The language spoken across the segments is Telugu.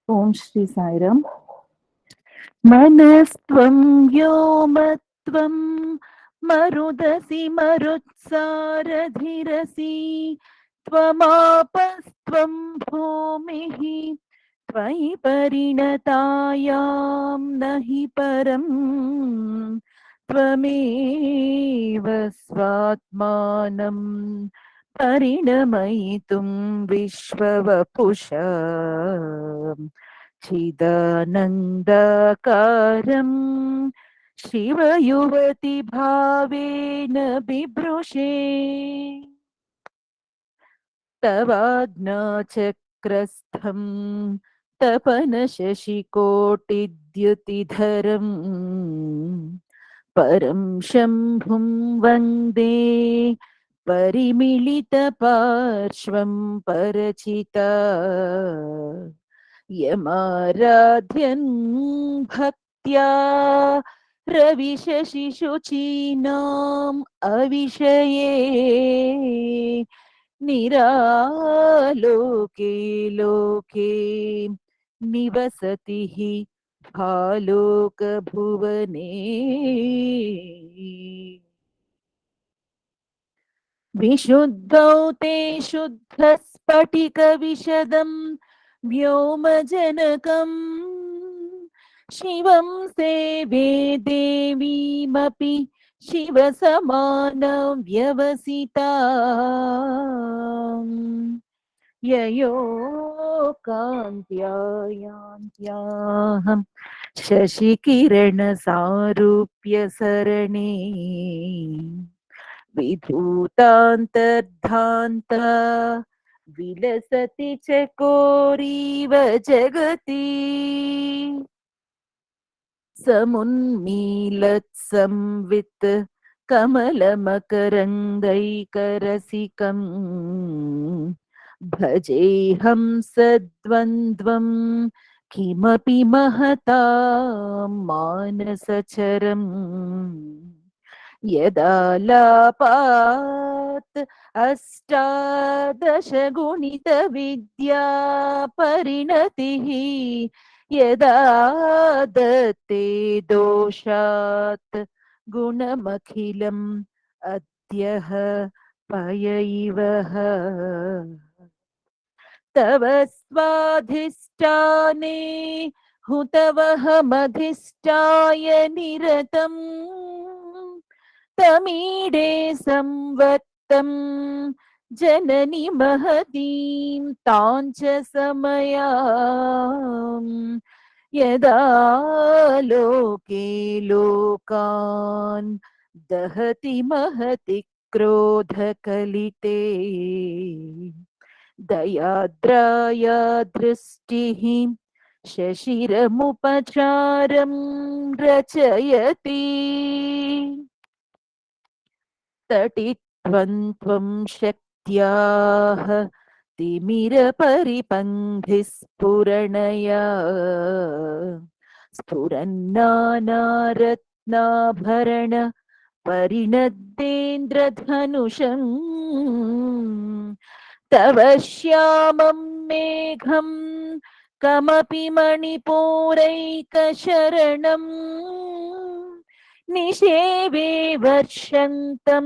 ओम श्री साईराम। मनस्त्वं व्योमत्वं मरुदसि मरुत्सारधिरसि त्वमापस्त्वं भूमिः त्वयि परिणतायां नहि परं त्वमेव स्वात्मानं परिणमयितुं विश्ववपुषा चिदानन्दकारं शिवयुवति भावेन बिभ्रुषे तवाज्ञाचक्रस्थं तपनशशिकोटिद्युतिधरम् परं शम्भुं वन्दे परिमिलितपार्श्वं परचिता यमाराध्यन् भक्त्या रविशशिशुचीनाम् अविषये निरालोके लोके निवसति हि भालोकभुवने विशुद्धौ ते शुद्धस्फटिकविशदं व्योमजनकम् शिवं सेवे देवीमपि शिवसमानव्यवसिता ययोकान्त्यायान्त्याहं शशिकिरणसारूप्य सरणे विधूतान्तर्धान्ता विलसति चकोरीव जगति समुन्मीलत्संवित् कमलमकरङ्गैकरसिकम् भजेऽहं सद्वन्द्वं किमपि महतां मानसचरम् यदालापात् अष्टादशगुणितविद्या परिणतिः यदा दत्ते दोषात् गुणमखिलम् अद्यः पय इवः तव स्वाधिष्ठाने हुतवहमधिष्ठाय निरतम् तमीडे संवत्तं जननि महतीं तां च समयां यदा लोके लोकान् दहति महति क्रोधकलिते दयाद्राया दृष्टिः शशिरमुपचारं रचयति तटित्वं शक्त्याः तिमिरपरिपन्थिः स्फुरणया स्फुरन्नानारत्नाभरण परिणद्देन्द्रधनुषम् तव श्यामं मेघं कमपि मणिपूरैकशरणम् निषेवे वर्षन्तं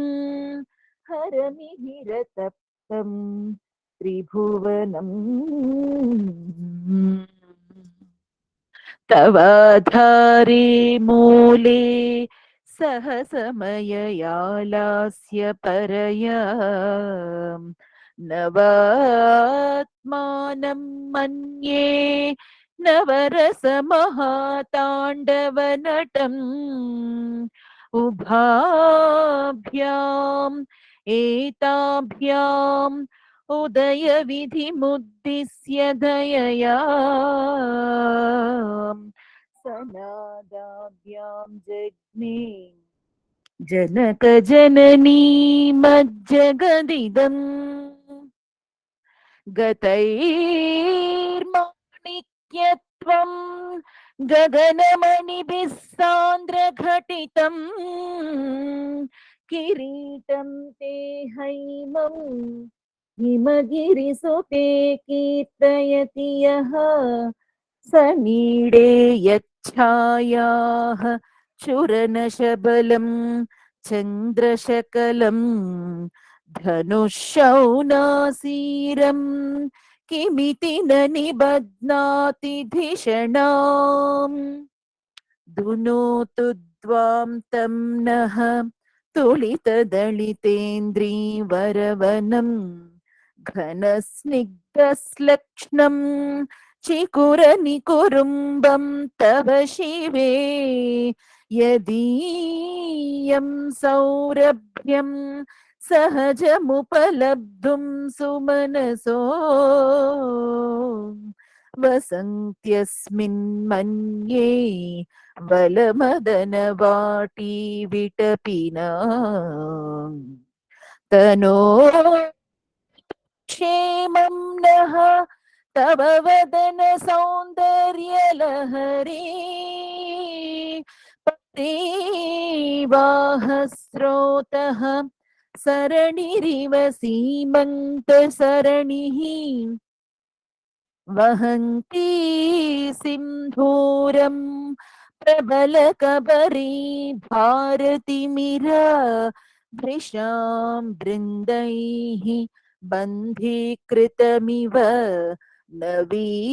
हरमिहिरतप्तं त्रिभुवनम् तवाधारे मूले सहसमययालास्य परया नवात्मानं मन्ये नवरसमहाताण्डवनटम् उभाभ्याम् एताभ्याम् उदयविधिमुद्दिश्य दयया सनादाभ्यां जग्ने जनकजननी मज्जगदिदम् गतैर्माणिक्यत्वं गगनमणिभिः सान्द्रघटितम् किरीटं ते हैमम् हिमगिरिसुते कीर्तयति यः सनीडे यच्छायाः चुरनशबलं चन्द्रशकलं धनुःशौनासीरं किमिति न निबध्नाति धिषणाम् दुनोतु द्वां तं नः तुलितदलितेन्द्रीवरवनं घनस्निग्धश्लक्ष्णं चिकुरनिकुरुम्बं तव शिवे यदीयं सौरभ्यं सहजमुपलब्धुं सुमनसो वसन्त्यस्मिन् मन्ये बलमदनवाटी विटपिना तनो क्षेमं नः तव वदन सौन्दर्यलहरी परिवाहस्रोतः सरणिरिव सीमन्तसरणिः वहन्ती सिन्धूरं प्रबलकबरी भारतिमिरा भृशां बृन्दैः बन्धीकृतमिव नवीनार्ककिरणम्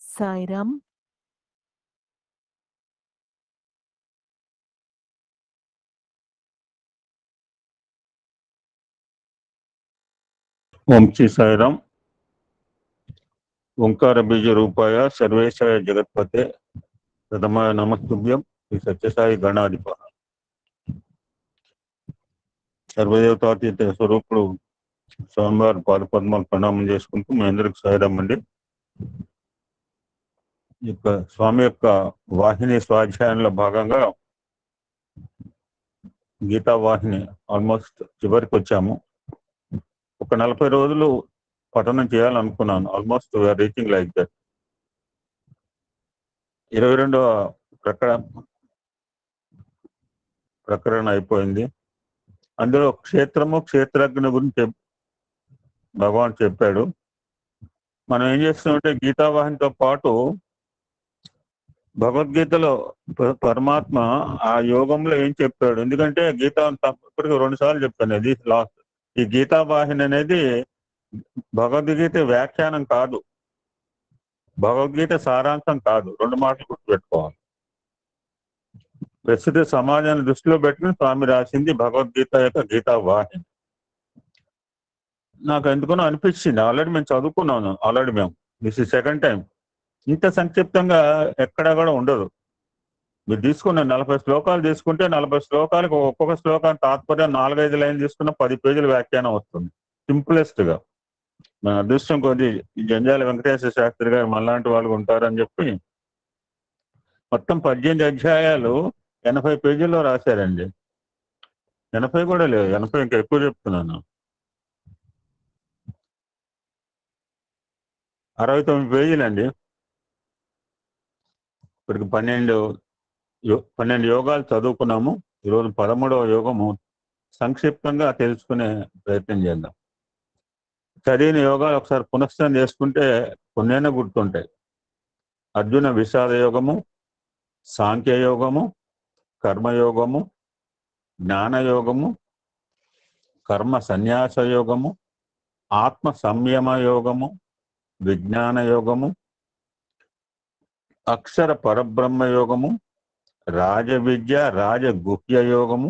साईराम। ఓం శ్రీ సాయిరామ్. ఓంకార బీజ రూపాయ సర్వేశాయ జగత్పతే ప్రథమాయ నమస్తుభ్యం శ్రీ సత్యసాయి గణాధిప సర్వదేవతాతీత స్వరూపుడు స్వామివారి పాదపద్మాలు ప్రణామం చేసుకుంటూ మీ అందరికి సాయిరామ్ అండి. ఈ యొక్క స్వామి యొక్క వాహిని స్వాధ్యాయంలో భాగంగా గీతా వాహిని ఆల్మోస్ట్ చివరికి వచ్చాము. ఒక 40 రోజులు పఠనం చేయాలనుకున్నాను. Almost we're reaching like that. 22వ ప్రకరణ అయిపోయింది. అందులో క్షేత్రము క్షేత్రజ్ఞ గురించి భగవాన్ చెప్పాడు. మనం ఏం చేస్తున్నామంటే గీతావాహినితో పాటు భగవద్గీతలో పరమాత్మ ఆ యోగంలో ఏం చెప్పాడు. ఎందుకంటే గీత ఇప్పటికి 2 సార్లు చెప్పాను. ఇది లాస్ట్. ఈ గీతావాహిని అనేది భగవద్గీత వ్యాఖ్యానం కాదు, భగవద్గీత సారాంశం కాదు. 2 మాటలు గుర్తుపెట్టుకోవాలి. ప్రస్తుత సమాజాన్ని దృష్టిలో పెట్టుకుని స్వామి రాసింది భగవద్గీత యొక్క గీతావాహిని. నాకు ఎందుకనో అనిపించింది, ఆల్రెడీ మేము చదువుకున్నాను. మేము దిస్ ఇస్ సెకండ్ టైం. ఇంత సంక్షిప్తంగా ఎక్కడా కూడా ఉండదు. మీరు తీసుకున్న 40 శ్లోకాలు తీసుకుంటే 40 శ్లోకాలకు ఒక్కొక్క శ్లోకాన్ని తాత్పర్యం 4-5 లైన్లు తీసుకున్న 10 పేజీల వ్యాఖ్యానం వస్తుంది సింపులెస్ట్ గా. మన అదృష్టం కొద్ది జంజాల వెంకటేశ్వర శాస్త్రి గారు మనలాంటి వాళ్ళు ఉంటారని చెప్పి మొత్తం 18 అధ్యాయాలు 80 పేజీల్లో రాశారండి. 80 కూడా లేదు, 80 ఇంకా ఎక్కువ చెప్తున్నాను. 69 పేజీలండి. ఇప్పటికి 12 యోగాలు చదువుకున్నాము. ఈరోజు 13వ యోగము సంక్షిప్తంగా తెలుసుకునే ప్రయత్నం చేద్దాం. చదివిన యోగాలు ఒకసారి పునఃస్థం చేసుకుంటే కొన్నైనా గుర్తుంటాయి. అర్జున విషాద యోగము, సాంఖ్యయోగము, కర్మయోగము, జ్ఞానయోగము, కర్మ సన్యాస యోగము, ఆత్మ సంయమ యోగము, విజ్ఞాన యోగము, అక్షర పరబ్రహ్మ యోగము, రాజవిద్య రాజగుహ్య యోగము,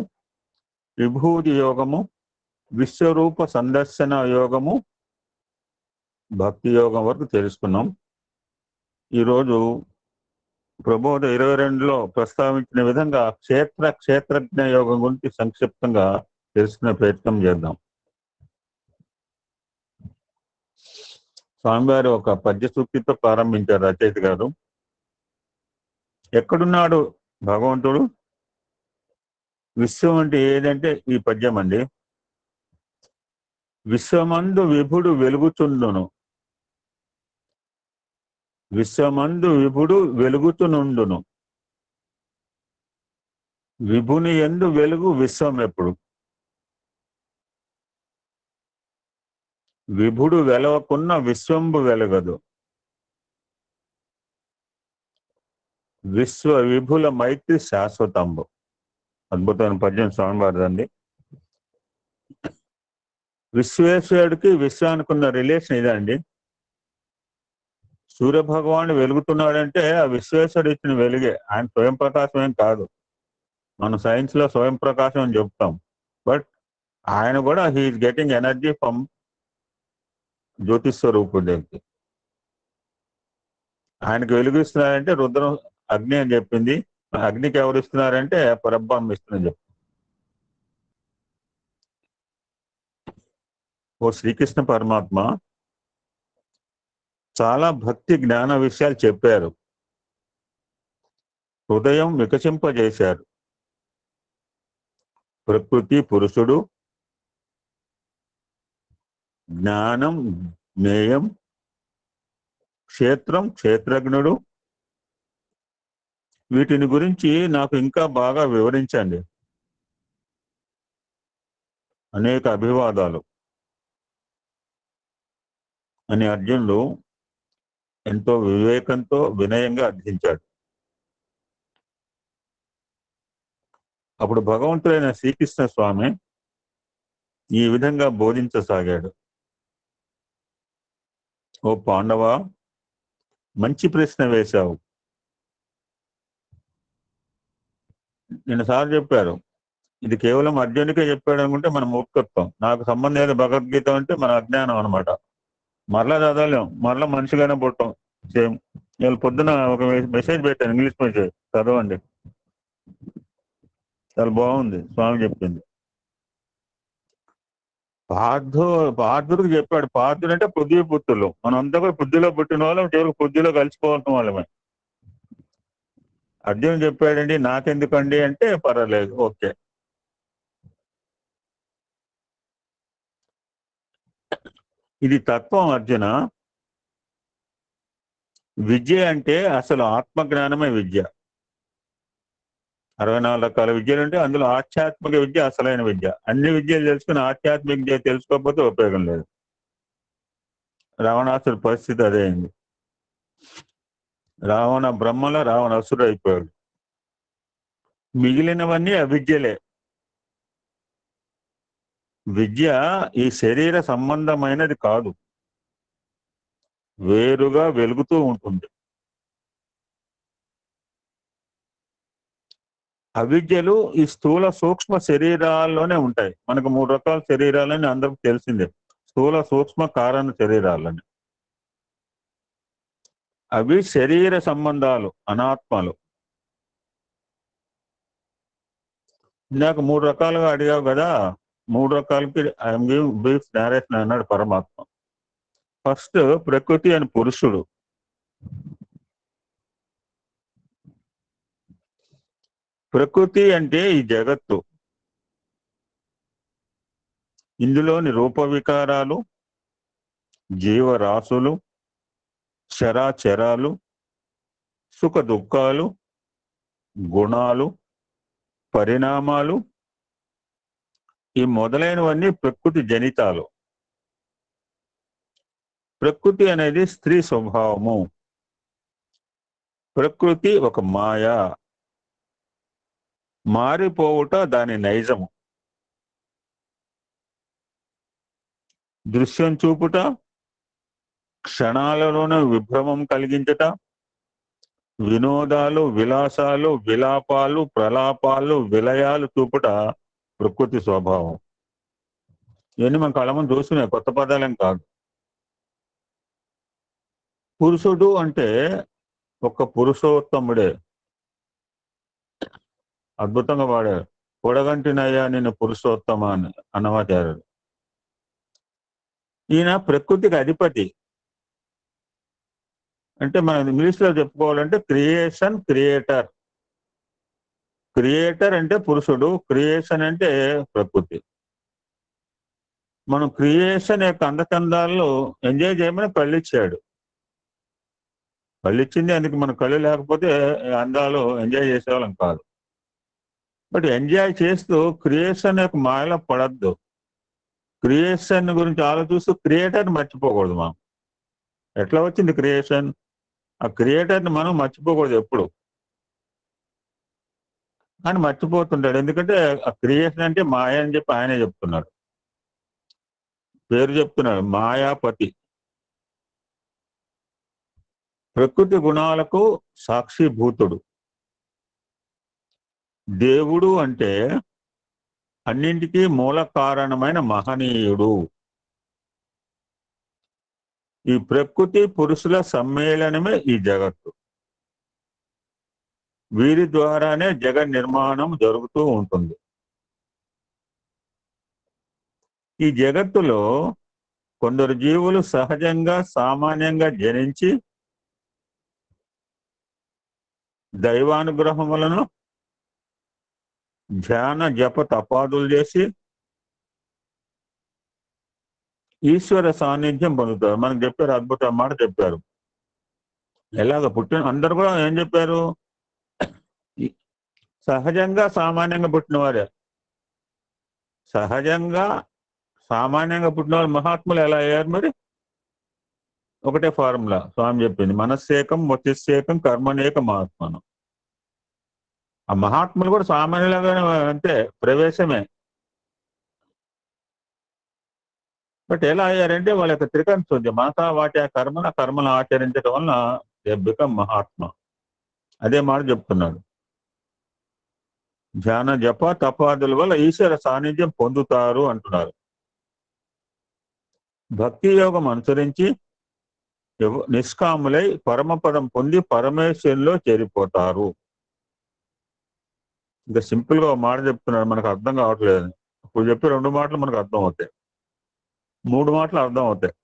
విభూతి యోగము, విశ్వరూప సందర్శన యోగము, భక్తి యోగం వరకు తెలుసుకున్నాం. ఈరోజు ప్రబోధ 22లో ప్రస్తావించిన విధంగా క్షేత్రజ్ఞ యోగం గురించి సంక్షిప్తంగా తెలుసుకునే ప్రయత్నం చేద్దాం. స్వామివారు ఒక పద్య సూక్తితో ప్రారంభించారు రచయిత గారు. ఎక్కడున్నాడు భగవంతుడు? విశ్వం అంటే ఏదంటే ఈ పద్యం అండి. విశ్వమందు విభుడు వెలుగుచుండును, విశ్వమందు విభుడు వెలుగుచునుండును, విభుని యందు వెలుగు విశ్వం ఎప్పుడు. విభుడు వెలవకున్న విశ్వంబు వెలగదు. విశ్వ విభుల మైత్రి శాశ్వతంబు. అద్భుతమైన పద్యం స్వామివారిదండి. విశ్వేశ్వరుడికి విశ్వానికి ఉన్న రిలేషన్ ఇదండి. సూర్యభగవానుడు వెలుగుతున్నాడంటే ఆ విశ్వేశ్వరుడు ఇచ్చిన వెలుగే, ఆయన స్వయం ప్రకాశం ఏం కాదు. మనం సైన్స్ లో స్వయం ప్రకాశం అని చెప్తాం, బట్ ఆయన కూడా హీఈస్ గెటింగ్ ఎనర్జీ ఫ్రమ్ జ్యోతిస్వరూపుడి దగ్గర. ఆయనకు వెలుగుస్తున్నారంటే రుద్రం అగ్ని అని చెప్పింది, అగ్నికి ఎవరు ఇస్తున్నారంటే పరబ్రహ్మ ఇస్తుందని చెప్పింది. ఓ శ్రీకృష్ణ పరమాత్మ చాలా భక్తి జ్ఞాన విషయాలు చెప్పారు, హృదయం వికసింపజేశారు. ప్రకృతి పురుషుడు, జ్ఞానం జ్ఞేయం, క్షేత్రం క్షేత్రజ్ఞుడు, వీటిని గురించి నాకు ఇంకా బాగా వివరించండి. అనేక అభివాదాలు అని అర్జునుడు ఎంతో వివేకంతో వినయంగా అర్థించాడు. అప్పుడు భగవంతుడైన శ్రీకృష్ణ స్వామి ఈ విధంగా బోధించసాగాడు. ఓ పాండవ, మంచి ప్రశ్న వేశావు. నిన్నసార్లు చెప్పారు, ఇది కేవలం అర్జునుడికే చెప్పాడు అనుకుంటే మన మూర్ఖత్వం. నాకు సంబంధం లేదు భగవద్గీత అంటే మన అజ్ఞానం అనమాట. మరలా చదవలేం, మరలా మనిషిగానే పుట్టాం. సేమ్ నేను పొద్దున ఒక మెసేజ్ పెట్టాను, ఇంగ్లీష్ మెసేజ్, చదవండి, చాలా బాగుంది. స్వామి చెప్పింది. పార్థుడికి చెప్పాడు. పార్థుడు అంటే పృథ్వీ పుత్రులు, మనం అంతా కూడా పృథ్వీలో పుట్టిన వాళ్ళం, కేవలం పృథ్వీలో కలిసిపోవాల్సిన వాళ్ళమే. అర్జునుడు చెప్పాడండి, నాకెందుకండి అంటే పర్వాలేదు, ఓకే. ఇది తత్వం అర్జున. విద్య అంటే అసలు ఆత్మజ్ఞానమే విద్య. 64 రకాల విద్యలు ఉంటే అందులో ఆధ్యాత్మిక విద్య అసలైన విద్య. అన్ని విద్యలు తెలుసుకుని ఆధ్యాత్మిక విద్య తెలుసుకోకపోతే ఉపయోగం లేదు. రావణాసుడి పరిస్థితి అదే అయింది. రావణ బ్రహ్మల రావణాసుడు అయిపోయాడు. మిగిలినవన్నీ అవిద్యలే. విద్య ఈ శరీర సంబంధమైనది కాదు, వేరుగా వెలుగుతూ ఉంటుంది. అవిద్యలు ఈ స్థూల సూక్ష్మ శరీరాల్లోనే ఉంటాయి. మనకు 3 రకాల శరీరాలని అందరికి తెలిసిందే, స్థూల సూక్ష్మ కారణ శరీరాలని. అవి శరీర సంబంధాలు, అనాత్మలు. ఇందాక 3 రకాలుగా అడిగావు కదా, 3 రకాలకి ఐఎమ్ గివింగ్ బ్రీఫ్ నేరేషన్ అన్నాడు పరమాత్మ. ఫస్ట్ ప్రకృతి అని పురుషుడు. ప్రకృతి అంటే ఈ జగత్తు, ఇందులోని రూప వికారాలు, జీవరాశులు, చరాచరాలు, సుఖ దుఃఖాలు, గుణాలు, పరిణామాలు, ఈ మొదలైనవన్నీ ప్రకృతి జనితాలు. ప్రకృతి అనేది స్త్రీ స్వభావము. ప్రకృతి ఒక మాయ, మారిపోవుట దాని నైజము. దృశ్యం చూపుట, క్షణాలలోనే విభ్రమం కలిగించట, వినోదాలు, విలాసాలు, విలాపాలు, ప్రలాపాలు, విలయాలు చూపుట ప్రకృతి స్వభావం. ఇవన్నీ మన కళ్ళ ముందు చూసుకునే కొత్త పదాలేం కాదు. పురుషుడు అంటే ఒక పురుషోత్తముడే. అద్భుతంగా వాడారు, పొడగంటినయ్యా నిన్ను పురుషోత్తమ అని అన్నమాచార్యుడు. ఈయన ప్రకృతికి అధిపతి. అంటే మనం ఇంగ్లీష్ లో చెప్పుకోవాలంటే క్రియేషన్ క్రియేటర్. క్రియేటర్ అంటే పురుషుడు, క్రియేషన్ అంటే ప్రకృతి. మనం క్రియేషన్ యొక్క అందచందాల్లో ఎంజాయ్ చేయమని కళ్ళిచ్చాడు. కళ్ళిచ్చింది అందుకు మన కళ్ళు లేకపోతే అందాలు ఎంజాయ్ చేసేవాళ్ళం కాదు. బట్ ఎంజాయ్ చేస్తూ క్రియేషన్ యొక్క మాయలో పడద్దు. క్రియేషన్ గురించి ఆలోచిస్తూ క్రియేటర్ మర్చిపోకూడదు మనం. ఎట్లా వచ్చింది క్రియేషన్? ఆ క్రియేటర్ని మనం మర్చిపోకూడదు ఎప్పుడు అని మర్చిపోతుంటాడు. ఎందుకంటే ఆ క్రియేషన్ అంటే మాయ అని చెప్పి ఆయనే చెప్తున్నాడు, పేరు చెప్తున్నాడు, మాయాపతి. ప్రకృతి గుణాలకు సాక్షిభూతుడు. దేవుడు అంటే అన్నింటికీ మూల కారణమైన మహనీయుడు. ఈ ప్రకృతి పురుషుల సమ్మేళనమే ఈ జగత్తు. వీరి ద్వారానే జగన్ నిర్మాణం జరుగుతూ ఉంటుంది. ఈ జగత్తులో కొందరు జీవులు సహజంగా సామాన్యంగా జనించి దైవానుగ్రహం వలన ధ్యాన జప తపాదులు చేసి ఈశ్వర సాన్నిధ్యం పొందుతారు. మనకు చెప్పారు, అద్భుత మాట చెప్పారు. ఎలాగ పుట్టిన అందరు కూడా ఏం చెప్పారు? సహజంగా సామాన్యంగా పుట్టిన వారే. సహజంగా సామాన్యంగా పుట్టిన వారు మహాత్ములు ఎలా అయ్యారు మరి? ఒకటే ఫార్ములా స్వామి చెప్పింది, మనస్సేకం వచిస్సేకం కర్మనేక మహాత్మను. ఆ మహాత్ములు కూడా సామాన్యులుగానే అంటే ప్రవేశమే. బట్ ఎలా అయ్యారంటే వాళ్ళ యొక్క త్రికరణ శుద్ధి, మనసా వాచ కర్మను ఆచరించడం వలన దే బికమ్ మహాత్మ. అదే మాట చెప్తున్నాడు. ధ్యాన జప తపాదుల వల్ల ఈశ్వర సాన్నిధ్యం పొందుతారు అంటున్నారు. భక్తి యోగం అనుసరించి నిష్కాములై పరమపదం పొంది పరమేశ్వరులో చేరిపోతారు. ఇంకా సింపుల్ గా ఒక మాట చెప్తున్నాడు, మనకు అర్థం కావట్లేదు. ఇప్పుడు చెప్పి 2 మాటలు మనకు అర్థం అవుతాయి, 3 మాటలు అర్థం అవుతాయి.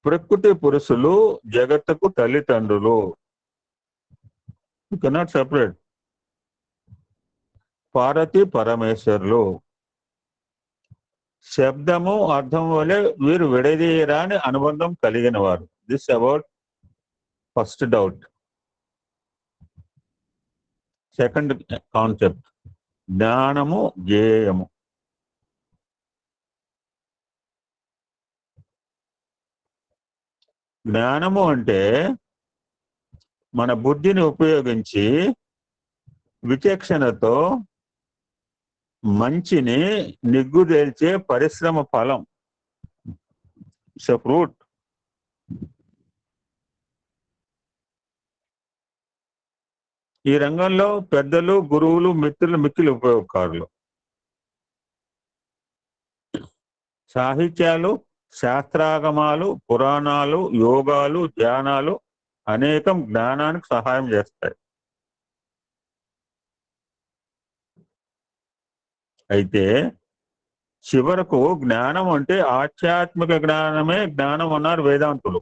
ప్రకృతి పురుషులు జగత్తుకు తల్లిదండ్రులు. You cannot separate. పార్వతి పరమేశ్వరులు. శబ్దము అర్థం వలె వీరు విడదీయరాని అనుబంధం కలిగిన వారు. This about first doubt. Second concept, జ్ఞానము జ్ఞేయము. జ్ఞానము అంటే మన బుద్ధిని ఉపయోగించి విచక్షణతో మంచిని నిగ్గుదేల్చే పరిశ్రమ ఫలం. It's a fruit. ఈ రంగంలో పెద్దలు, గురువులు, మిత్రులు మిక్కిలి ఉపయోగకారులు. సాహిత్యాలు, శాస్త్రాగమాలు, పురాణాలు, యోగాలు, ధ్యానాలు అనేకం జ్ఞానానికి సహాయం చేస్తాయి. అయితే చివరకు జ్ఞానం అంటే ఆధ్యాత్మిక జ్ఞానమే జ్ఞానం అన్నారు వేదాంతులు.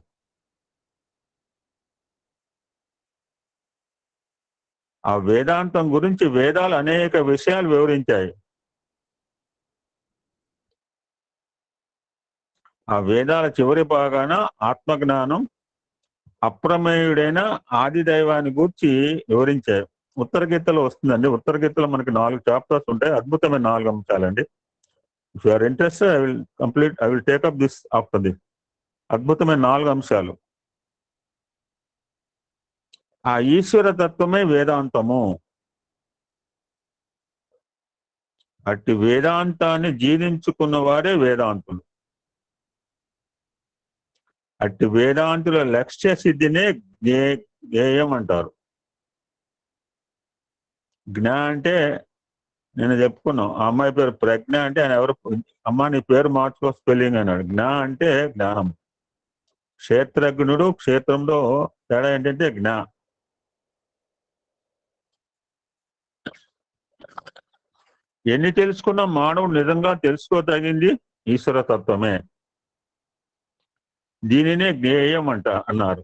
ఆ వేదాంతం గురించి వేదాలు అనేక విషయాలు వివరించాయి. ఆ వేదాల చివరి భాగాన ఆత్మజ్ఞానం, అప్రమేయుడైన ఆది దైవాన్ని గూర్చి వివరించాయి. ఉత్తర గీతలో వస్తుందండి. ఉత్తర గీతలో మనకి 4 చాప్టర్స్ ఉంటాయి. అద్భుతమైన 4 అంశాలండి. If you are interested I will take up this after this. అద్భుతమైన 4 అంశాలు. ఆ ఈశ్వర తత్వమే వేదాంతము. అట్టి వేదాంతాన్ని జీర్ణించుకున్న వారే వేదాంతులు. అట్టి వేదాంతుల లక్ష్య సిద్ధినే జ్ఞేయం అంటారు. జ్ఞా అంటే నేను చెప్పుకున్నాం, ఆ అమ్మాయి పేరు ప్రజ్ఞ అంటే ఆయన ఎవరు, అమ్మ నీ పేరు మార్చుకో స్పెల్లింగ్ అన్నాడు. జ్ఞా అంటే జ్ఞానం. క్షేత్రజ్ఞుడు, క్షేత్రంలో తేడా ఏంటంటే జ్ఞా. ఎన్ని తెలుసుకున్నా మానవుడు నిజంగా తెలుసుకోదగింది ఈశ్వర తత్వమే. దీనినే జ్ఞేయం అన్నారు.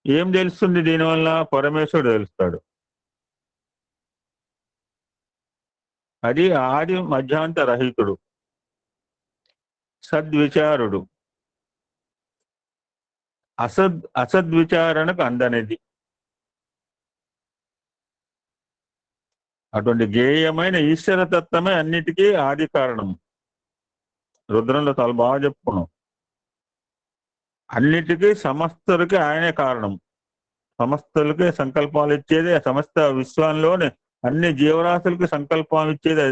ఏం తెలుస్తుంది దీనివల్ల? పరమేశ్వరుడు తెలుస్తాడు. అది ఆది మధ్యాంత రహితుడు, సద్విచారుడు, అసద్విచారణకు అందనిది. అటువంటి గేయమైన ఈశ్వర తత్వమే అన్నిటికీ ఆది కారణం. రుద్రంలో చాలా బాగా చెప్పుకున్నాం. అన్నిటికీ సమస్తలకి ఆయనే కారణం. సమస్తలకి సంకల్పాలు ఇచ్చేది, సమస్త విశ్వంలోనే అన్ని జీవరాశులకి సంకల్పం ఇచ్చేది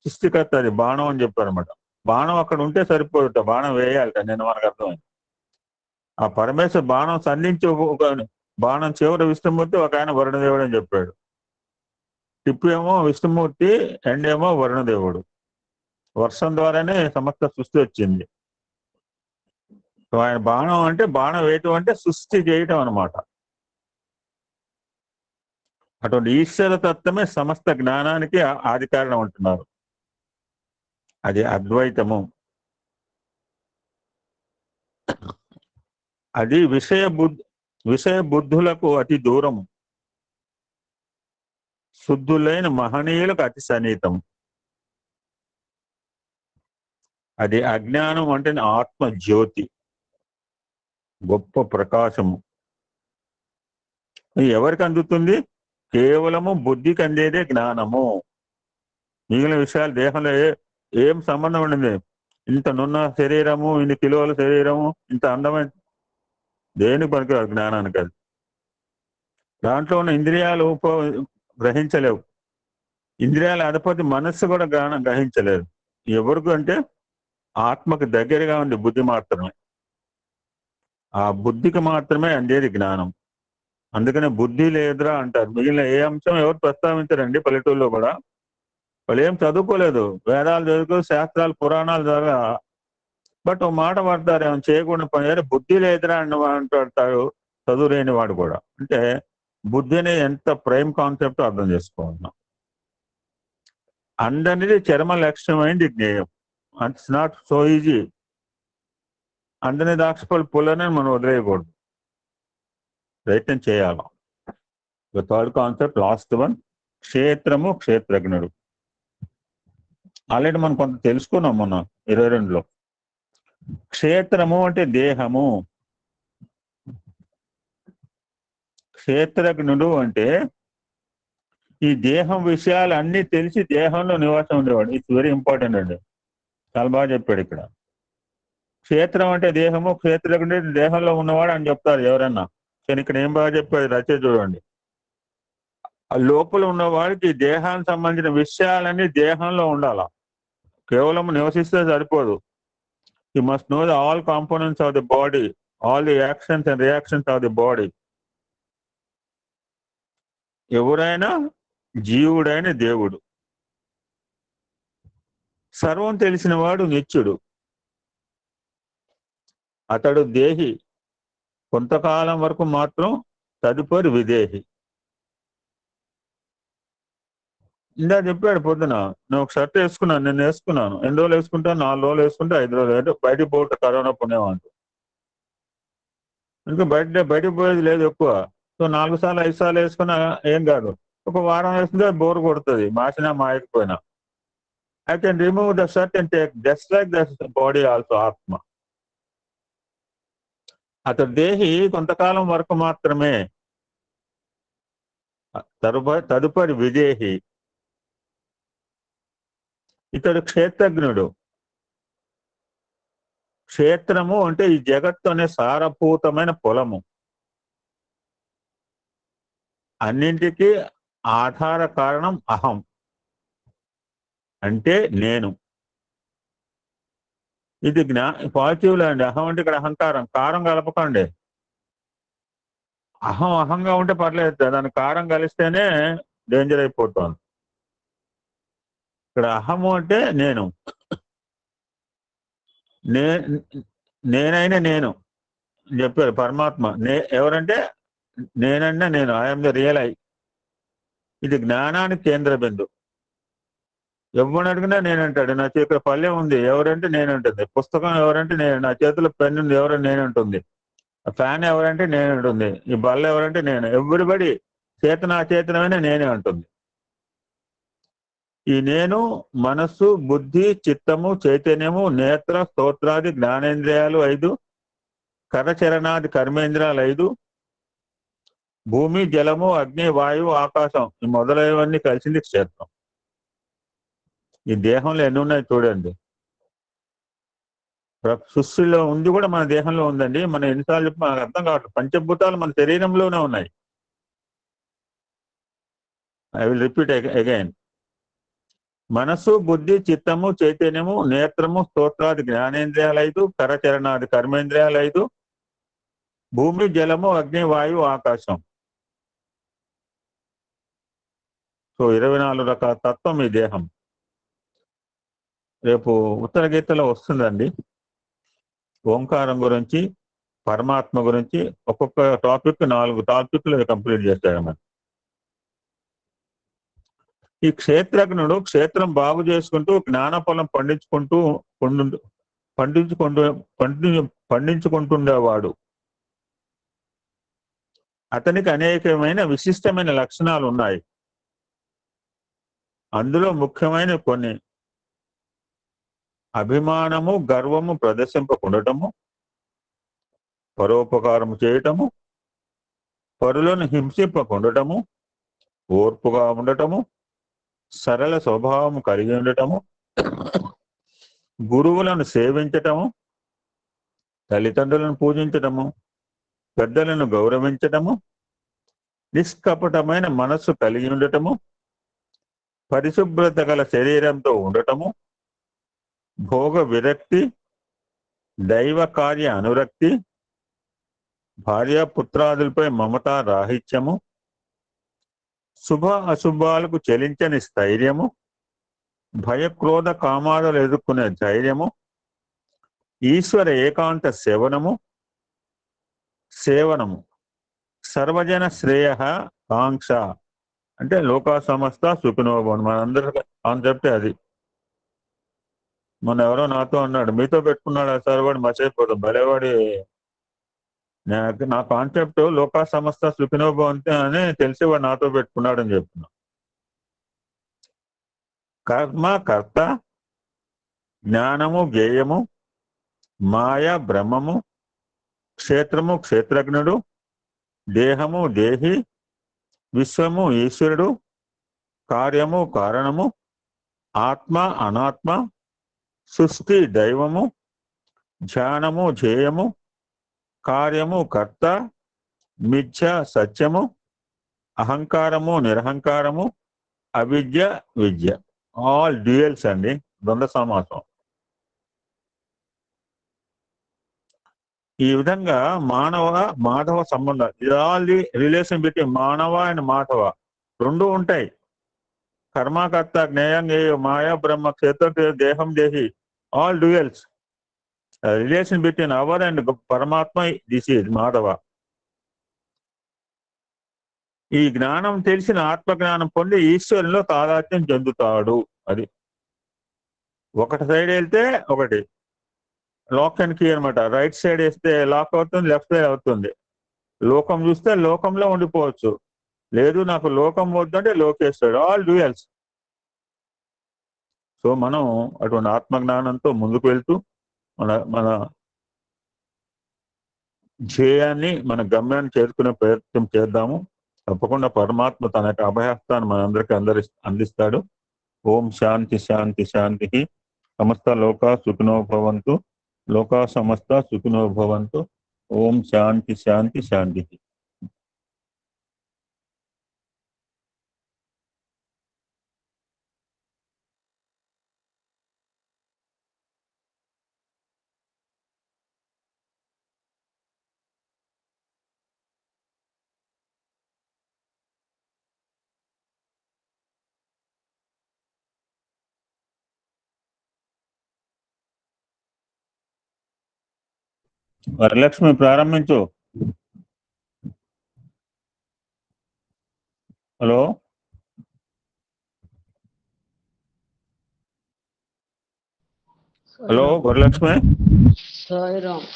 సృష్టికర్త. అది బాణం అని చెప్పారన్నమాట. బాణం అక్కడ ఉంటే సరిపోదుట, బాణం వేయాలట. నేను మనకు అర్థమైంది. ఆ పరమేశ్వర బాణం సంధించి ఒక బాణం చివరి విష్ణుమూర్తి, ఒక ఆయన వరుణదేవుడు అని చెప్పాడు. టిప్పు ఏమో విష్ణుమూర్తి, ఎండేమో వరుణదేవుడు. వర్షం ద్వారానే సమస్త సృష్టి వచ్చింది. ఆయన బాణం అంటే, బాణం వేయటం అంటే సృష్టి చేయటం అనమాట. అటువంటి ఈశ్వర తత్వమే సమస్త జ్ఞానానికి ఆది కారణం అంటున్నారు. అది అద్వైతము. అది విషయ బుద్ధులకు అతి దూరము, శుద్ధులైన మహనీయులకు అతి సన్నిహితం. అది అజ్ఞానం అంటే ఆత్మ జ్యోతి, గొప్ప ప్రకాశము. ఎవరికి అందుతుంది? కేవలము బుద్ధికి అందేదే జ్ఞానము. మిగిలిన విషయాలు దేహంలో ఏం సంబంధం ఉండింది? ఇంత నున్న శరీరము, ఇన్ని కిలోల శరీరము, ఇంత అందమైన, దేనికి పనికిరాదు జ్ఞానానికి. అది దాంట్లో ఉన్న ఇంద్రియాలు గ్రహించలేవు. ఇంద్రియాల అధిపతి మనస్సు కూడా గ్రహించలేదు. ఎవరికి అంటే ఆత్మకు దగ్గరగా ఉంది బుద్ధి మాత్రమే. ఆ బుద్ధికి మాత్రమే అందేది జ్ఞానం. అందుకనే బుద్ధి లేదురా అంటారు. మిగిలిన ఏ అంశం ఎవరు ప్రస్తావించారండి పల్లెటూరులో కూడా? వాళ్ళు ఏం చదువుకోలేదు, వేదాలు చదువుకో, శాస్త్రాలు పురాణాలు చదవ, బట్ ఓ మాట పడతారు, ఏమైనా చేయకుండా పని. బుద్ధి లేదురా అంటాడు చదువు లేని వాడు కూడా. అంటే బుద్ధిని ఎంత ప్రైమ్ కాన్సెప్ట్ అర్థం చేసుకోవాలి. అందరిది చర్మ లక్ష్యమైంది జ్ఞేయం. It's not so easy. అందరినీ దాక్షపల్లి పుల్లనే మనం వదిలేయకూడదు, ప్రయత్నం చేయాలి. థర్డ్ కాన్సెప్ట్, లాస్ట్ వన్, క్షేత్రము, క్షేత్రజ్ఞుడు. ఆల్రెడీ మనం కొంత తెలుసుకున్నాం మొన్న 22లో. క్షేత్రము అంటే దేహము, క్షేత్రజ్ఞుడు అంటే ఈ దేహం విషయాలు అన్ని తెలిసి దేహంలో నివాసం ఉండేవాడు. ఇట్స్ వెరీ ఇంపార్టెంట్ అండి, చాలా బాగా చెప్పాడు ఇక్కడ. క్షేత్రం అంటే దేహము, క్షేత్రజ్ఞుడు దేహంలో ఉన్నవాడు అని చెప్తారు ఎవరన్నా, కానీ ఇక్కడ ఏం బాగా చెప్పాడు రచన చూడండి. ఆ లోపల ఉన్నవాడికి దేహానికి సంబంధించిన విషయాలన్నీ దేహంలో ఉండాల. కేవలం నివసిస్తే సరిపోదు. You must know the all components of the body, all the actions and reactions of the body. ఎవరైనా జీవుడైన దేవుడు, సర్వం తెలిసిన వాడు నిత్యుడు. అతడు దేహి, కొంతకాలం వరకు మాత్రం, తదుపరి విదేహి. ఇందా చెప్పాడు పొద్దున, నేను ఒక షర్ట్ వేసుకున్నాను, నేను వేసుకున్నాను, 2 రోజులు వేసుకుంటాను, 4 రోజులు వేసుకుంటే 5 రోజులు బయటికి పోతే కరోనా పుణ్యం అంటూ. ఇంకా బయటికి పోయేది లేదు ఎక్కువ. సో 4 సార్లు 5 సార్లు వేసుకున్నా ఏం కాదు. ఒక వారం వేసుకుంటే బోర్ కొడుతుంది, మాసినా మాయకపోయినా. I can remove the shirt and take just like the body also ఆత్మ. అతడు దేహి కొంతకాలం వరకు మాత్రమే, తదుపరి విదేహి. ఇతడు క్షేత్రజ్ఞుడు. క్షేత్రము అంటే ఈ జగత్తు అనే సారభూతమైన పొలము. అన్నింటికీ ఆధార కారణం అహం, అంటే నేను. ఇది పాజిటివ్ అండి. అహం అంటే ఇక్కడ అహంకారం, కారం కలపకండి. అహంగా ఉంటే పర్లేదు, దాని కారం కలిస్తేనే డేంజర్ అయిపోతుంది. ఇక్కడ అహము అంటే నేను, నేనైనా నేను చెప్పారు పరమాత్మ. ఎవరంటే నేనన్నా నేను, ఐఎమ్ ద రియల్ ఐ. ఇది జ్ఞానానికి కేంద్ర బిందు. ఎవరిని అడిగినా నేనంటాడు. నా చేతిలో పళ్ళెం ఉంది, ఎవరంటే నేనంటుంది. పుస్తకం ఎవరంటే నేను, నా చేతిలో పెన్ ఉంది, ఎవరంటే నేనంటుంది. ఫ్యాన్ ఎవరంటే నేనంటుంది. ఈ బల్ల ఎవరంటే నేను. ఎవ్రీబడి చేతనాచేతనమైన నేనే అంటుంది. ఈ నేను మనస్సు, బుద్ధి, చిత్తము, చైతన్యము, నేత్ర, స్తోత్రాది జ్ఞానేంద్రియాలు 5, కరచరణాది కర్మేంద్రియాలు 5, భూమి, జలము, అగ్ని, వాయువు, ఆకాశం ఈ మొదలైనవన్నీ కలిసింది క్షేత్రం. ఈ దేహంలో ఎన్ని ఉన్నాయి చూడండి. సృష్టిలో ఉంది కూడా మన దేహంలో ఉందండి. మనం ఎన్నిసార్లు చెప్పి మనకు అర్థం కావట్లేదు. పంచభూతాలు మన శరీరంలోనే ఉన్నాయి. I will repeat again. మనస్సు, బుద్ధి, చిత్తము, చైతన్యము, నేత్రము, స్తోత్రాది జ్ఞానేంద్రియాలు 5, కరచరణాది కర్మేంద్రియాలు 5, భూమి, జలము, అగ్ని, వాయువు, ఆకాశం. సో 24 రకాల తత్వం ఈ దేహం. రేపు ఉత్తర గీతలో వస్తుందండి. ఓంకారం గురించి, పరమాత్మ గురించి ఒక్కొక్క టాపిక్ 4 టాపిక్లు కంప్లీట్ చేస్తాడు. ఈ క్షేత్రజ్ఞుడు క్షేత్రం బాగు చేసుకుంటూ జ్ఞాన పొలం పండించుకుంటుండేవాడు. అతనికి అనేకమైన విశిష్టమైన లక్షణాలు ఉన్నాయి. అందులో ముఖ్యమైన కొన్ని: అభిమానము, గర్వము ప్రదర్శింపకుండటము, పరోపకారము చేయటము, పరులను హింసింపకుండటము, ఓర్పుగా ఉండటము, సరళ స్వభావం కలిగి ఉండటము, గురువులను సేవించటము, తల్లిదండ్రులను పూజించటము, పెద్దలను గౌరవించటము, నిష్కపటమైన మనస్సు కలిగి ఉండటము, పరిశుభ్రత గల శరీరంతో ఉండటము, భోగ విరక్తి, దైవ కార్య అనురక్తి, భార్యాపుత్రాదులపై మమతా రాహిత్యము, శుభ అశుభాలకు చెలించని స్థైర్యము, భయక్రోధ కామాదులు ఎదుర్కొనే ధైర్యము, ఈశ్వర ఏకాంత సేవనము, సర్వజన శ్రేయ కాంక్ష, అంటే లోకా సమస్త సుఖినోభవన్. మనందరి కాన్సెప్టే అది. మొన్న ఎవరో నాతో అన్నాడు, మీతో పెట్టుకున్నాడు సార్, వాడు మర్చిపోతాం భలేవాడి. నా కాన్సెప్ట్ లోకా సమస్త సుఖినోభవంతి అని తెలిసి వాడు నాతో పెట్టుకున్నాడు అని చెప్తున్నా. కర్మ కర్త, జ్ఞానము జ్ఞేయము, మాయ బ్రహ్మము, క్షేత్రము క్షేత్రజ్ఞుడు, దేహము దేహి, విశ్వము ఈశ్వరుడు, కార్యము కారణము, ఆత్మ అనాత్మ, సృష్టి దైవము, ధ్యానము ధ్యేయము, కార్యము కర్త, మిథ్య సత్యము, అహంకారము నిరహంకారము, అవిద్య విద్య. ఆల్ డ్యూయల్స్ అండి, ద్వంద్వ సమాసం. ఈ విధంగా మాధవ సంబంధం, ఇది ఆల్ ది రిలేషన్ బిట్వీన్ మానవ అండ్ మాధవ. రెండు ఉంటాయి. కర్మకర్త, జ్ఞేయం జ్ఞేయ, మాయా బ్రహ్మ, క్షేత్ర దేహం దేహి, all duals. Relation between hour and పరమాత్మ, దిస్ ఈజ్ మాధవ. ఈ జ్ఞానం తెలిసిన ఆత్మజ్ఞానం పొంది ఈశ్వరులో తాదాత్మ్యం చెందుతాడు. అది ఒకటి సైడ్ వెళ్తే ఒకటి లాక్ అండ్ కీ అనమాట. రైట్ సైడ్ వేస్తే లాక్ అవుతుంది, లెఫ్ట్ సైడ్ అవుతుంది. లోకం చూస్తే లోకంలో ఉండిపోవచ్చు, లేదు నాకు లోకం వద్దంటే లోకేస్తాడు. All duals. సో మనం అటువంటి ఆత్మజ్ఞానంతో ముందుకు వెళ్తూ మన ధ్యేయాన్ని, మన గమ్యాన్ని చేరుకునే ప్రయత్నం చేద్దాము. తప్పకుండా పరమాత్మ తన యొక్క అభయహస్తాన్ని మనందరికీ అందిస్తాడు. ఓం శాంతి శాంతి శాంతి. సమస్త లోకా సుఖినో భవంతు. లోకా సమస్త సుఖినో భవంతు. ఓం శాంతి శాంతి శాంతి. వరలక్ష్మి ప్రారంభించు. Hello hello Varalakshmi. సాయిరామ్.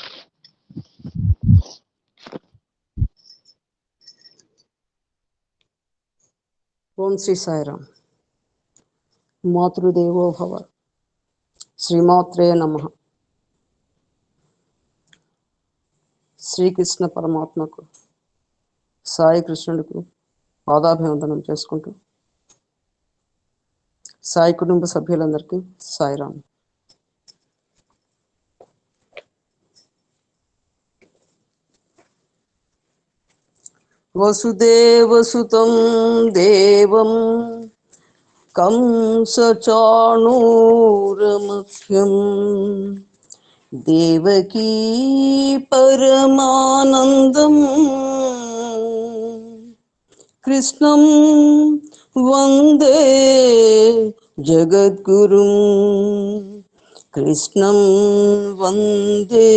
ఓం శ్రీ సాయిరామ్. మాతృదేవో భవ. శ్రీమాత్రే నమః. శ్రీకృష్ణ పరమాత్మకు సాయి కృష్ణుడికి పాదాభివందనం చేసుకుంటూ సాయి కుటుంబ సభ్యులందరికీ సాయిరామ్. వసుదేవసుతం దేవం కంసచాణూరమఖ్యం దేవకీ పరమానందం కృష్ణం వందే జగద్గురుం కృష్ణం వందే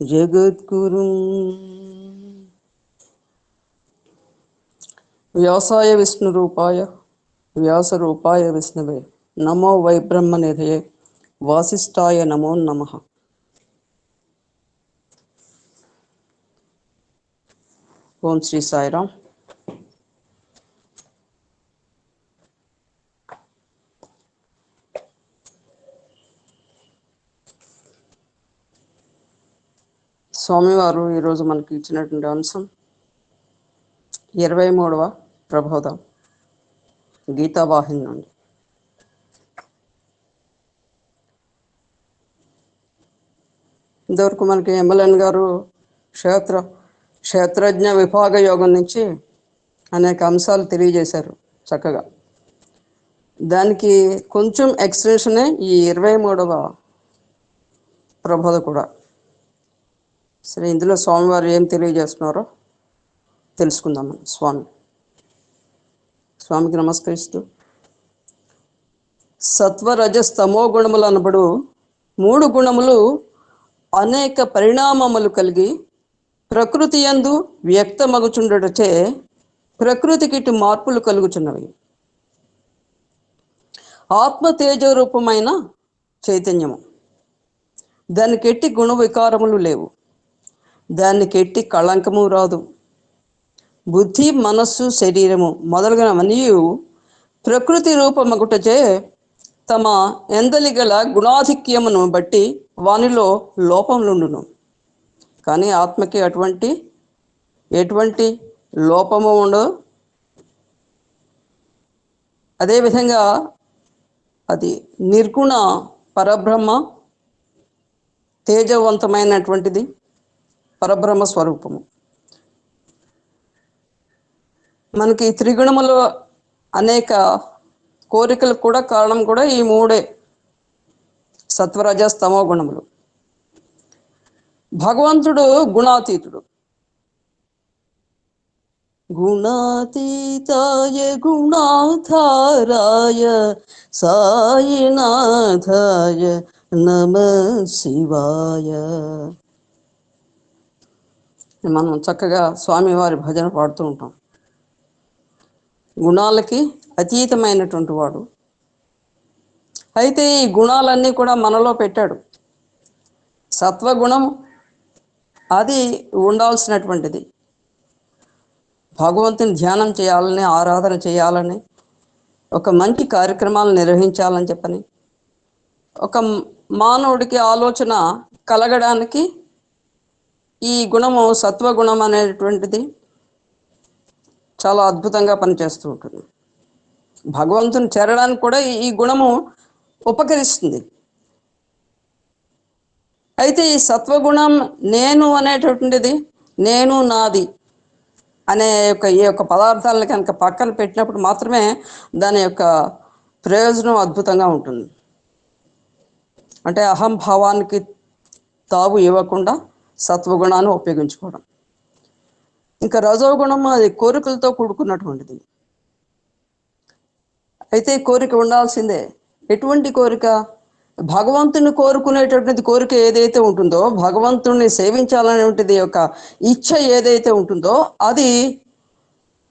జగద్గురుం. వ్యాసాయ విష్ణు రూపాయ వ్యాస రూపాయ విష్ణవే నమో వై బ్రహ్మనిధయే వాసిష్ఠాయ నమో నమః. ఓం శ్రీ సాయిరామ్. స్వామివారు ఈరోజు మనకి ఇచ్చినటువంటి అంశం 23వ ప్రబోధం గీతావాహిని నుండి. ఇంతవరకు మనకి ఎమ్మెల్యన్ గారు క్షేత్రజ్ఞ విభాగ యోగం నుంచి అనేక అంశాలు తెలియజేశారు చక్కగా. దానికి కొంచెం ఎక్స్టెన్షనే ఈ 23వ ప్రబోధ కూడా. సరే, ఇందులో స్వామివారు ఏం తెలియజేస్తున్నారో తెలుసుకుందాం. స్వామికి నమస్కరిస్తూ, సత్వరజస్తమో గుణములు అనబడు 3 గుణములు అనేక పరిణామములు కలిగి ప్రకృతి యందు వ్యక్తమగుచుండుటచే ప్రకృతికిటి మార్పులు కలుగుచున్నవి. ఆత్మ తేజరూపమైన చైతన్యము, దానికి ఎట్టి గుణ వికారములు లేవు, దానికి ఎట్టి కళంకము రాదు. బుద్ధి, మనస్సు, శరీరము మొదలగునవన్నీ ప్రకృతి రూపమగుటచే తమ ఎందలిగల గుణాధిక్యమును బట్టి వానిలో లోపములుండును. కానీ ఆత్మకి ఎటువంటి లోపము ఉండదు. అదేవిధంగా అది నిర్గుణ పరబ్రహ్మ, తేజవంతమైనటువంటిది, పరబ్రహ్మ స్వరూపము. మనకి త్రిగుణములు అనేక కోరికలకు కూడా కారణం కూడా ఈ 3 సత్వరజస్తమో గుణములు. భగవంతుడు గుణాతీతుడు. గుణాతీతాయ గుణాధారాయ సాయినాథాయ నమః శివాయ. మనం చక్కగా స్వామివారి భజన పాడుతూ ఉంటాం. గుణాలకి అతీతమైనటువంటి వాడు. అయితే ఈ గుణాలన్నీ కూడా మనలో పెట్టాడు. సత్వగుణం అది ఉండాల్సినటువంటిది. భగవంతుని ధ్యానం చేయాలని, ఆరాధన చేయాలని, ఒక మంచి కార్యక్రమాలు నిర్వహించాలని చెప్పని, ఒక మానవుడికి ఆలోచన కలగడానికి ఈ గుణము, సత్వగుణం అనేటువంటిది చాలా అద్భుతంగా పనిచేస్తూ ఉంటుంది. భగవంతుని చేరడానికి కూడా ఈ గుణము ఉపకరిస్తుంది. అయితే ఈ సత్వగుణం నేను అనేటటువంటిది, నేను నాది అనే ఈ యొక్క పదార్థాలను కనుక పక్కన పెట్టినప్పుడు మాత్రమే దాని యొక్క ప్రయోజనం అద్భుతంగా ఉంటుంది. అంటే అహంభావానికి తావు ఇవ్వకుండా సత్వగుణాన్ని ఉపయోగించుకోవడం. ఇంకా రజోగుణం అది కోరికలతో కూడుకున్నటువంటిది. అయితే కోరిక ఉండాల్సిందే. ఎటువంటి కోరిక? భగవంతుని కోరుకునేటటువంటి కోరిక ఏదైతే ఉంటుందో, భగవంతుణ్ణి సేవించాలనేటువంటిది యొక్క ఇచ్ఛ ఏదైతే ఉంటుందో, అది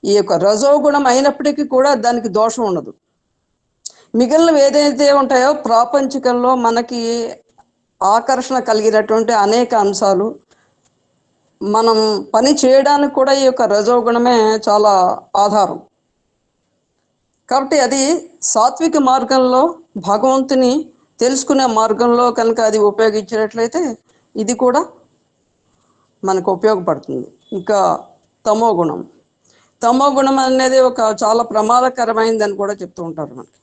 ఈ యొక్క రజోగుణం అయినప్పటికీ కూడా దానికి దోషం ఉండదు. మిగిలినవి ఏదైతే ఉంటాయో ప్రాపంచికంలో మనకి ఆకర్షణ కలిగినటువంటి అనేక అంశాలు, మనం పని చేయడానికి కూడా ఈ యొక్క రజోగుణమే చాలా ఆధారం. కాబట్టి అది సాత్విక మార్గంలో, భగవంతుని తెలుసుకునే మార్గంలో కనుక అది ఉపయోగించినట్లయితే ఇది కూడా మనకు ఉపయోగపడుతుంది. ఇంకా తమో గుణం. తమో గుణం అనేది ఒక చాలా ప్రమాదకరమైనదని కూడా చెప్తూ ఉంటారు మనకి.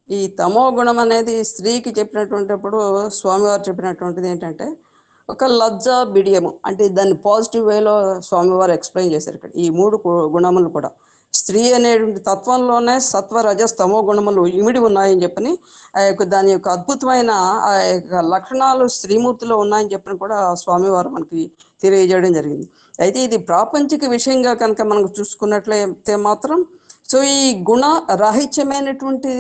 ఈ తమో గుణం అనేది స్త్రీకి చెప్పినటువంటిప్పుడు స్వామివారు చెప్పినటువంటిది ఏంటంటే ఒక లజ్జ బిడియము, అంటే దాన్ని పాజిటివ్ వేలో స్వామివారు ఎక్స్ప్లెయిన్ చేశారు. ఇక్కడ ఈ 3 గుణములు కూడా స్త్రీ అనేటువంటి తత్వంలోనే సత్వ రజస్ తమో గుణములు ఇమిడి ఉన్నాయని చెప్పని దాని యొక్క అద్భుతమైన ఆ యొక్క లక్షణాలు స్త్రీమూర్తిలో ఉన్నాయని చెప్పని కూడా స్వామివారు మనకి తెలియజేయడం జరిగింది. అయితే ఇది ప్రాపంచిక విషయంగా కనుక మనకు చూసుకున్నట్లయితే మాత్రం సో ఈ గుణ రాహిత్యమైనటువంటి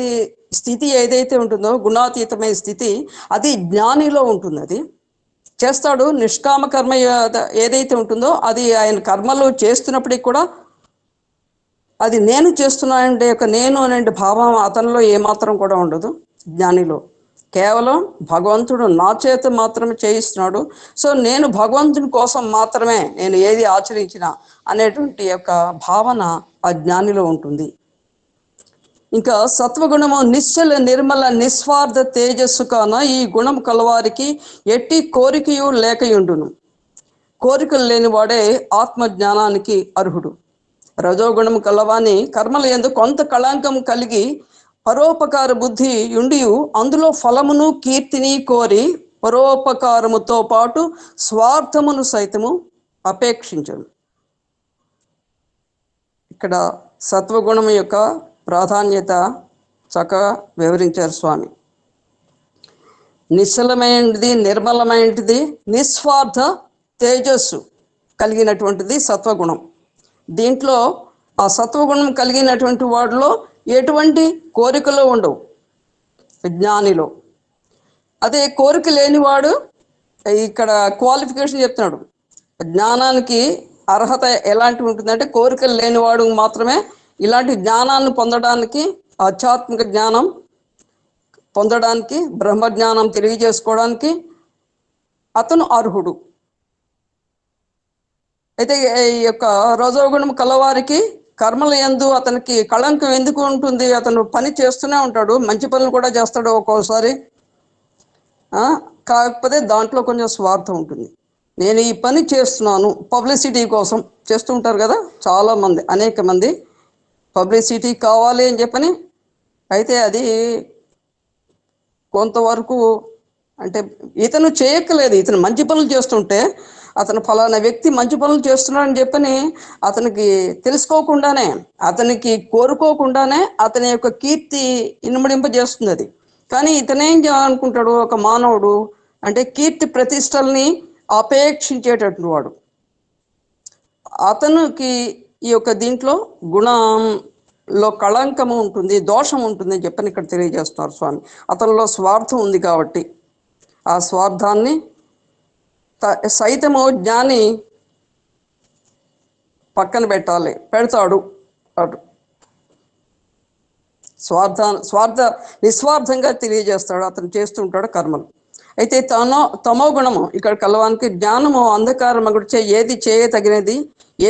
స్థితి ఏదైతే ఉంటుందో, గుణాతీతమైన స్థితి, అది జ్ఞానిలో ఉంటుంది. అది చేస్తాడు. నిష్కామ కర్మ ఏదైతే ఉంటుందో అది ఆయన కర్మలు చేస్తున్నప్పటికీ కూడా అది నేను చేస్తున్నానంటే ఒక నేను అనే భావం అతనిలో ఏమాత్రం కూడా ఉండదు. జ్ఞానిలో కేవలం భగవంతుడు నా చేత మాత్రమే చేయిస్తున్నాడు, సో నేను భగవంతుని కోసం మాత్రమే నేను ఏది ఆచరించిన అనేటువంటి యొక్క భావన ఆ జ్ఞానిలో ఉంటుంది. ఇంకా సత్వగుణము నిశ్చల నిర్మల నిస్వార్థ తేజస్సు కాన ఈ గుణం కలవారికి ఎట్టి కోరికయు లేకయుండును. కోరికలు లేనివాడే ఆత్మజ్ఞానానికి అర్హుడు. రజోగుణము కలవాని కర్మల యందు కొంత కళంకం కలిగి పరోపకార బుద్ధి ఉండియు అందులో ఫలమును కీర్తిని కోరి పరోపకారముతో పాటు స్వార్థమును సైతము అపేక్షించను. ఇక్కడ సత్వగుణం యొక్క ప్రాధాన్యత చక్కగా వివరించారు స్వామి. నిశ్చలమైనది, నిర్మలమైనది, నిస్వార్థ తేజస్సు కలిగినటువంటిది సత్వగుణం. దీంట్లో ఆ సత్వగుణం కలిగినటువంటి వాడిలో ఎటువంటి కోరికలు ఉండవు జ్ఞానిలో. అదే కోరిక లేనివాడు ఇక్కడ క్వాలిఫికేషన్ చెప్తున్నాడు. జ్ఞానానికి అర్హత ఎలాంటి ఉంటుందంటే కోరికలు లేనివాడు మాత్రమే ఇలాంటి జ్ఞానాన్ని పొందడానికి, ఆధ్యాత్మిక జ్ఞానం పొందడానికి, బ్రహ్మజ్ఞానం తెలియజేసుకోవడానికి అతను అర్హుడు. అయితే ఈ యొక్క రజోగుణం కలవారికి కర్మల యందు అతనికి కళంకం ఎందుకు ఉంటుంది? అతను పని చేస్తూనే ఉంటాడు, మంచి పనులు కూడా చేస్తాడు ఒక్కోసారి, కాకపోతే దాంట్లో కొంచెం స్వార్థం ఉంటుంది. నేను ఈ పని చేస్తున్నాను పబ్లిసిటీ కోసం చేస్తూ ఉంటారు కదా చాలామంది, అనేక మంది పబ్లిసిటీ కావాలి అని చెప్పని. అయితే అది కొంతవరకు అంటే ఇతను చేయక్కలేదు, ఇతను మంచి పనులు చేస్తుంటే అతను ఫలానా వ్యక్తి మంచి పనులు చేస్తున్నాడని చెప్పని అతనికి తెలుసుకోకుండానే, అతనికి కోరుకోకుండానే అతని యొక్క కీర్తి ఇనుమడింపజేస్తుంది అది. కానీ ఇతనేం అనుకుంటాడు, ఒక మానవుడు అంటే కీర్తి ప్రతిష్టల్ని అపేక్షించేటటువంటి వాడు. అతనికి ఈ యొక్క దీంట్లో గుణంలో కళంకము ఉంటుంది, దోషం ఉంటుంది అని చెప్పని ఇక్కడ తెలియజేస్తున్నారు స్వామి. అతనిలో స్వార్థం ఉంది కాబట్టి ఆ స్వార్థాన్ని సైతము జ్ఞాని పక్కన పెడతాడు. నిస్వార్థంగా తెలియజేస్తాడు, అతను చేస్తూ ఉంటాడు కర్మలు. అయితే తమో గుణము ఇక్కడ కలవానికి జ్ఞానము అంధకారం అగుడిచే ఏది చేయతగినది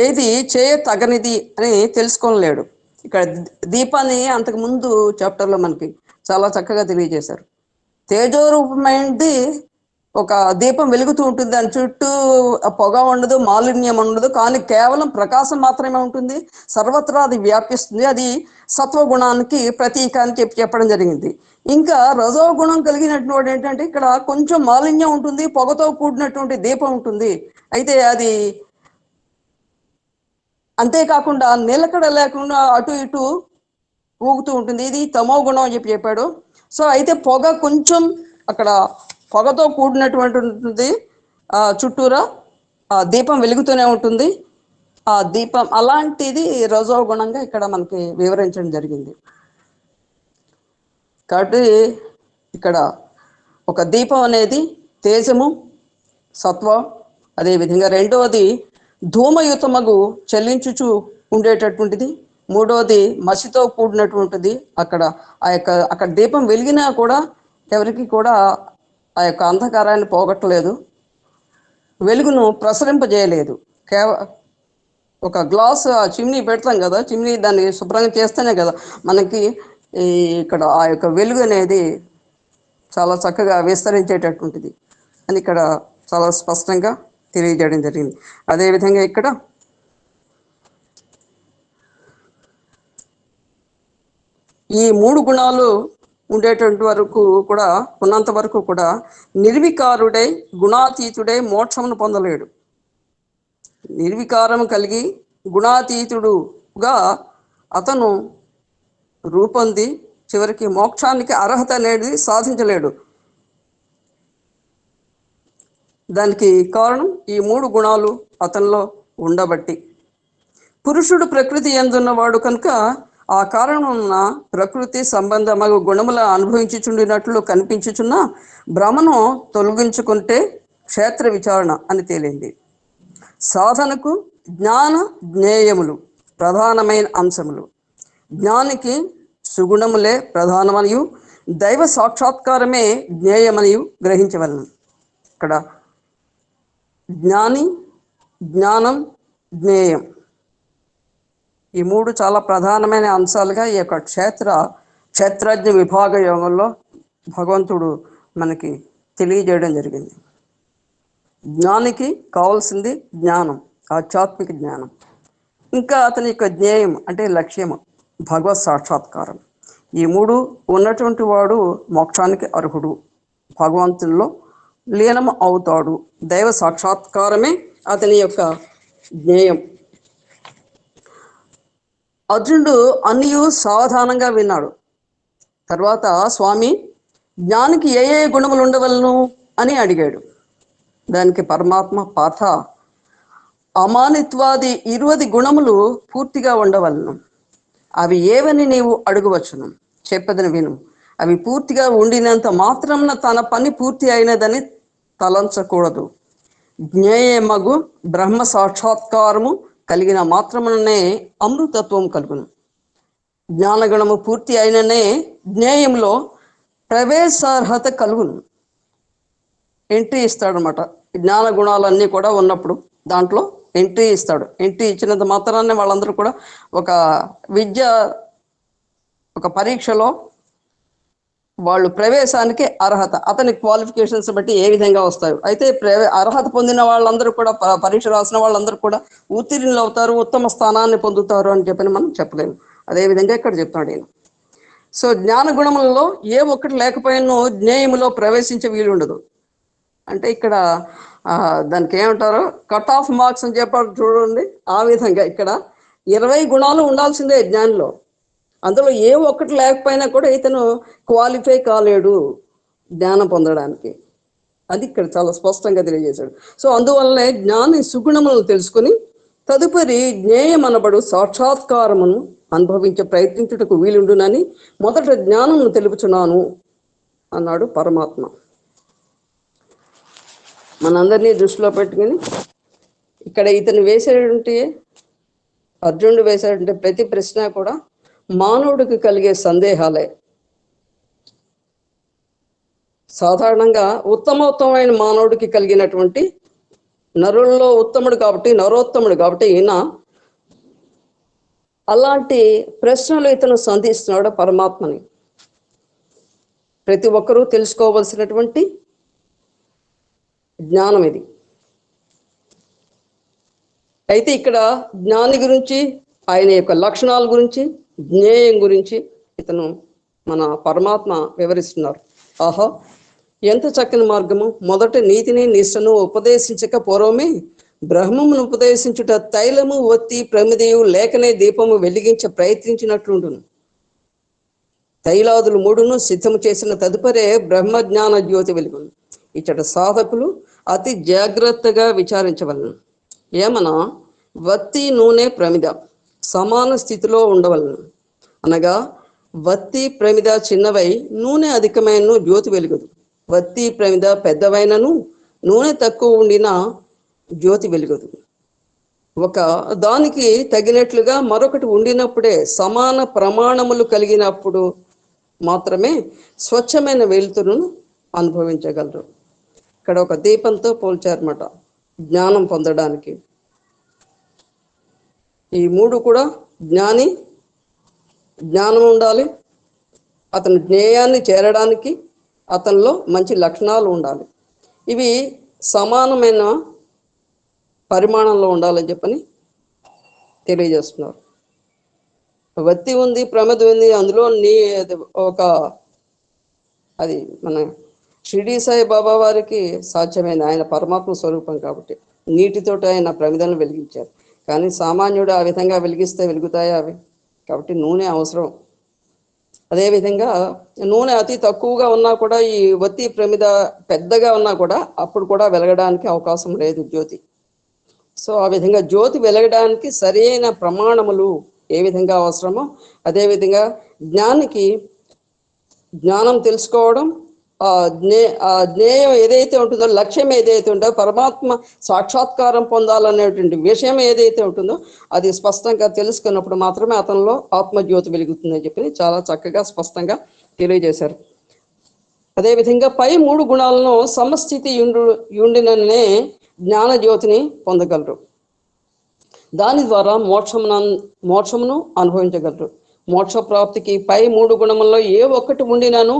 ఏది చేయతగనిది అని తెలుసుకోలేడు. ఇక్కడ దీపాన్ని అంతకు ముందు చాప్టర్లో మనకి చాలా చక్కగా తెలియజేశారు. తేజోరూపమైనది ఒక దీపం వెలుగుతూ ఉంటుంది, దాని చుట్టూ పొగ ఉండదు, మాలిన్యం ఉండదు, కానీ కేవలం ప్రకాశం మాత్రమే ఉంటుంది, సర్వత్రా అది వ్యాపిస్తుంది. అది సత్వగుణానికి ప్రతీక అని చెప్పడం జరిగింది. ఇంకా రజోగుణం కలిగినటువంటి ఏంటంటే ఇక్కడ కొంచెం మాలిన్యం ఉంటుంది, పొగతో కూడినటువంటి దీపం ఉంటుంది. అయితే అది అంతేకాకుండా నిలకడ లేకుండా అటు ఇటు ఊగుతూ ఉంటుంది. ఇది తమో గుణం అని చెప్పాడు. సో అయితే పొగ కొంచెం అక్కడ పొగతో కూడినటువంటి చుట్టూరా ఆ దీపం వెలుగుతూనే ఉంటుంది. ఆ దీపం అలాంటిది రజోగుణంగా ఇక్కడ మనకి వివరించడం జరిగింది. కాబట్టి ఇక్కడ ఒక దీపం అనేది తేజము, సత్వం, అదేవిధంగా రెండవది ధూమయుతమగు చెల్లించుచు ఉండేటటువంటిది, మూడవది మసితో కూడినటువంటిది. అక్కడ దీపం వెలిగినా కూడా ఎవరికి కూడా ఆ యొక్క అంధకారాన్ని పోగొట్టలేదు, వెలుగును ప్రసరింపజేయలేదు. ఒక గ్లాస్ చిమ్నీ పెడతాం కదా, చిమ్నీ దాన్ని శుభ్రంగా చేస్తేనే కదా మనకి ఇక్కడ ఆ యొక్క వెలుగు అనేది చాలా చక్కగా విస్తరించేటటువంటిది అని ఇక్కడ చాలా స్పష్టంగా తెలియజేయడం జరిగింది. అదేవిధంగా ఇక్కడ ఈ 3 గుణాలు ఉండేటువంటి వరకు కూడా ఉన్నంత వరకు కూడా నిర్వికారుడై గుణాతీతుడై మోక్షమును పొందలేడు. నిర్వికారం కలిగి గుణాతీతుడుగా అతను రూపొంది చివరికి మోక్షానికి అర్హత అనేది సాధించలేడు. దానికి కారణం ఈ 3 గుణాలు అతనిలో ఉండబట్టి. పురుషుడు ప్రకృతి యందున్నవాడు కనుక ఆ కారణమున ప్రకృతి సంబంధమగు గుణముల అనుభవించుచుండినట్లు కనిపించుచున్న భ్రమను తొలగించుకుంటే క్షేత్ర విచారణ అని తేలింది. సాధనకు జ్ఞాన జ్ఞేయములు ప్రధానమైన అంశములు. జ్ఞానికి సుగుణములే ప్రధానమనియు దైవ సాక్షాత్కారమే జ్ఞేయమనియు గ్రహించవలను. ఇక్కడ జ్ఞాని, జ్ఞానం, జ్ఞేయం ఈ 3 చాలా ప్రధానమైన అంశాలుగా ఈ యొక్క క్షేత్రజ్ఞ విభాగ యోగంలో భగవంతుడు మనకి తెలియజేయడం జరిగింది. జ్ఞానికి కావాల్సింది జ్ఞానం, ఆధ్యాత్మిక జ్ఞానం. ఇంకా అతని యొక్క జ్ఞేయం అంటే లక్ష్యము భగవత్ సాక్షాత్కారం. ఈ 3 ఉన్నటువంటి వాడు మోక్షానికి అర్హుడు, భగవంతుల్లో లీనం అవుతాడు. దైవ సాక్షాత్కారమే అతని యొక్క జ్ఞేయం. అర్జునుడు అన్నీ సావధానంగా విన్నాడు. తర్వాత స్వామి జ్ఞానికి ఏ ఏ గుణములు ఉండవలను అని అడిగాడు. దానికి పరమాత్మ పార్థ అమానిత్వాది 20 గుణములు పూర్తిగా ఉండవలను. అవి ఏవని నీవు అడుగవచ్చును, చెప్పదని విను. అవి పూర్తిగా ఉండినంత మాత్రంన తన పని పూర్తి అయినదని తలంచకూడదు. జ్ఞేయమగు బ్రహ్మ సాక్షాత్కారము కలిగిన మాత్రముననే అమృతత్వం కలుగును. జ్ఞానగుణము పూర్తి అయిననే జ్ఞేయంలో ప్రవేశార్హత కలుగును. ఎంట్రీ ఇస్తాడనమాట. జ్ఞాన గుణాలన్నీ కూడా ఉన్నప్పుడు దాంట్లో ఎంట్రీ ఇస్తాడు. ఎంట్రీ ఇచ్చినంత మాత్రాన్ని వాళ్ళందరూ కూడా ఒక పరీక్షలో వాళ్ళు ప్రవేశానికి అర్హత, అతని క్వాలిఫికేషన్స్ బట్టి ఏ విధంగా వస్తాయి. అయితే అర్హత పొందిన వాళ్ళందరూ కూడా పరీక్ష రాసిన వాళ్ళందరూ కూడా ఉత్తీర్ణులు అవుతారు, ఉత్తమ స్థానాన్ని పొందుతారు అని చెప్పని మనం చెప్పలేము. అదేవిధంగా ఇక్కడ చెప్తాడు నేను. సో జ్ఞాన గుణములలో ఏ ఒక్కటి లేకపోయినో జ్ఞేయములో ప్రవేశించే వీలుండదు. అంటే ఇక్కడ దానికి ఏమంటారు, కట్ ఆఫ్ మార్క్స్ అని చెప్పారు చూడండి. ఆ విధంగా ఇక్కడ 20 గుణాలు ఉండాల్సిందే జ్ఞానిలో. అందులో ఏ ఒక్కటి లేకపోయినా కూడా ఇతను క్వాలిఫై కాలేడు జ్ఞానం పొందడానికి. అది ఇక్కడ చాలా స్పష్టంగా తెలియజేశాడు. సో అందువల్లనే జ్ఞాని సుగుణములను తెలుసుకుని తదుపరి జ్ఞేయమనబడు సాక్షాత్కారమును అనుభవించే ప్రయత్నించుటకు వీలుండునని మొదట జ్ఞానమును తెలుపుచున్నాను అన్నాడు పరమాత్మ. మనందరినీ దృష్టిలో పెట్టుకుని ఇక్కడ ఇతను వేసేటువంటి అర్జునుడు వేసేటువంటి ప్రతి ప్రశ్న కూడా మానవుడికి కలిగే సందేహాలే. సాధారణంగా ఉత్తమోత్తమైన మానవుడికి కలిగినటువంటి, నరుల్లో ఉత్తముడు కాబట్టి, నరోత్తముడు కాబట్టి ఈయన అలాంటి ప్రశ్నలు ఇతను సంధిస్తున్నాడు పరమాత్మని. ప్రతి ఒక్కరూ తెలుసుకోవలసినటువంటి జ్ఞానం ఇది. అయితే ఇక్కడ జ్ఞాని గురించి, ఆయన యొక్క లక్షణాల గురించి, జ్ఞేయం గురించి ఇతను మన పరమాత్మ వివరిస్తున్నారు. ఆహా, ఎంత చక్కని మార్గము! మొదట నీతిని నిష్టను ఉపదేశించక పూర్వమే బ్రహ్మమును ఉపదేశించుట తైలము ఒత్తి ప్రమిదయు లేకనే దీపము వెలిగించ ప్రయత్నించినట్లుండును. తైలాదులు 3ను సిద్ధము చేసిన తదుపరే బ్రహ్మజ్ఞాన జ్యోతి వెలుగును. ఇచ్చట సాధకులు అతి జాగ్రత్తగా విచారించవలను. ఏమనా వత్తి నూనె ప్రమిద సమాన స్థితిలో ఉండవలను. అనగా వత్తి ప్రమిద చిన్నవై నూనె అధికమైన జ్యోతి వెలుగదు. వత్తి ప్రమిద పెద్దవైనను నూనె తక్కువ ఉండిన జ్యోతి వెలుగదు. ఒక దానికి తగినట్లుగా మరొకటి ఉండినప్పుడే, సమాన ప్రమాణములు కలిగినప్పుడు మాత్రమే స్వచ్ఛమైన వెలుతురును అనుభవించగలరు. ఇక్కడ ఒక దీపంతో పోల్చారన్నమాట జ్ఞానం పొందడానికి. ఈ 3 కూడా జ్ఞానం ఉండాలి. అతని జ్ఞేయాన్ని చేరడానికి అతనిలో మంచి లక్షణాలు ఉండాలి. ఇవి సమానమైన పరిమాణంలో ఉండాలని చెప్పని తెలియజేస్తున్నారు. వత్తి ఉంది, ప్రమిద ఉంది, అందులో ఒక అది మన షిరిడి సాయి బాబా వారికి సాధ్యమైంది. ఆయన పరమాత్మ స్వరూపం కాబట్టి నీటితోటి ఆయన ప్రమిదలను వెలిగించారు. కానీ సామాన్యుడు ఆ విధంగా వెలిగిస్తే వెలుగుతాయా అవి? కాబట్టి నూనె అవసరం. అదేవిధంగా నూనె అతి తక్కువగా ఉన్నా కూడా ఈ వత్తి ప్రమిద పెద్దగా ఉన్నా కూడా అప్పుడు కూడా వెలగడానికి అవకాశం లేదు జ్యోతి. సో ఆ విధంగా జ్యోతి వెలగడానికి సరైన ప్రమాణములు ఏ విధంగా అవసరమో అదేవిధంగా జ్ఞానం తెలుసుకోవడం, జ్ఞేయం ఏదైతే ఉంటుందో, లక్ష్యం ఏదైతే ఉంటుందో, పరమాత్మ సాక్షాత్కారం పొందాలనేటువంటి విషయం ఏదైతే ఉంటుందో అది స్పష్టంగా తెలుసుకున్నప్పుడు మాత్రమే అతనిలో ఆత్మజ్యోతి వెలుగుతుందని చెప్పి చాలా చక్కగా స్పష్టంగా తెలియజేశారు. అదేవిధంగా పై 3 గుణాలను సమస్థితి యుండిననే జ్ఞాన జ్యోతిని పొందగలరు. దాని ద్వారా మోక్షమును అనుభవించగలరు. మోక్ష ప్రాప్తికి పై 3 గుణములలో ఏ ఒక్కటి ఉండినాను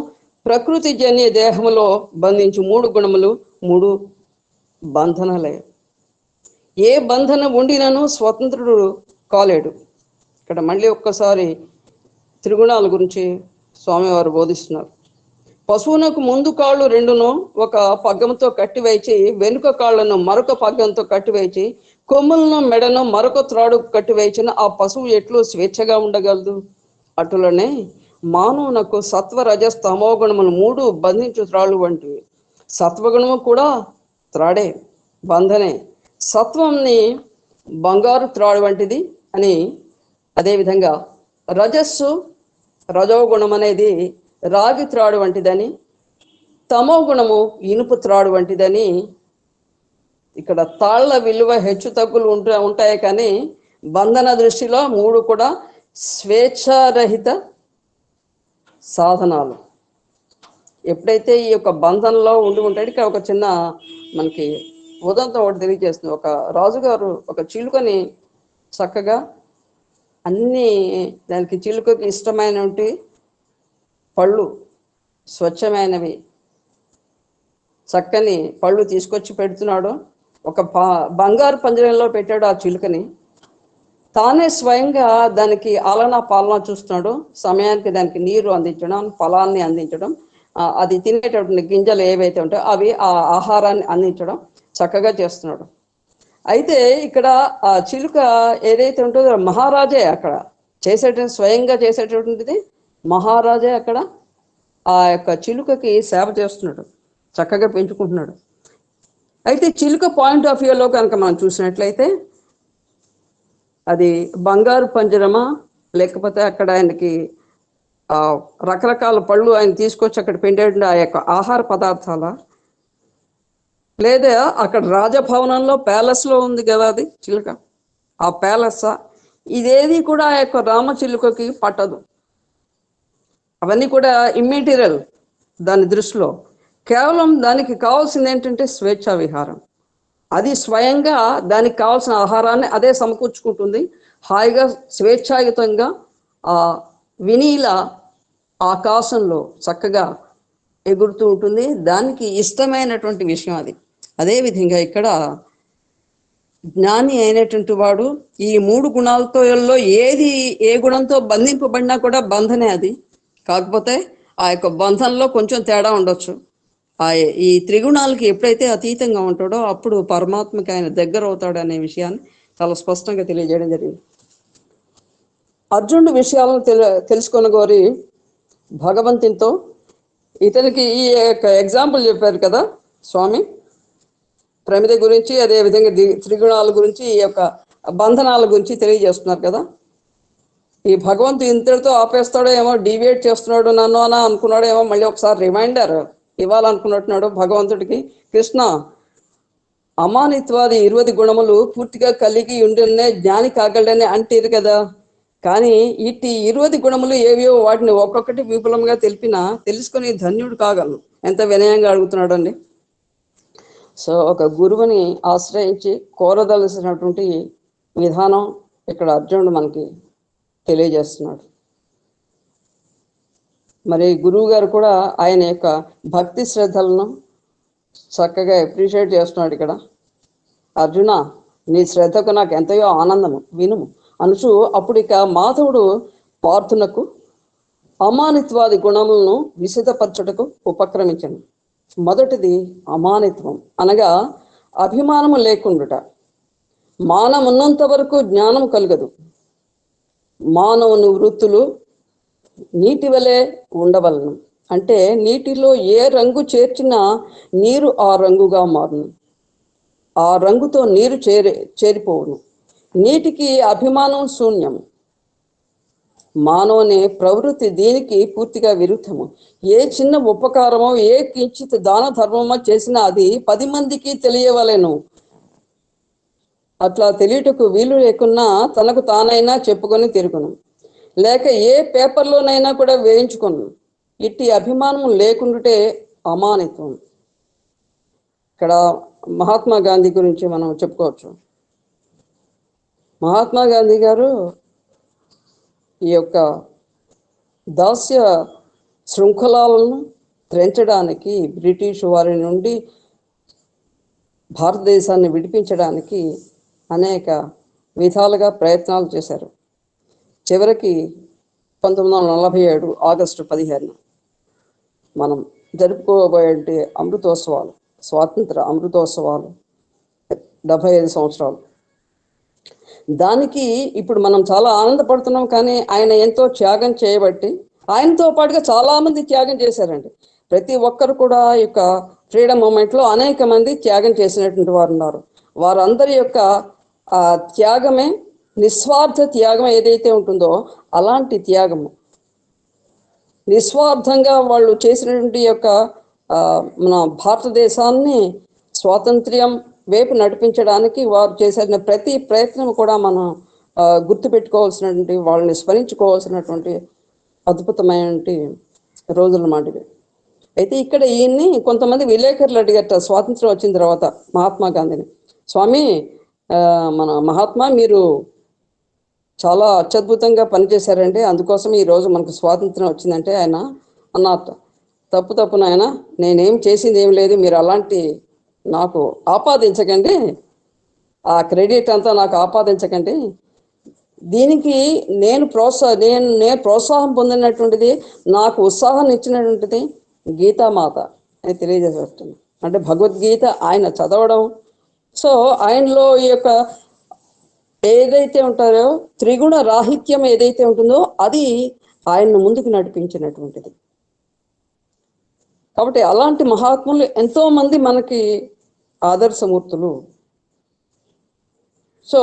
ప్రకృతి జన్య దేహములో బంధించు 3 గుణములు 3 బంధనలే. ఏ బంధన ఉండినను స్వతంత్రుడు కాలేడు. ఇక్కడ మళ్ళీ ఒక్కసారి త్రిగుణాల గురించి స్వామివారు బోధిస్తున్నారు. పశువునకు ముందు కాళ్ళు 2ను ఒక పగ్గంతో కట్టివేచి, వెనుక కాళ్ళను మరొక పగ్గంతో కట్టివేచి, కొమ్ములను మెడను మరొక త్రాడు కట్టివేచిన ఆ పశువు ఎట్లు స్వేచ్ఛగా ఉండగలదు? అటులనే మానవునకు సత్వ రజస్ తమో గుణములు 3 బంధించు త్రాళ్ళు వంటివి. సత్వగుణము కూడా త్రాడే, బంధనే. సత్వంని బంగారు త్రాడు వంటిది అని, అదేవిధంగా రజోగుణం అనేది రాగి త్రాడు వంటిదని, తమో గుణము ఇనుపు త్రాడు వంటిదని. ఇక్కడ తాళ్ల విలువ హెచ్చు తగ్గులు ఉంటాయి, కానీ బంధన దృష్టిలో 3 కూడా స్వేచ్ఛారహిత సాధనాలు. ఎప్పుడైతే ఈ యొక్క బంధనలో ఉంటాడు, ఇక్కడ ఒక చిన్న మనకి ఉదంతం ఒకటి తెలియజేస్తుంది. ఒక రాజుగారు ఒక చిలుకని చక్కగా అన్ని దానికి చిలుకకి ఇష్టమైనటువంటి పళ్ళు, స్వచ్ఛమైనవి చక్కని పళ్ళు తీసుకొచ్చి పెడుతున్నాడు. ఒక బంగారు పంజరంలో పెట్టాడు ఆ చిలుకని. తానే స్వయంగా దానికి ఆలనా పాలన చూస్తున్నాడు. సమయానికి దానికి నీరు అందించడం, ఫలాన్ని అందించడం, అది తినేటటువంటి గింజలు ఏవైతే ఉంటాయో అవి ఆ ఆహారాన్ని అందించడం చక్కగా చేస్తున్నాడు. అయితే ఇక్కడ ఆ చిలుక ఏదైతే ఉంటుందో మహారాజే అక్కడ స్వయంగా చేసేటటువంటిది మహారాజే అక్కడ ఆ యొక్క చిలుకకి సేవ చేస్తున్నాడు, చక్కగా పెంచుకుంటున్నాడు. అయితే చిలుక పాయింట్ ఆఫ్ వ్యూలో కనుక మనం చూసినట్లయితే అది బంగారు పంజరమా, లేకపోతే అక్కడ ఆయనకి రకరకాల పళ్ళు ఆయన తీసుకొచ్చి అక్కడ పెండే ఆ యొక్క ఆహార పదార్థాల, లేదా అక్కడ రాజభవనంలో ప్యాలెస్లో ఉంది కదా అది చిలుక, ఆ ప్యాలెస్సా? ఇదేది కూడా ఆ యొక్క రామ చిలుకకి పట్టదు. అవన్నీ కూడా ఇమ్మెటీరియల్ దాని దృష్టిలో. కేవలం దానికి కావాల్సింది ఏంటంటే స్వేచ్ఛా విహారం. అది స్వయంగా దానికి కావాల్సిన ఆహారాన్ని అదే సమకూర్చుకుంటుంది. హాయిగా స్వేచ్ఛాయుతంగా ఆ వినీల ఆకాశంలో చక్కగా ఎగురుతూ ఉంటుంది. దానికి ఇష్టమైనటువంటి విషయం అది. అదేవిధంగా ఇక్కడ జ్ఞాని అయినటువంటి వాడు ఈ 3 గుణాలతో ఏ గుణంతో బంధింపబడినా కూడా బంధనే అది. కాకపోతే ఆ యొక్క బంధంలో కొంచెం తేడా ఉండొచ్చు. ఈ త్రిగుణాలకి ఎప్పుడైతే అతీతంగా ఉంటాడో అప్పుడు పరమాత్మకి ఆయన దగ్గర అవుతాడు అనే విషయాన్ని చాలా స్పష్టంగా తెలియజేయడం జరిగింది. అర్జునుడి విషయాలను తెలుసుకున్న గోరి భగవంతునితో ఇతనికి ఈ యొక్క ఎగ్జాంపుల్ చెప్పారు కదా స్వామి, ప్రమిద గురించి, అదేవిధంగా త్రిగుణాల గురించి, ఈ యొక్క బంధనాల గురించి తెలియజేస్తున్నారు కదా. ఈ భగవంతుడు ఇంతటితో ఆపేస్తాడో ఏమో, డీవియేట్ చేస్తున్నాడు నన్ను అని అనుకున్నాడో ఏమో, మళ్ళీ ఒకసారి రిమైండర్ ఇవ్వాలనుకున్నట్టున్నాడు భగవంతుడికి. కృష్ణ, అమానిత్వాది 20 గుణములు పూర్తిగా కలిగి ఉండినే జ్ఞాని కాగలడని అంటారు కదా. కానీ ఇట్టి 20 గుణములు ఏవియో వాటిని ఒక్కొక్కటి విపులంగా తెలుసుకొని ధన్యుడు కాగలను. ఎంత వినయంగా అడుగుతున్నాడు అండి. సో ఒక గురువుని ఆశ్రయించి కోరదలసినటువంటి విధానం ఇక్కడ అర్జునుడు మనకి తెలియజేస్తున్నాడు. మరి గురువు గారు కూడా ఆయన యొక్క భక్తి శ్రద్ధలను చక్కగా అప్రిషియేట్ చేస్తున్నాడు ఇక్కడ. అర్జున, నీ శ్రద్ధకు నాకు ఎంతయో ఆనందము, వినుము అనుచు అప్పుడు ఇక మాధవుడు పార్థునకు అమానిత్వాది గుణములను విశదపరచుటకు ఉపక్రమించను. మొదటిది అమానిత్వం, అనగా అభిమానము లేకుండుట. మానమున్నంత వరకు జ్ఞానం కలగదు. మానవుని వృత్తులు నీటి వలె ఉండవలను. అంటే నీటిలో ఏ రంగు చేర్చినా నీరు ఆ రంగుగా మారును, ఆ రంగుతో నీరు చేరిపోవును. నీటికి అభిమానం శూన్యం. మానవుని ప్రవృత్తి దీనికి పూర్తిగా విరుద్ధము. ఏ చిన్న ఉపకారమో ఏ కించిత్ దాన ధర్మమో చేసినా అది 10 మందికి తెలియవలెను. అట్లా తెలియటకు వీలు లేకున్నా తనకు తానైనా చెప్పుకొని తిరుగును, లేక ఏ పేపర్లోనైనా కూడా వేయించుకును. ఇట్టి అభిమానం లేకుండాటే అమానిత్వం. ఇక్కడ మహాత్మా గాంధీ గురించి మనం చెప్పుకోవచ్చు. మహాత్మా గాంధీ గారు ఈ యొక్క దాస్య శృంఖలాలను త్రెంచడానికి, బ్రిటిష్ వారి నుండి భారతదేశాన్ని విడిపించడానికి అనేక విధాలుగా ప్రయత్నాలు చేశారు. చివరికి 1947 ఆగస్టు 15 మనం జరుపుకోబోయే అమృతోత్సవాలు, స్వాతంత్ర అమృతోత్సవాలు 75 సంవత్సరాలు. దానికి ఇప్పుడు మనం చాలా ఆనందపడుతున్నాం, కానీ ఆయన ఎంతో త్యాగం చేయబట్టి ఆయనతో పాటుగా చాలామంది త్యాగం చేశారండి. ప్రతి ఒక్కరు కూడా ఈ యొక్క ఫ్రీడమ్ మూమెంట్లో అనేక మంది త్యాగం చేసినటువంటి వారు ఉన్నారు. వారందరి యొక్క త్యాగమే నిస్వార్థ త్యాగం ఏదైతే ఉంటుందో అలాంటి త్యాగము, నిస్వార్థంగా వాళ్ళు చేసినటువంటి యొక్క మన భారతదేశాన్ని స్వాతంత్ర్యం వైపు నడిపించడానికి వారు చేసిన ప్రతి ప్రయత్నం కూడా మనం గుర్తుపెట్టుకోవాల్సినటువంటి, వాళ్ళని స్మరించుకోవాల్సినటువంటి అద్భుతమైనటువంటి రోజుల మాటివి. అయితే ఇక్కడ ఈయన్ని కొంతమంది విలేకరులు అడిగట స్వాతంత్రం వచ్చిన తర్వాత మహాత్మా గాంధీని, స్వామి మన మహాత్మా మీరు చాలా అత్యద్భుతంగా పనిచేశారండి, అందుకోసం ఈరోజు మనకు స్వాతంత్రం వచ్చిందంటే ఆయన అన్నారు, తప్పు నాయన, నేనేం చేసింది ఏం లేదు, మీరు అలాంటి నాకు ఆపాదించకండి, ఆ క్రెడిట్ అంతా నాకు ఆపాదించకండి. దీనికి నేను ప్రోత్సాహం పొందినటువంటిది, నాకు ఉత్సాహాన్ని ఇచ్చినటువంటిది గీతామాత అని తెలియజేస్తున్నాను. అంటే భగవద్గీత ఆయన చదవడం, సో ఆయనలో ఈ యొక్క ఏదైతే ఉంటారో త్రిగుణ రాహిత్యం ఏదైతే ఉంటుందో అది ఆయన్ను ముందుకు నడిపించినటువంటిది. కాబట్టి అలాంటి మహాత్ములు ఎంతో మంది మనకి ఆదర్శమూర్తులు. సో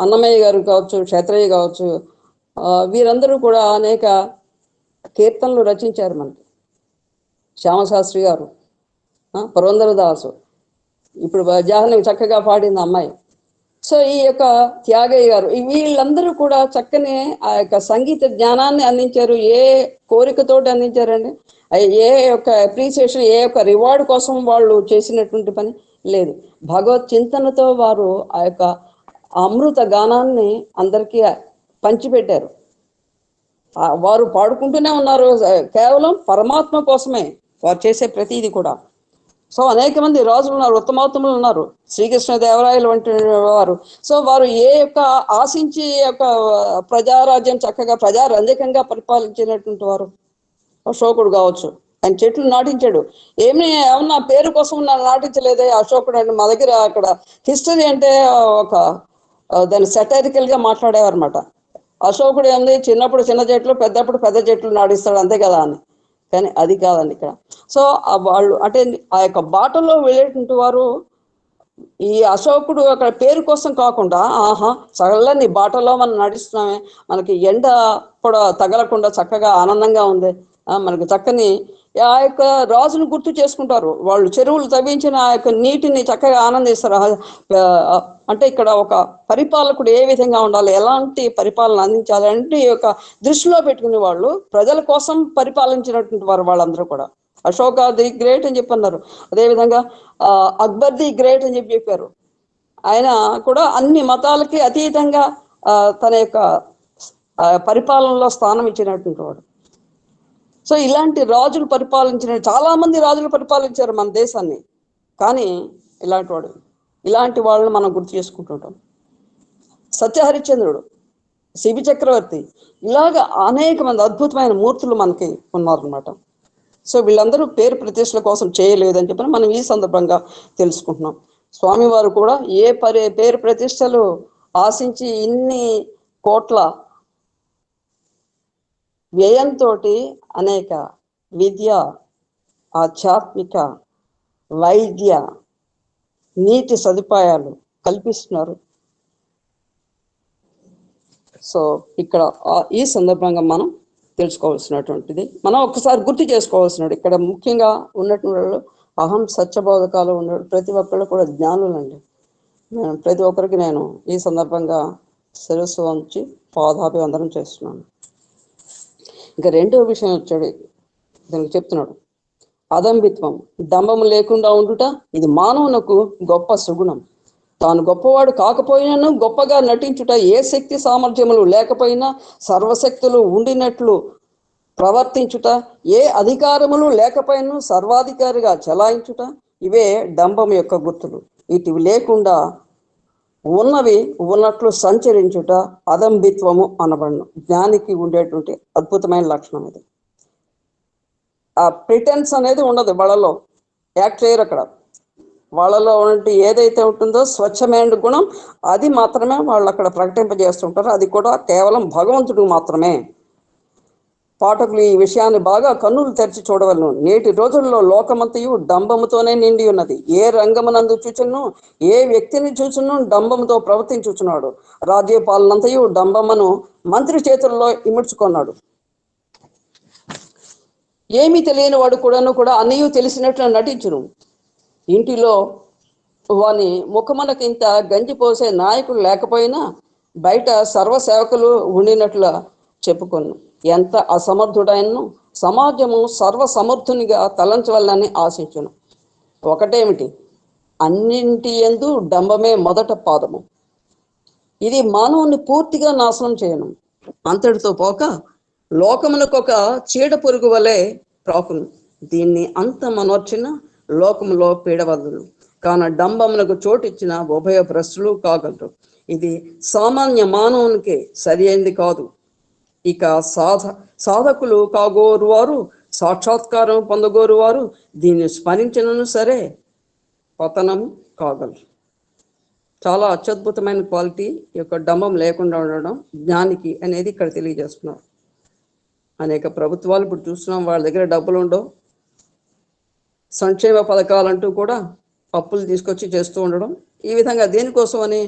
అన్నమయ్య గారు కావచ్చు, క్షేత్రయ్య కావచ్చు, వీరందరూ కూడా అనేక కీర్తనలు రచించారు మనకి. శ్యామశాస్త్రి గారు, పురంధరదాసు, ఇప్పుడు జాహ్నవి చక్కగా పాడింది అమ్మాయి. సో ఈ యొక్క త్యాగయ్య గారు, వీళ్ళందరూ కూడా చక్కని ఆ యొక్క సంగీత జ్ఞానాన్ని అందించారు. ఏ కోరికతోటి అందించారండి, ఏ యొక్క అప్రిసియేషన్, ఏ యొక్క రివార్డ్ కోసం వాళ్ళు చేసినటువంటి పని లేదు. భగవత్ చింతనతో వారు ఆ యొక్క అమృత గానాన్ని అందరికీ పంచిపెట్టారు. వారు పాడుకుంటూనే ఉన్నారు, కేవలం పరమాత్మ కోసమే వారు చేసే ప్రతిదీ కూడా. సో అనేక మంది రాజులు ఉన్నారు, ఉత్తమోత్తములు ఉన్నారు, శ్రీకృష్ణదేవరాయలు వంటి వారు. సో వారు ఏ యొక్క ఆశించి యొక్క ప్రజారాజ్యం చక్కగా ప్రజారంజకంగా పరిపాలించినటువంటి వారు. అశోకుడు కావచ్చు, ఆయన చెట్లు నాటించాడు, ఏమన్నా పేరు కోసం నాటించలేదే అశోకుడు అంటే. మా దగ్గర అక్కడ హిస్టరీ అంటే ఒక దాన్ని సెటైరికల్ గా మాట్లాడేవారు అనమాట. అశోకుడు ఏంది, చిన్నప్పుడు చిన్న చెట్లు, పెద్దప్పుడు పెద్ద చెట్లు నాటిస్తాడు అంతే కదా అని. కానీ అది కాదండి ఇక్కడ. సో వాళ్ళు అంటే ఆ యొక్క బాటలో వెళ్ళేటువంటి వారు, ఈ అశోకుడు అక్కడ పేరు కోసం కాకుండా, చల్లని బాటలో మనం నడుస్తున్నామే, మనకి ఎండ కూడా తగలకుండా చక్కగా ఆనందంగా ఉంది, మనకు చక్కని ఆ యొక్క రాజును గుర్తు చేసుకుంటారు. వాళ్ళు చెరువులు తవ్వించిన ఆ యొక్క నీటిని చక్కగా ఆనందిస్తారు. అంటే ఇక్కడ ఒక పరిపాలకుడు ఏ విధంగా ఉండాలి, ఎలాంటి పరిపాలన అందించాలి అంటే ఈ యొక్క దృష్టిలో పెట్టుకునే వాళ్ళు ప్రజల కోసం పరిపాలించినటువంటి వారు వాళ్ళందరూ కూడా. అశోక ది గ్రేట్ అని చెప్పి అన్నారు. అదేవిధంగా అక్బర్ ది గ్రేట్ అని చెప్పారు. ఆయన కూడా అన్ని మతాలకి అతీతంగా తన యొక్క పరిపాలనలో స్థానం ఇచ్చినటువంటి వాడు. సో ఇలాంటి రాజులు పరిపాలించిన, చాలా మంది రాజులు పరిపాలించారు మన దేశాన్ని, కానీ ఇలాంటి వాళ్ళని మనం గుర్తు చేసుకుంటుంటాం. సత్యహరిశ్చంద్రుడు, శిబి చక్రవర్తి, ఇలాగ అనేక మంది అద్భుతమైన మూర్తులు మనకి ఉన్నారనమాట. సో వీళ్ళందరూ పేరు ప్రతిష్టల కోసం చేయలేదని చెప్పని మనం ఈ సందర్భంగా తెలుసుకుంటున్నాం. స్వామివారు కూడా పేరు ప్రతిష్టలు ఆశించి ఇన్ని కోట్ల వ్యయంతో అనేక విద్య, ఆధ్యాత్మిక, వైద్య, నీటి సదుపాయాలు కల్పిస్తున్నారు. సో ఇక్కడ ఈ సందర్భంగా మనం తెలుసుకోవాల్సినటువంటిది, మనం ఒకసారి గుర్తు చేసుకోవాల్సినది. ఇక్కడ ముఖ్యంగా ఉన్నటువంటి అహం సత్యబోధకాలు ఉన్న ప్రతి ఒక్కళ్ళు కూడా జ్ఞానులండి. ప్రతి ఒక్కరికి నేను ఈ సందర్భంగా శిరస్సు వంచి పాదాభివందనం చేస్తున్నాను. ఇంకా రెండవ విషయం వచ్చాడు, దీనికి చెప్తున్నాడు, అదంబిత్వం, డంబం లేకుండా ఉండుట, ఇది మానవునకు గొప్ప సుగుణం. తాను గొప్పవాడు కాకపోయినను గొప్పగా నటించుట, ఏ శక్తి సామర్థ్యములు లేకపోయినా సర్వశక్తులు ఉండినట్లు ప్రవర్తించుట, ఏ అధికారములు లేకపోయినా సర్వాధికారిగా చలాయించుట, ఇవే డంబం యొక్క గుర్తులు. వీటివి లేకుండా ఉన్నవి ఉన్నట్లు సంచరించుట అదంబిత్వము అనబడను. జ్ఞానికి ఉండేటువంటి అద్భుతమైన లక్షణం ఇది. ఆ ప్రిటెన్స్ అనేది ఉండదు వాళ్ళలో, యాక్ట్ చేయరు అక్కడ. వాళ్ళలో ఉన్నట్టు ఏదైతే ఉంటుందో స్వచ్ఛమైన గుణం, అది మాత్రమే వాళ్ళు అక్కడ ప్రకటింపజేస్తుంటారు. అది కూడా కేవలం భగవంతుడికి మాత్రమే. పాఠకులు ఈ విషయాన్ని బాగా కన్నులు తెరిచి చూడవలను. నేటి రోజుల్లో లోకమంతయు డంబముతోనే నిండి ఉన్నది. ఏ రంగమునందు చూచును, ఏ వ్యక్తిని చూచును డంబముతో ప్రవర్తించుచున్నాడు. రాజ్యపాలనంతయు డంబమును మంత్రి చేతుల్లో ఇముడ్చుకున్నాడు. ఏమీ తెలియని వాడు కూడా అన్నీ తెలిసినట్లు నటించును. ఇంటిలో వాని ముఖమునకింత గంజిపోసే నాయకుడు లేకపోయినా బయట సర్వసేవకులు ఉండినట్లు చెప్పుకొను. ఎంత అసమర్థుడైనను సమాజము సర్వసమర్థునిగా తలంచవలనని ఆశించును. ఒకటేమిటి, అన్నింటి యందు డంబమే మొదట పాదము. ఇది మానవుని పూర్తిగా నాశనం చేయను. అంతటితో పోక లోకమునకు ఒక చీడ పురుగు వలె ప్రాకును. దీన్ని అంత మనోర్చిన లోకములో పీడవదులు. కాన డంబమునకు చోటిచ్చిన ఉభయ భ్రష్టులు కాగలరు. ఇది సామాన్య మానవునికి సరి అయింది కాదు. ఇక సాధకులు కాగోరు వారు, సాక్షాత్కారం పొందగోరు వారు దీన్ని స్మరించినను సరే పతనం కాగలరు. చాలా అత్యద్భుతమైన క్వాలిటీ యొక్క డంబం లేకుండా ఉండడం జ్ఞానికి అనేది ఇక్కడ తెలియజేస్తున్నారు. అనేక ప్రభుత్వాలు ఇప్పుడు చూస్తున్నాం, వాళ్ళ దగ్గర డబ్బులు ఉండవు, సంక్షేమ పథకాలంటూ కూడా అప్పులు తీసుకొచ్చి చేస్తూ ఉండడం. ఈ విధంగా దేనికోసం అని,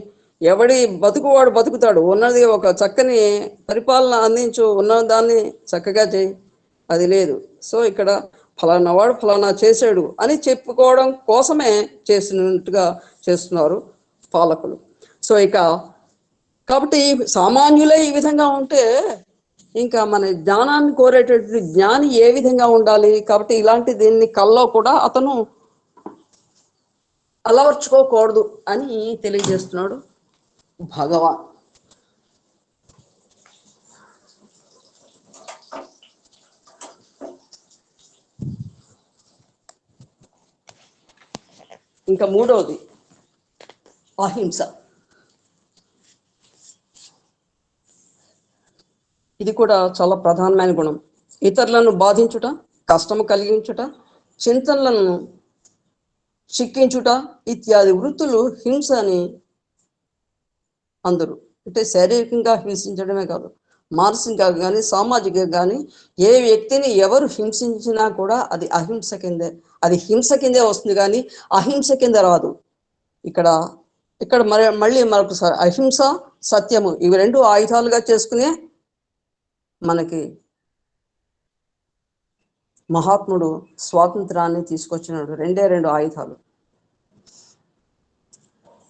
ఎవడి బతుకువాడు బతుకుతాడు, ఉన్నది ఒక చక్కని పరిపాలన అందించు, ఉన్న దాన్ని చక్కగా చేయి, అది లేదు. సో ఇక్కడ ఫలానా వాడు ఫలానా చేశాడు అని చెప్పుకోవడం కోసమే చేసినట్టుగా చేస్తున్నారు పాలకులు. సో కాబట్టి సామాన్యులే ఈ విధంగా ఉంటే ఇంకా మన జ్ఞానాన్ని కోరేటటువంటి జ్ఞాని ఏ విధంగా ఉండాలి? కాబట్టి ఇలాంటి దీన్ని కల్లో కూడా అతను అలవర్చుకోకూడదు అని తెలియజేస్తున్నాడు భగవాన్. ఇంకా మూడవది అహింస. ఇది కూడా చాలా ప్రధానమైన గుణం. ఇతరులను బాధించుట, కష్టము కలిగించుట, చింతనలను చిక్కించుట ఇత్యాది వృత్తులు హింస అని అందరూ. అంటే శారీరకంగా హింసించడమే కాదు, మానసికంగా కానీ సామాజికంగా కానీ ఏ వ్యక్తిని ఎవరు హింసించినా కూడా అది అహింస కిందే, అది హింస కిందే వస్తుంది కానీ అహింస కింద రాదు. ఇక్కడ మళ్ళీ మరొకసారి అహింస, సత్యము ఇవి రెండు ఆయుధాలుగా చేసుకునే మనకి మహాత్ముడు స్వాతంత్రాన్ని తీసుకొచ్చినాడు. రెండు ఆయుధాలు.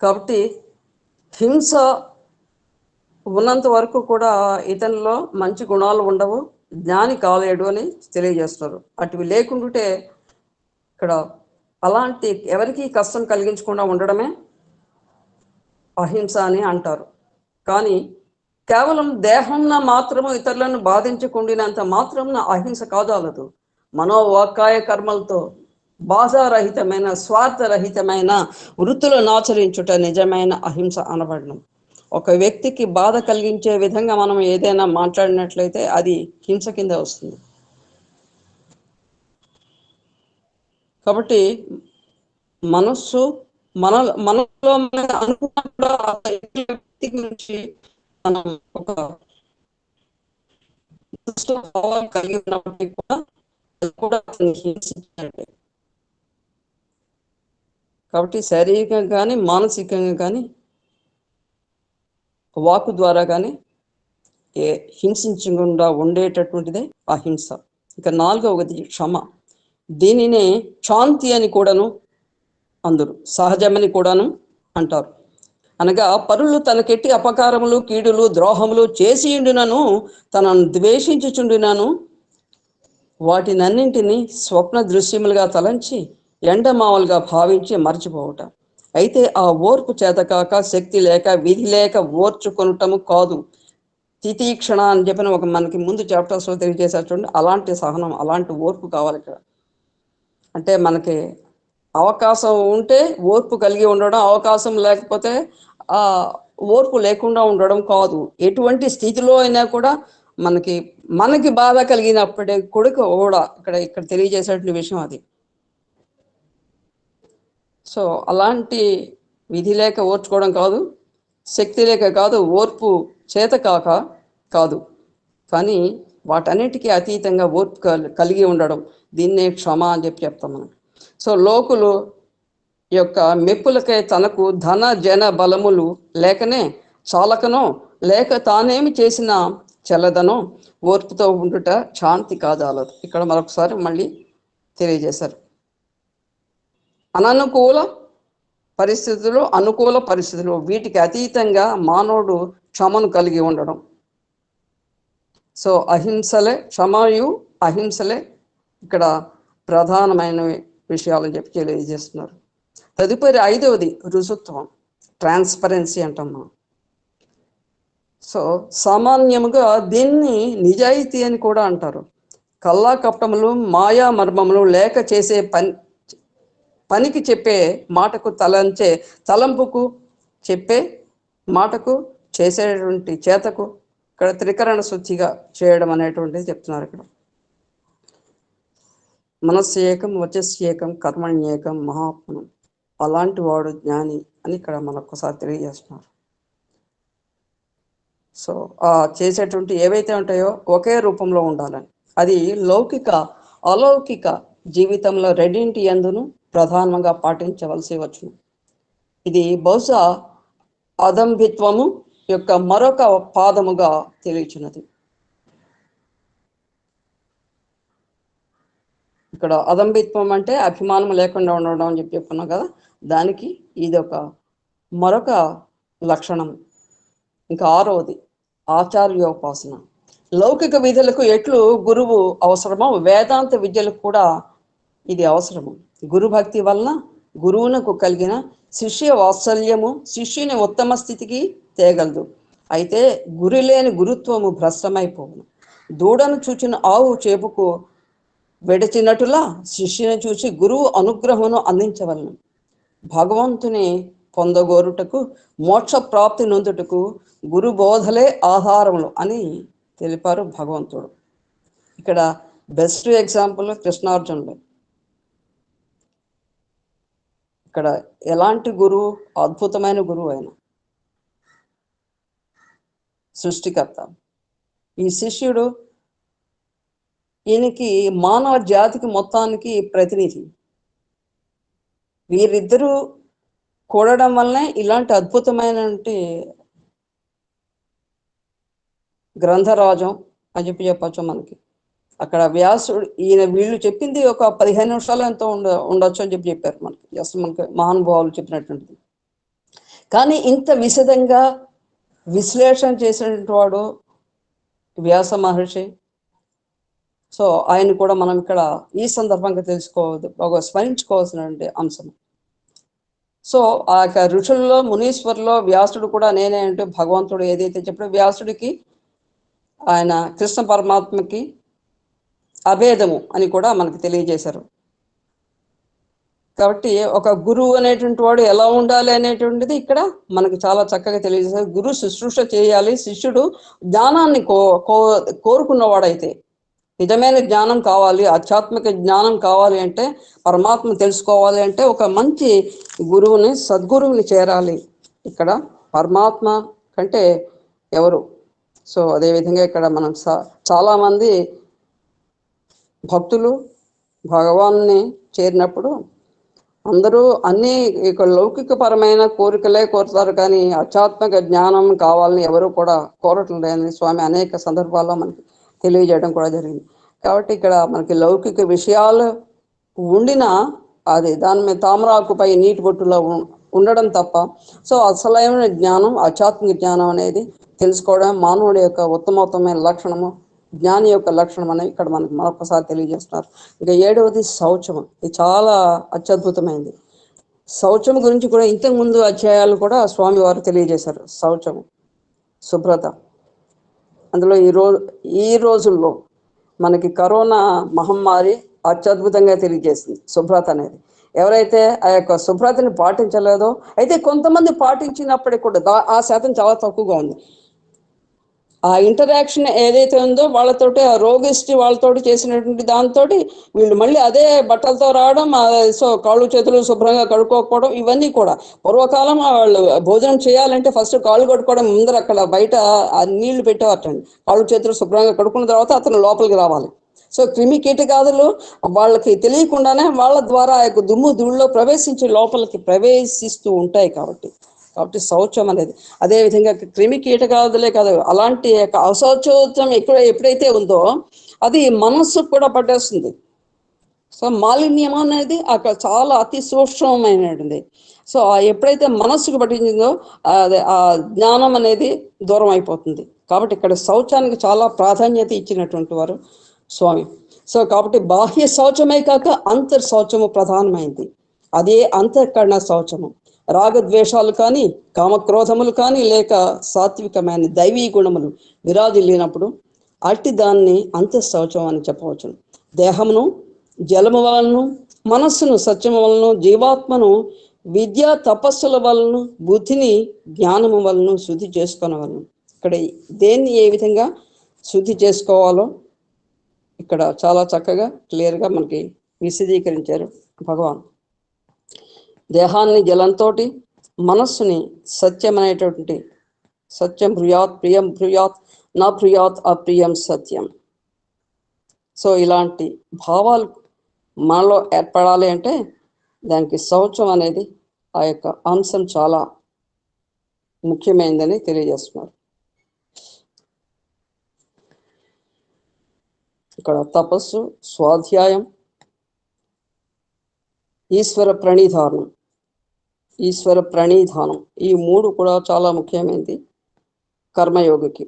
కాబట్టి హింస ఉన్నంత వరకు కూడా ఇతనిలో మంచి గుణాలు ఉండవు, జ్ఞాని కాలేడు అని తెలియజేస్తారు. అటువి లేకుండాటే ఇక్కడ అలాంటి ఎవరికి కష్టం కలిగించకుండా ఉండడమే అహింస అని అంటారు. కానీ కేవలం దేహంన మాత్రము ఇతరులను బాధించకుండినంత మాత్రం అహింస కాదాలదు. మనోవాకాయ కర్మలతో బాధారహితమైన స్వార్థరహితమైన వృత్తులను ఆచరించుట నిజమైన అహింస అనబడడం. ఒక వ్యక్తికి బాధ కలిగించే విధంగా మనం ఏదైనా మాట్లాడినట్లయితే అది హింస కింద వస్తుంది. కాబట్టి మనస్సు మనలో అనుకున్నప్పుడు ఆ వ్యక్తి నుంచి మనం ఒక భావాలు కలిగి ఉన్నప్పటికీ కూడా హింసించాలి. కాబట్టి శారీరకంగా కానీ మానసికంగా కానీ వాకు ద్వారా కానీ హింసించకుండా ఉండేటటువంటిదే అహింస. ఇక 4వది క్షమ. దీనినే శాంతి అని కూడాను అందరు, సహజమని కూడాను అంటారు. అనగా పరులు తనకెట్టి అపకారములు కీడులు ద్రోహములు చేసి ఉండునను తనను ద్వేషించుచుండునను వాటినన్నింటినీ స్వప్న దృశ్యములుగా తలంచి ఎండమావులుగా భావించి మర్చిపోవట. అయితే ఆ ఓర్పు చేతకాక శక్తి లేక విధి లేక ఓర్చుకొనటము కాదు, తితీక్షణ అని చెప్పిన ఒక మనకి ముందు చాప్టర్స్లో తెలియజేశారు చూడండి. అలాంటి సహనం, అలాంటి ఓర్పు కావాలి ఇక్కడ. అంటే మనకి అవకాశం ఉంటే ఓర్పు కలిగి ఉండడం, అవకాశం లేకపోతే ఆ ఓర్పు లేకుండా ఉండడం కాదు. ఎటువంటి స్థితిలో అయినా కూడా మనకి బాధ కలిగినప్పటికీ కూడా ఇక్కడ తెలియజేసేటువంటి విషయం అది. సో అలాంటి విధి లేక ఓర్చుకోవడం కాదు, శక్తి లేక కాదు, ఓర్పు చేత కాక కాదు, కానీ వాటన్నిటికీ అతీతంగా ఓర్పు కలిగి ఉండడం, దీన్నే క్షమ అని చెప్తాం మనం. సో లోకులు యొక్క మెప్పులకై తనకు ధన జన బలములు లేకనే చాలకనో లేక తానేమి చేసినా చెల్లదనో ఓర్పుతో ఉండుట శాంతి కాదాలదు. ఇక్కడ మరొకసారి మళ్ళీ తెలియజేశారు. అననుకూల పరిస్థితులు, అనుకూల పరిస్థితులు, వీటికి అతీతంగా మానవుడు క్షమను కలిగి ఉండడం. సో అహింసలే, క్షమయు అహింసలే ఇక్కడ ప్రధానమైన విషయాలని చెప్పి తెలియజేస్తున్నారు. తదుపరి 5వది రుజుత్వం, ట్రాన్స్పరెన్సీ అంటాం మనం. సో సామాన్యముగా దీన్ని నిజాయితీ అని కూడా అంటారు. కల్లా కపటములు, మాయా మర్మములు లేక చేసే పనికి చెప్పే మాటకు తలంపుకు చెప్పే మాటకు చేసేటువంటి చేతకు ఇక్కడ త్రికరణ శుద్ధిగా చేయడం అనేటువంటిది చెప్తున్నారు. ఇక్కడ మనస్సు ఏకం, వచస్యేకం, కర్మణ్యేకం, మహాత్మనం. అలాంటి వాడు జ్ఞాని అని ఇక్కడ మనొక్కసారి తెలియజేస్తున్నారు. సో ఆ చేసేటువంటి ఏవైతే ఉంటాయో ఒకే రూపంలో ఉండాలని, అది లౌకిక అలౌకిక జీవితంలో రెండింటి యందును ప్రధానంగా పాటించవలసి వచ్చును. ఇది బహుశా అదంభిత్వము యొక్క మరొక పాదముగా తెలియచున్నది. ఇక్కడ అదంభిత్వం అంటే అభిమానం లేకుండా ఉండడం అని చెప్పుకున్నాం కదా, దానికి ఇది ఒక మరొక లక్షణం. ఇంకా 6వది ఆచార్యోపాసన. లౌకిక విధులకు ఎట్లు గురువు అవసరమో వేదాంత విద్యలకు కూడా ఇది అవసరము. గురుభక్తి వలన గురువునకు కలిగిన శిష్య వాత్సల్యము శిష్యుని ఉత్తమ స్థితికి తేగలదు. అయితే గురి లేని గురుత్వము భ్రష్టమైపోవును. దూడను చూచిన ఆవు చేపుకు విడచినట్టులా శిష్యుని చూసి గురువు అనుగ్రహమును అందించవలను. భగవంతుని పొందగోరుటకు మోక్ష ప్రాప్తి నొందుటకు గురు బోధలే ఆధారములు అని తెలిపారు భగవంతుడు. ఇక్కడ బెస్ట్ ఎగ్జాంపుల్ కృష్ణార్జునుడు. ఇక్కడ ఎలాంటి గురువు, అద్భుతమైన గురువు ఆయన, సృష్టికర్త. ఈ శిష్యుడు ఈయనకి మానవ జాతికి మొత్తానికి ప్రతినిధి. వీరిద్దరూ కూడడం వల్లనే ఇలాంటి అద్భుతమైన గ్రంథరాజం అని చెప్పచ్చు మనకి. అక్కడ వ్యాసుడు వీళ్ళు చెప్పింది ఒక 15 నిమిషాలు ఎంతో ఉండొచ్చు అని చెప్పారు మనకి, జస్ట్ మనకి మహానుభావులు చెప్పినటువంటిది. కానీ ఇంత విశదంగా విశ్లేషణ చేసినటువంటి వాడు వ్యాస మహర్షి. సో ఆయన కూడా మనం ఇక్కడ ఈ సందర్భంగా స్మరించుకోవాల్సినటువంటి అంశం. సో ఆ యొక్క ఋషుల్లో మునీశ్వరులో వ్యాసుడు కూడా నేనే అంటే భగవంతుడు ఏదైతే చెప్పాడో వ్యాసుడికి ఆయన కృష్ణ పరమాత్మకి అభేదము అని కూడా మనకు తెలియజేశారు. కాబట్టి ఒక గురువు అనేటువంటి వాడు ఎలా ఉండాలి అనేటువంటిది ఇక్కడ మనకు చాలా చక్కగా తెలియజేశారు. గురు శుశ్రూష చేయాలి, శిష్యుడు జ్ఞానాన్ని కోరుకున్నవాడైతే, నిజమైన జ్ఞానం కావాలి, ఆధ్యాత్మిక జ్ఞానం కావాలి అంటే, పరమాత్మ తెలుసుకోవాలి అంటే ఒక మంచి గురువుని, సద్గురువుని చేరాలి. ఇక్కడ పరమాత్మ కంటే ఎవరు? సో అదేవిధంగా ఇక్కడ మనం చాలామంది భక్తులు భగవాన్ని చేరినప్పుడు అందరూ అన్ని లౌకికపరమైన కోరికలే కోరుతారు, కానీ ఆధ్యాత్మిక జ్ఞానం కావాలని ఎవరు కూడా కోరటం లేదని స్వామి అనేక సందర్భాల్లో మనకి తెలియజేయడం కూడా జరిగింది. కాబట్టి ఇక్కడ మనకి లౌకిక విషయాలు ఉండినా అది దాని మీద తామరాకుపై నీటి బొట్టులో ఉండడం తప్ప, సో అసలైన జ్ఞానం, ఆధ్యాత్మిక జ్ఞానం అనేది తెలుసుకోవడం మానవుడి యొక్క ఉత్తమోత్తమైన లక్షణము, జ్ఞాని యొక్క లక్షణం అనేది ఇక్కడ మనకు మరొకసారి తెలియజేస్తున్నారు. ఇక 7వది శౌచము. ఇది చాలా అత్యద్భుతమైనది. శౌచం గురించి కూడా ఇంతకుముందు అధ్యాయాలు కూడా స్వామి వారు తెలియజేశారు. శౌచము, శుభ్రత. అందులో ఈ రోజుల్లో మనకి కరోనా మహమ్మారి అత్యద్భుతంగా తెలియజేసింది శుభ్రత అనేది. ఎవరైతే ఆ యొక్క శుభ్రతని పాటించలేదో, అయితే కొంతమంది పాటించినప్పటికీ కూడా ఆ శాతం చాలా తక్కువగా ఉంది. ఆ ఇంటరాక్షన్ ఏదైతే ఉందో వాళ్ళతోటి, ఆ రోగిష్టి వాళ్ళతోటి చేసినటువంటి దాంతో వీళ్ళు మళ్ళీ అదే బట్టలతో రావడం, సో కాళ్ళు చేతులు శుభ్రంగా కడుక్కోకపోవడం, ఇవన్నీ కూడా పూర్వకాలం వాళ్ళు భోజనం చేయాలంటే ఫస్ట్ కాళ్ళు కడుక్కోవడం, ముందర అక్కడ బయట ఆ నీళ్లు పెట్టేవాటండి. కాళ్ళు చేతులు శుభ్రంగా కడుక్కున్న తర్వాత అతను లోపలికి రావాలి. సో క్రిమి కీటకాదులు వాళ్ళకి తెలియకుండానే వాళ్ళ ద్వారా ఆ యొక్క దుమ్ము ధూళిలో ప్రవేశించి లోపలికి ప్రవేశిస్తూ ఉంటాయి. కాబట్టి శౌచం అనేది, అదేవిధంగా క్రిమి కీటకాదులే కాదు, అలాంటి అశౌచం ఎప్పుడైతే ఉందో అది మనస్సుకు కూడా పట్టేస్తుంది. సో మాలిన్యం అనేది అక్కడ చాలా అతి సూక్ష్మమైనది. సో ఎప్పుడైతే మనస్సుకు పట్టించిందో ఆ జ్ఞానం అనేది దూరం అయిపోతుంది. కాబట్టి ఇక్కడ శౌచానికి చాలా ప్రాధాన్యత ఇచ్చినటువంటి వారు స్వామి. సో కాబట్టి బాహ్య శౌచమే కాక అంతర్ శౌచము ప్రధానమైంది. అదే అంతఃకరణ శౌచము. రాగద్వేషాలు కానీ, కామక్రోధములు కానీ, లేక సాత్వికమైన దైవీ గుణములు విరాజిల్లినప్పుడు అట్టి దాన్ని అంతఃశౌచం అని చెప్పవచ్చు. దేహమును జలము వలన, మనస్సును సత్యము వలన, జీవాత్మను విద్యా తపస్సుల వలన, బుద్ధిని జ్ఞానము వలన శుద్ధి చేసుకొనవలను. ఇక్కడ దేన్ని ఏ విధంగా శుద్ధి చేసుకోవాలో ఇక్కడ చాలా చక్కగా క్లియర్గా మనకి విశదీకరించారు భగవాన్. దేహాన్ని జలంతో, మనస్సుని సత్యం అనేటువంటి, సత్యం భ్రుయాత్ ప్రియం భ్రుయాత్ నా భ్రుయాత్ అప్రియం సత్యం. సో ఇలాంటి భావాలు మనలో ఏర్పడాలి అంటే దానికి శౌచం అనేది ఆ యొక్క అంశం చాలా ముఖ్యమైనదని తెలియజేస్తున్నారు. ఇక్కడ తపస్సు, స్వాధ్యాయం, ఈశ్వర ప్రణిధానం ఈ 3 కూడా చాలా ముఖ్యమైనది కర్మయోగికి.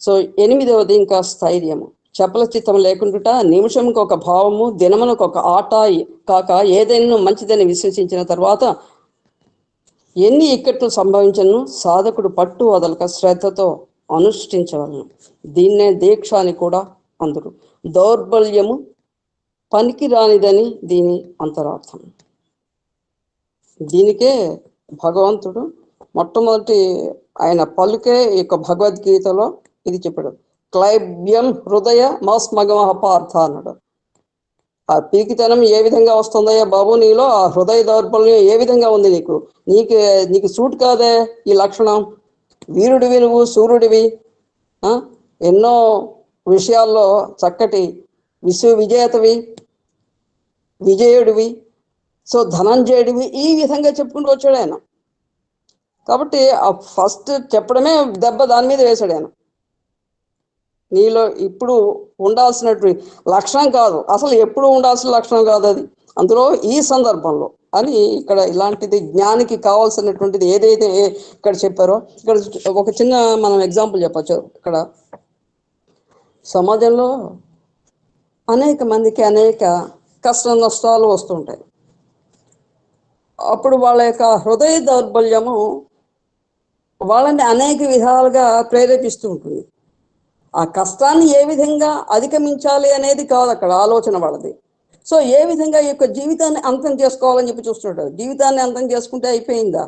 సో 8వది ఇంకా స్థైర్యము. చపల చిత్తం లేకుండా నిమిషంకి ఒక భావము, దినమునకు ఒక ఆట కాక ఏదైనా మంచిదని విశ్వసించిన తర్వాత ఎన్ని ఇక్కట్లు సంభవించను సాధకుడు పట్టు వదలక శ్రద్ధతో అనుష్ఠించవలను. దీన్నే దీక్ష అని కూడా అందరు. దౌర్బల్యము పనికి రానిదని దీని అంతరార్థం. దీనికే భగవంతుడు మొట్టమొదటి ఆయన పలుకే ఈ యొక్క భగవద్గీతలో ఇది చెప్పాడు. క్లైబ్యం హృదయ మాస్మగమః పార్థ అన్నాడు. ఆ పీకితనం ఏ విధంగా వస్తుందయ్యా బాబు నీలో, ఆ హృదయ దౌర్బల్యం ఏ విధంగా ఉంది నీకు సూట్ కాదే ఈ లక్షణం. వీరుడివి నువ్వు, సూర్యుడివి, ఎన్నో విషయాల్లో చక్కటి విజేతవి, విజయుడివి, సో ధనంజయుడివి, ఈ విధంగా చెప్పుకుంటూ వచ్చాడు ఆయన. కాబట్టి ఆ ఫస్ట్ చెప్పడమే దెబ్బ దాని మీద వేశాడు ఆయన. నీలో ఇప్పుడు ఉండాల్సినటువంటి లక్షణం కాదు, అసలు ఎప్పుడు ఉండాల్సిన లక్షణం కాదు అది, అందులో ఈ సందర్భంలో అని ఇక్కడ ఇలాంటిది జ్ఞానికి కావాల్సినటువంటిది ఏదైతే ఇక్కడ చెప్పారో, ఇక్కడ ఒక చిన్న మనం ఎగ్జాంపుల్ చెప్పచ్చు. ఇక్కడ సమాజంలో అనేక మందికి అనేక కష్ట నష్టాలు వస్తుంటాయి. అప్పుడు వాళ్ళ యొక్క హృదయ దౌర్బల్యము వాళ్ళని అనేక విధాలుగా ప్రేరేపిస్తూ ఉంటుంది. ఆ కష్టాన్ని ఏ విధంగా అధిగమించాలి అనేది కాదు అక్కడ ఆలోచన వాళ్ళది. సో ఏ విధంగా ఈ యొక్క జీవితాన్ని అంతం చేసుకోవాలని చెప్పి చూస్తుంటారు. జీవితాన్ని అంతం చేసుకుంటే అయిపోయిందా?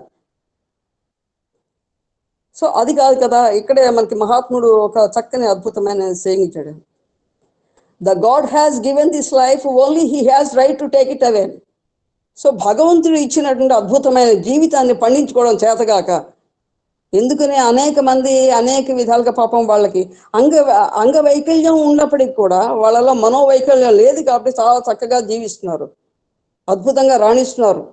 సో అది కాదు కదా. ఇక్కడే మనకి మహాత్ముడు ఒక చక్కని అద్భుతమైన సేయింగ్ ఇచ్చాడు. The God has given this life, only he has right to take it away. So భగవంతుడు ఇచ్చినటువంటి అద్భుతమైన జీవితాన్ని పండించుకోవడం చేతగాక ఎందుకని అనేక మంది అనేక విధాలుగా పాపం వాళ్ళకి అంగవైకల్యం ఉన్నప్పటికీ కూడా వాళ్ళలో మనోవైకల్యం లేదు కాబట్టి చాలా చక్కగా జీవిస్తున్నారు, అద్భుతంగా రాణిస్తున్నారు,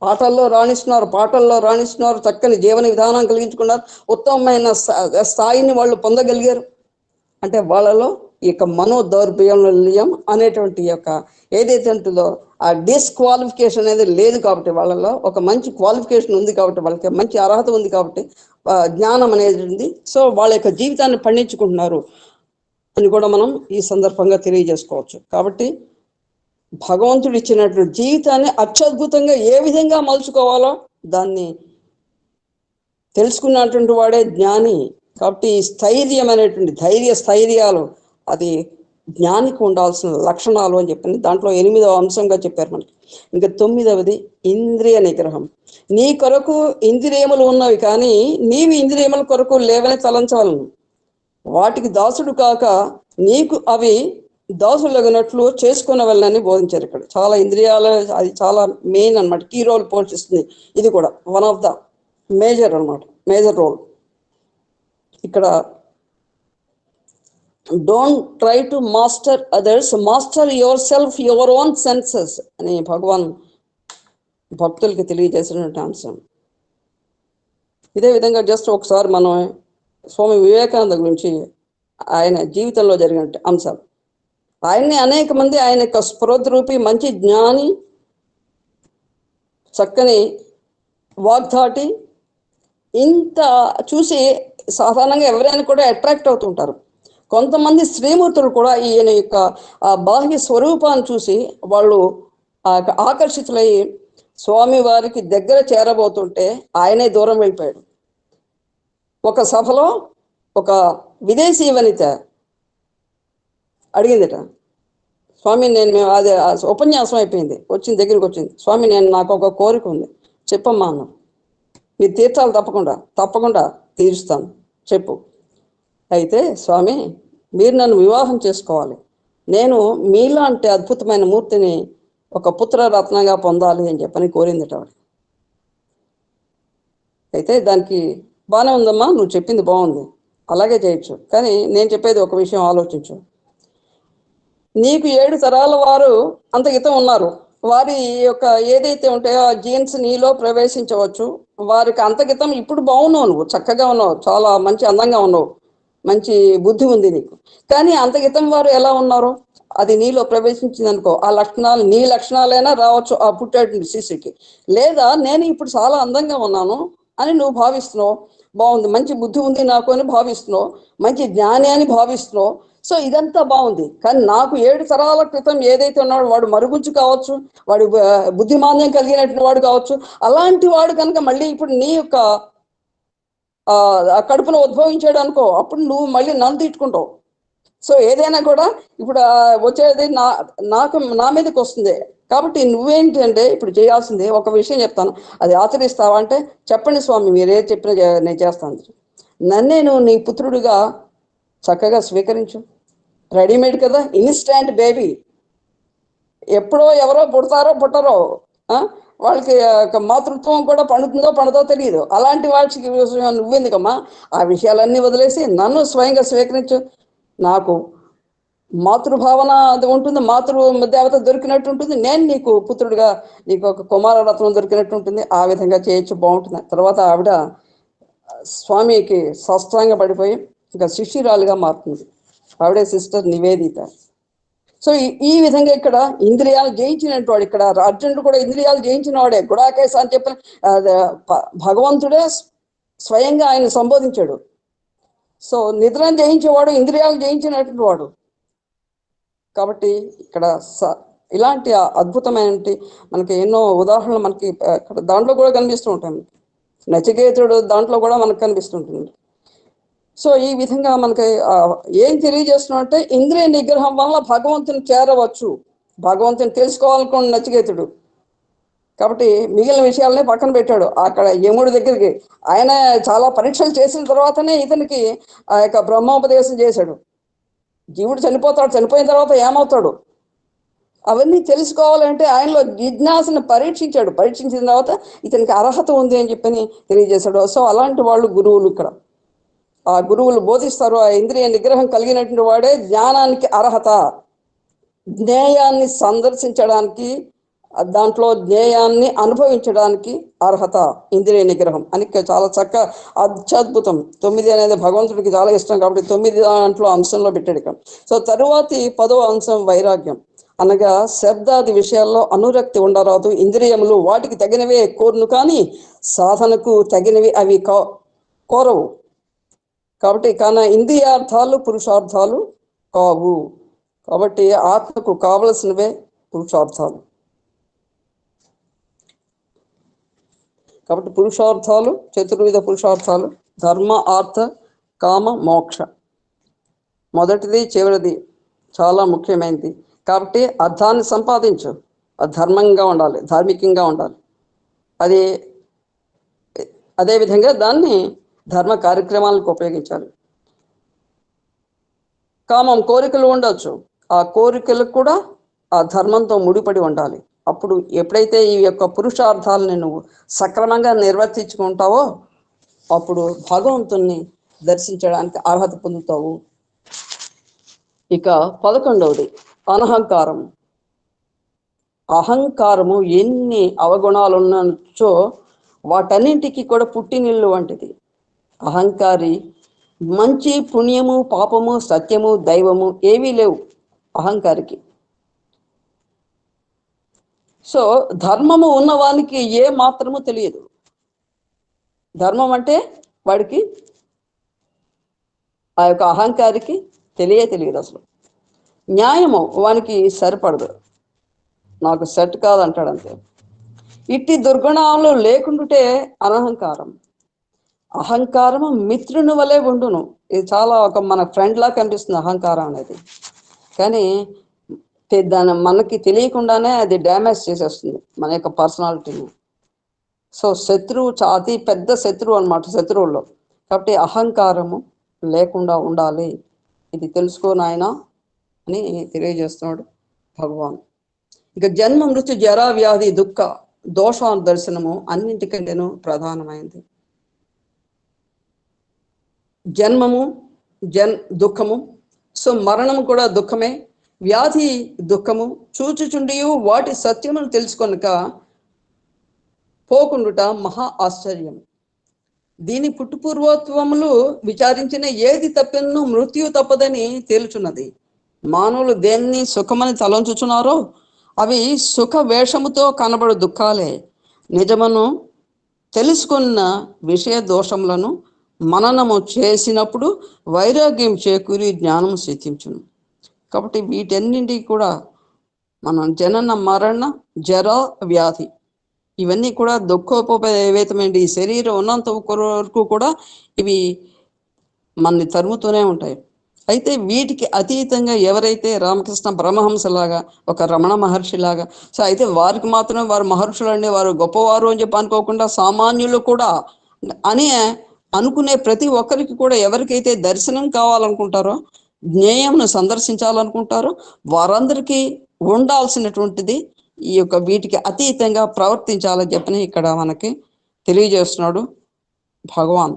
పాటల్లో రాణిస్తున్నారు, చక్కని జీవన విధానం కలిగించుకున్నారు, ఉత్తమమైన స్థాయిని వాళ్ళు పొందగలిగారు. అంటే వాళ్ళలో ఈ యొక్క మనోదౌర్బల్యం అనేటువంటి యొక్క ఏదైతే ఉంటుందో ఆ డిస్క్వాలిఫికేషన్ అనేది లేదు కాబట్టి వాళ్ళలో ఒక మంచి క్వాలిఫికేషన్ ఉంది కాబట్టి వాళ్ళకి మంచి అర్హత ఉంది కాబట్టి జ్ఞానం అనేది ఉంది. సో వాళ్ళ యొక్క జీవితాన్ని పండించుకుంటున్నారు అని కూడా మనం ఈ సందర్భంగా తెలియజేసుకోవచ్చు. కాబట్టి భగవంతుడు ఇచ్చినటువంటి జీవితాన్ని అత్యద్భుతంగా ఏ విధంగా మలుచుకోవాలో దాన్ని తెలుసుకున్నటువంటి వాడే జ్ఞాని. కాబట్టి స్థైర్యం అనేటువంటి స్థైర్యాలు అది జ్ఞానికి ఉండాల్సిన లక్షణాలు అని చెప్పింది. దాంట్లో 8వ అంశంగా చెప్పారు మనకి. ఇంకా 9వది ఇంద్రియ నిగ్రహం. నీ కొరకు ఇంద్రియములు ఉన్నవి కానీ నీవి ఇంద్రియముల కొరకు లేవని తలంచాలను, వాటికి దాసుడు కాక నీకు అవి దాసులగినట్లు చేసుకునవలనని బోధించారు. ఇక్కడ చాలా ఇంద్రియాలు అది చాలా మెయిన్ అనమాట, కీ రోల్ పోషిస్తుంది. ఇది కూడా వన్ ఆఫ్ ద మేజర్ అనమాట, మేజర్ రోల్. ఇక్కడ don't try to master others, master yourself, your own senses అని భగవాన్ భక్తులకి తెలియజేసినటువంటి అంశం. ఇదే విధంగా జస్ట్ ఒకసారి మనం స్వామి వివేకానంద గురించి ఆయన జీవితంలో జరిగిన అంశాలు, ఆయన్ని అనేక మంది ఆయన యొక్క స్ఫురద్రూపి మంచి జ్ఞాని, చక్కని వాగ్ధాటి ఇంత చూసి సాధారణంగా ఎవరైనా కూడా అట్రాక్ట్ అవుతుంటారు. కొంతమంది శ్రీమూర్తులు కూడా ఈయన యొక్క బాహ్య స్వరూపాన్ని చూసి వాళ్ళు ఆకర్షితులై స్వామి వారికి దగ్గర చేరబోతుంటే ఆయనే దూరం వెళ్ళిపోయాడు. ఒక సభలో ఒక విదేశీ వనిత అడిగిందట, స్వామి నేను అది ఉపన్యాసం అయిపోయింది, దగ్గరికి వచ్చింది, స్వామి నాకు ఒక కోరిక ఉంది, చెప్పమ్మా అన్న. మీరు తీర్చాలి, తప్పకుండా తీరుస్తాను, చెప్పు. అయితే స్వామి మీరు నన్ను వివాహం చేసుకోవాలి, నేను మీలాంటి అద్భుతమైన మూర్తిని ఒక పుత్రరత్నంగా పొందాలి అని చెప్పని కోరిందట ఆవిడ. అయితే దానికి బాగానే ఉందమ్మా, నువ్వు చెప్పింది బాగుంది, అలాగే చేయొచ్చు, కానీ నేను చెప్పేది ఒక విషయం ఆలోచించు. నీకు 7 తరాల వారు అంతకితం ఉన్నారు, వారి యొక్క ఏదైతే ఉంటాయో ఆ జీన్స్ నీలో ప్రవేశించవచ్చు. వారికి అంతకితం ఇప్పుడు బాగున్నావు, నువ్వు చక్కగా ఉన్నావు, చాలా మంచి అందంగా ఉన్నావు, మంచి బుద్ధి ఉంది నీకు. కానీ అంతకితం వారు ఎలా ఉన్నారో అది నీలో ప్రవేశించింది అనుకో, ఆ లక్షణాలు నీ లక్షణాలైనా రావచ్చు ఆ పుట్టాడు శిశుకి. లేదా నేను ఇప్పుడు చాలా అందంగా ఉన్నాను అని నువ్వు భావిస్తున్నావు, బాగుంది, మంచి బుద్ధి ఉంది నాకు అని భావిస్తున్నావు, మంచి జ్ఞాని అని భావిస్తున్నావు. సో ఇదంతా బాగుంది, కానీ నాకు 7 తరాల క్రితం ఏదైతే ఉన్నాడో వాడు మరుగుజ్జు కావచ్చు, వాడు బుద్ధిమాన్యం కలిగినటువంటి వాడు కావచ్చు. అలాంటి వాడు కనుక మళ్ళీ ఇప్పుడు నీ యొక్క కడుపులో ఉద్భవించాడు అనుకో, అప్పుడు నువ్వు మళ్ళీ నన్ను తిట్టుకుంటావు. సో ఏదైనా కూడా ఇప్పుడు వచ్చేది నా మీదకి వస్తుంది. కాబట్టి నువ్వేంటి అంటే ఇప్పుడు చేయాల్సింది ఒక విషయం చెప్తాను, అది ఆచరిస్తావా అంటే చెప్పండి స్వామి, మీరేది చెప్పినా నేను చేస్తాను. నన్నేను నీ పుత్రుడిగా చక్కగా స్వీకరించు. రెడీమేడ్ కదా, ఇన్స్టాంట్ బేబీ, ఎప్పుడో ఎవరో పుట్టరో, వాళ్ళకి మాతృత్వం కూడా పండుదో తెలియదు. అలాంటి వాళ్ళకి నువ్వెందుకమ్మా ఆ విషయాలన్నీ వదిలేసి నన్ను స్వయంగా స్వీకరించు. నాకు మాతృభావన అది ఉంటుంది, దేవత దొరికినట్టు ఉంటుంది, నేను నీకు పుత్రుడిగా నీకు ఒక కుమారరత్నం దొరికినట్టు ఉంటుంది. ఆ విధంగా చేయొచ్చు, బాగుంటుంది. తర్వాత ఆవిడ స్వామికి సాష్టాంగ పడిపోయి ఇంకా శిష్యురాలుగా మారుతుంది. ఆవిడే సిస్టర్ నివేదిత. సో ఈ విధంగా ఇక్కడ ఇంద్రియాలు జయించినట్టు వాడు, ఇక్కడ అర్జునుడు కూడా ఇంద్రియాలు జయించిన వాడే. గుడాకేశ అని చెప్పిన భగవంతుడే స్వయంగా ఆయన సంబోధించాడు. సో నిద్రను జయించేవాడు ఇంద్రియాలు జయించినటువంటి వాడు. కాబట్టి ఇక్కడ ఇలాంటి అద్భుతమైన మనకి ఎన్నో ఉదాహరణలు మనకి దాంట్లో కూడా కనిపిస్తూ ఉంటాయి. నచికేతుడు దాంట్లో కూడా మనకు కనిపిస్తుంటుంది. సో ఈ విధంగా మనకి ఏం తెలియజేస్తున్నాం అంటే ఇంద్రియ నిగ్రహం వల్ల భగవంతుని చేరవచ్చు, భగవంతుని తెలుసుకోవాలనుకున్న నచికేతుడు. కాబట్టి మిగిలిన విషయాలనే పక్కన పెట్టాడు. అక్కడ యముడి దగ్గరికి ఆయన చాలా పరీక్షలు చేసిన తర్వాతనే ఇతనికి ఆ యొక్క బ్రహ్మోపదేశం చేశాడు. జీవుడు చనిపోతాడు, చనిపోయిన తర్వాత ఏమవుతాడు అవన్నీ తెలుసుకోవాలంటే ఆయనలో జిజ్ఞాసను పరీక్షించాడు. పరీక్షించిన తర్వాత ఇతనికి అర్హత ఉంది అని చెప్పని తెలియజేశాడు. సో అలాంటి వాళ్ళు గురువులు ఇక్కడ. ఆ గురువులు బోధిస్తారు. ఆ ఇంద్రియ నిగ్రహం కలిగినటువంటి వాడే జ్ఞానానికి అర్హత, జ్ఞేయాన్ని సందర్శించడానికి, దాంట్లో జ్ఞేయాన్ని అనుభవించడానికి అర్హత ఇంద్రియ నిగ్రహం అని చాలా చక్కగా అత్యద్భుతం. 9 అనేది భగవంతుడికి చాలా ఇష్టం కాబట్టి 9 దాంట్లో అంశంలో పెట్టాడు ఇక్కడ. సో తరువాతి 10వ అంశం వైరాగ్యం, అనగా శబ్దాది విషయాల్లో అనురక్తి ఉండరాదు. ఇంద్రియములు వాటికి తగినవే కోరును కానీ సాధనకు తగినవి అవి కోరవు. కాబట్టి కానీ ఇంద్రియార్థాలు పురుషార్థాలు కావు. కాబట్టి ఆత్మకు కావలసినవే పురుషార్థాలు. కాబట్టి పురుషార్థాలు చతుర్విధ పురుషార్థాలు ధర్మ, అర్థ, కామ, మోక్ష. మొదటిది చివరిది చాలా ముఖ్యమైనది. కాబట్టి అర్థాన్ని సంపాదించు, అది ధర్మంగా ఉండాలి, ధార్మికంగా ఉండాలి. అదేవిధంగా దాన్ని ధర్మ కార్యక్రమాలకు ఉపయోగించాలి. కామం కోరికలు ఉండొచ్చు, ఆ కోరికలకు కూడా ఆ ధర్మంతో ముడిపడి ఉండాలి. అప్పుడు ఎప్పుడైతే ఈ యొక్క పురుషార్థాలని నువ్వు సక్రమంగా నిర్వర్తించుకుంటావో అప్పుడు భగవంతుణ్ణి దర్శించడానికి అర్హత పొందుతావు. ఇక 11వది అనహంకారం. అహంకారము ఎన్ని అవగుణాలు ఉన్నచో వాటన్నింటికి కూడా పుట్టినిల్లు వంటిది. అహంకారి మంచి, పుణ్యము, పాపము, సత్యము, దైవము ఏవీ లేవు అహంకారికి. సో ధర్మము ఉన్నవానికి ఏ మాత్రము తెలియదు. ధర్మం అంటే వాడికి ఆ యొక్క అహంకారికి తెలియదు అసలు. న్యాయము వానికి సరిపడదు, నాకు సెట్ కాదంటాడు అంతే. ఇట్టి దుర్గుణాలు లేకుండాటే అనహంకారం. అహంకారము మిత్రుని వలె ఉండును. ఇది చాలా ఒక మన ఫ్రెండ్ లా కనిపిస్తుంది అహంకారం అనేది, కానీ దాని మనకి తెలియకుండానే అది డ్యామేజ్ చేసేస్తుంది మన యొక్క పర్సనాలిటీని. సో శత్రువు అతి పెద్ద శత్రువు అనమాట శత్రువుల్లో. కాబట్టి అహంకారము లేకుండా ఉండాలి. ఇది తెలుసుకోని ఆయన అని తెలియజేస్తున్నాడు భగవాన్. ఇక జన్మ, మృత్యు, జరా, వ్యాధి, దుఃఖ, దోష దర్శనము అన్నింటికంటేనూ ప్రధానమైంది. జన్మము దుఃఖము, సో మరణము కూడా దుఃఖమే, వ్యాధి దుఃఖము, చూచుచుండియు వాటి సత్యమును తెలుసుకొనక పోకుండుట మహా ఆశ్చర్యం. దీని పుట్టుపూర్వత్వములు విచారించిన ఏది తప్పినను మృత్యు తప్పదని తేలుచున్నది. మానవులు దేన్ని సుఖమని తలంచుచున్నారో అవి సుఖ వేషముతో కనబడు దుఃఖాలే. నిజమును తెలుసుకున్న విషయ దోషములను మననము చేసినప్పుడు వైరాగ్యం చేకూరి జ్ఞానము సిద్ధించును. కాబట్టి వీటన్నింటికి కూడా మనం జనన, మరణ, జర, వ్యాధి ఇవన్నీ కూడా దుఃఖోపవేతమైన ఈ శరీరం ఉన్నంత వరకు కూడా ఇవి మనని తరుముతూనే ఉంటాయి. అయితే వీటికి అతీతంగా ఎవరైతే రామకృష్ణ పరమహంసలాగా, ఒక రమణ మహర్షిలాగా, సో అయితే వారికి మాత్రం వారు మహర్షులు అండి, వారు గొప్పవారు అని చెప్పి అనుకోకుండా సామాన్యులు కూడా అని అనుకునే ప్రతి ఒక్కరికి కూడా ఎవరికైతే దర్శనం కావాలనుకుంటారో, జ్ఞేయంను సందర్శించాలనుకుంటారో వారందరికీ ఉండాల్సినటువంటిది ఈ యొక్క వీటికి అతీతంగా ప్రవర్తించాలని చెప్పని ఇక్కడ మనకి తెలియజేస్తున్నాడు భగవాన్.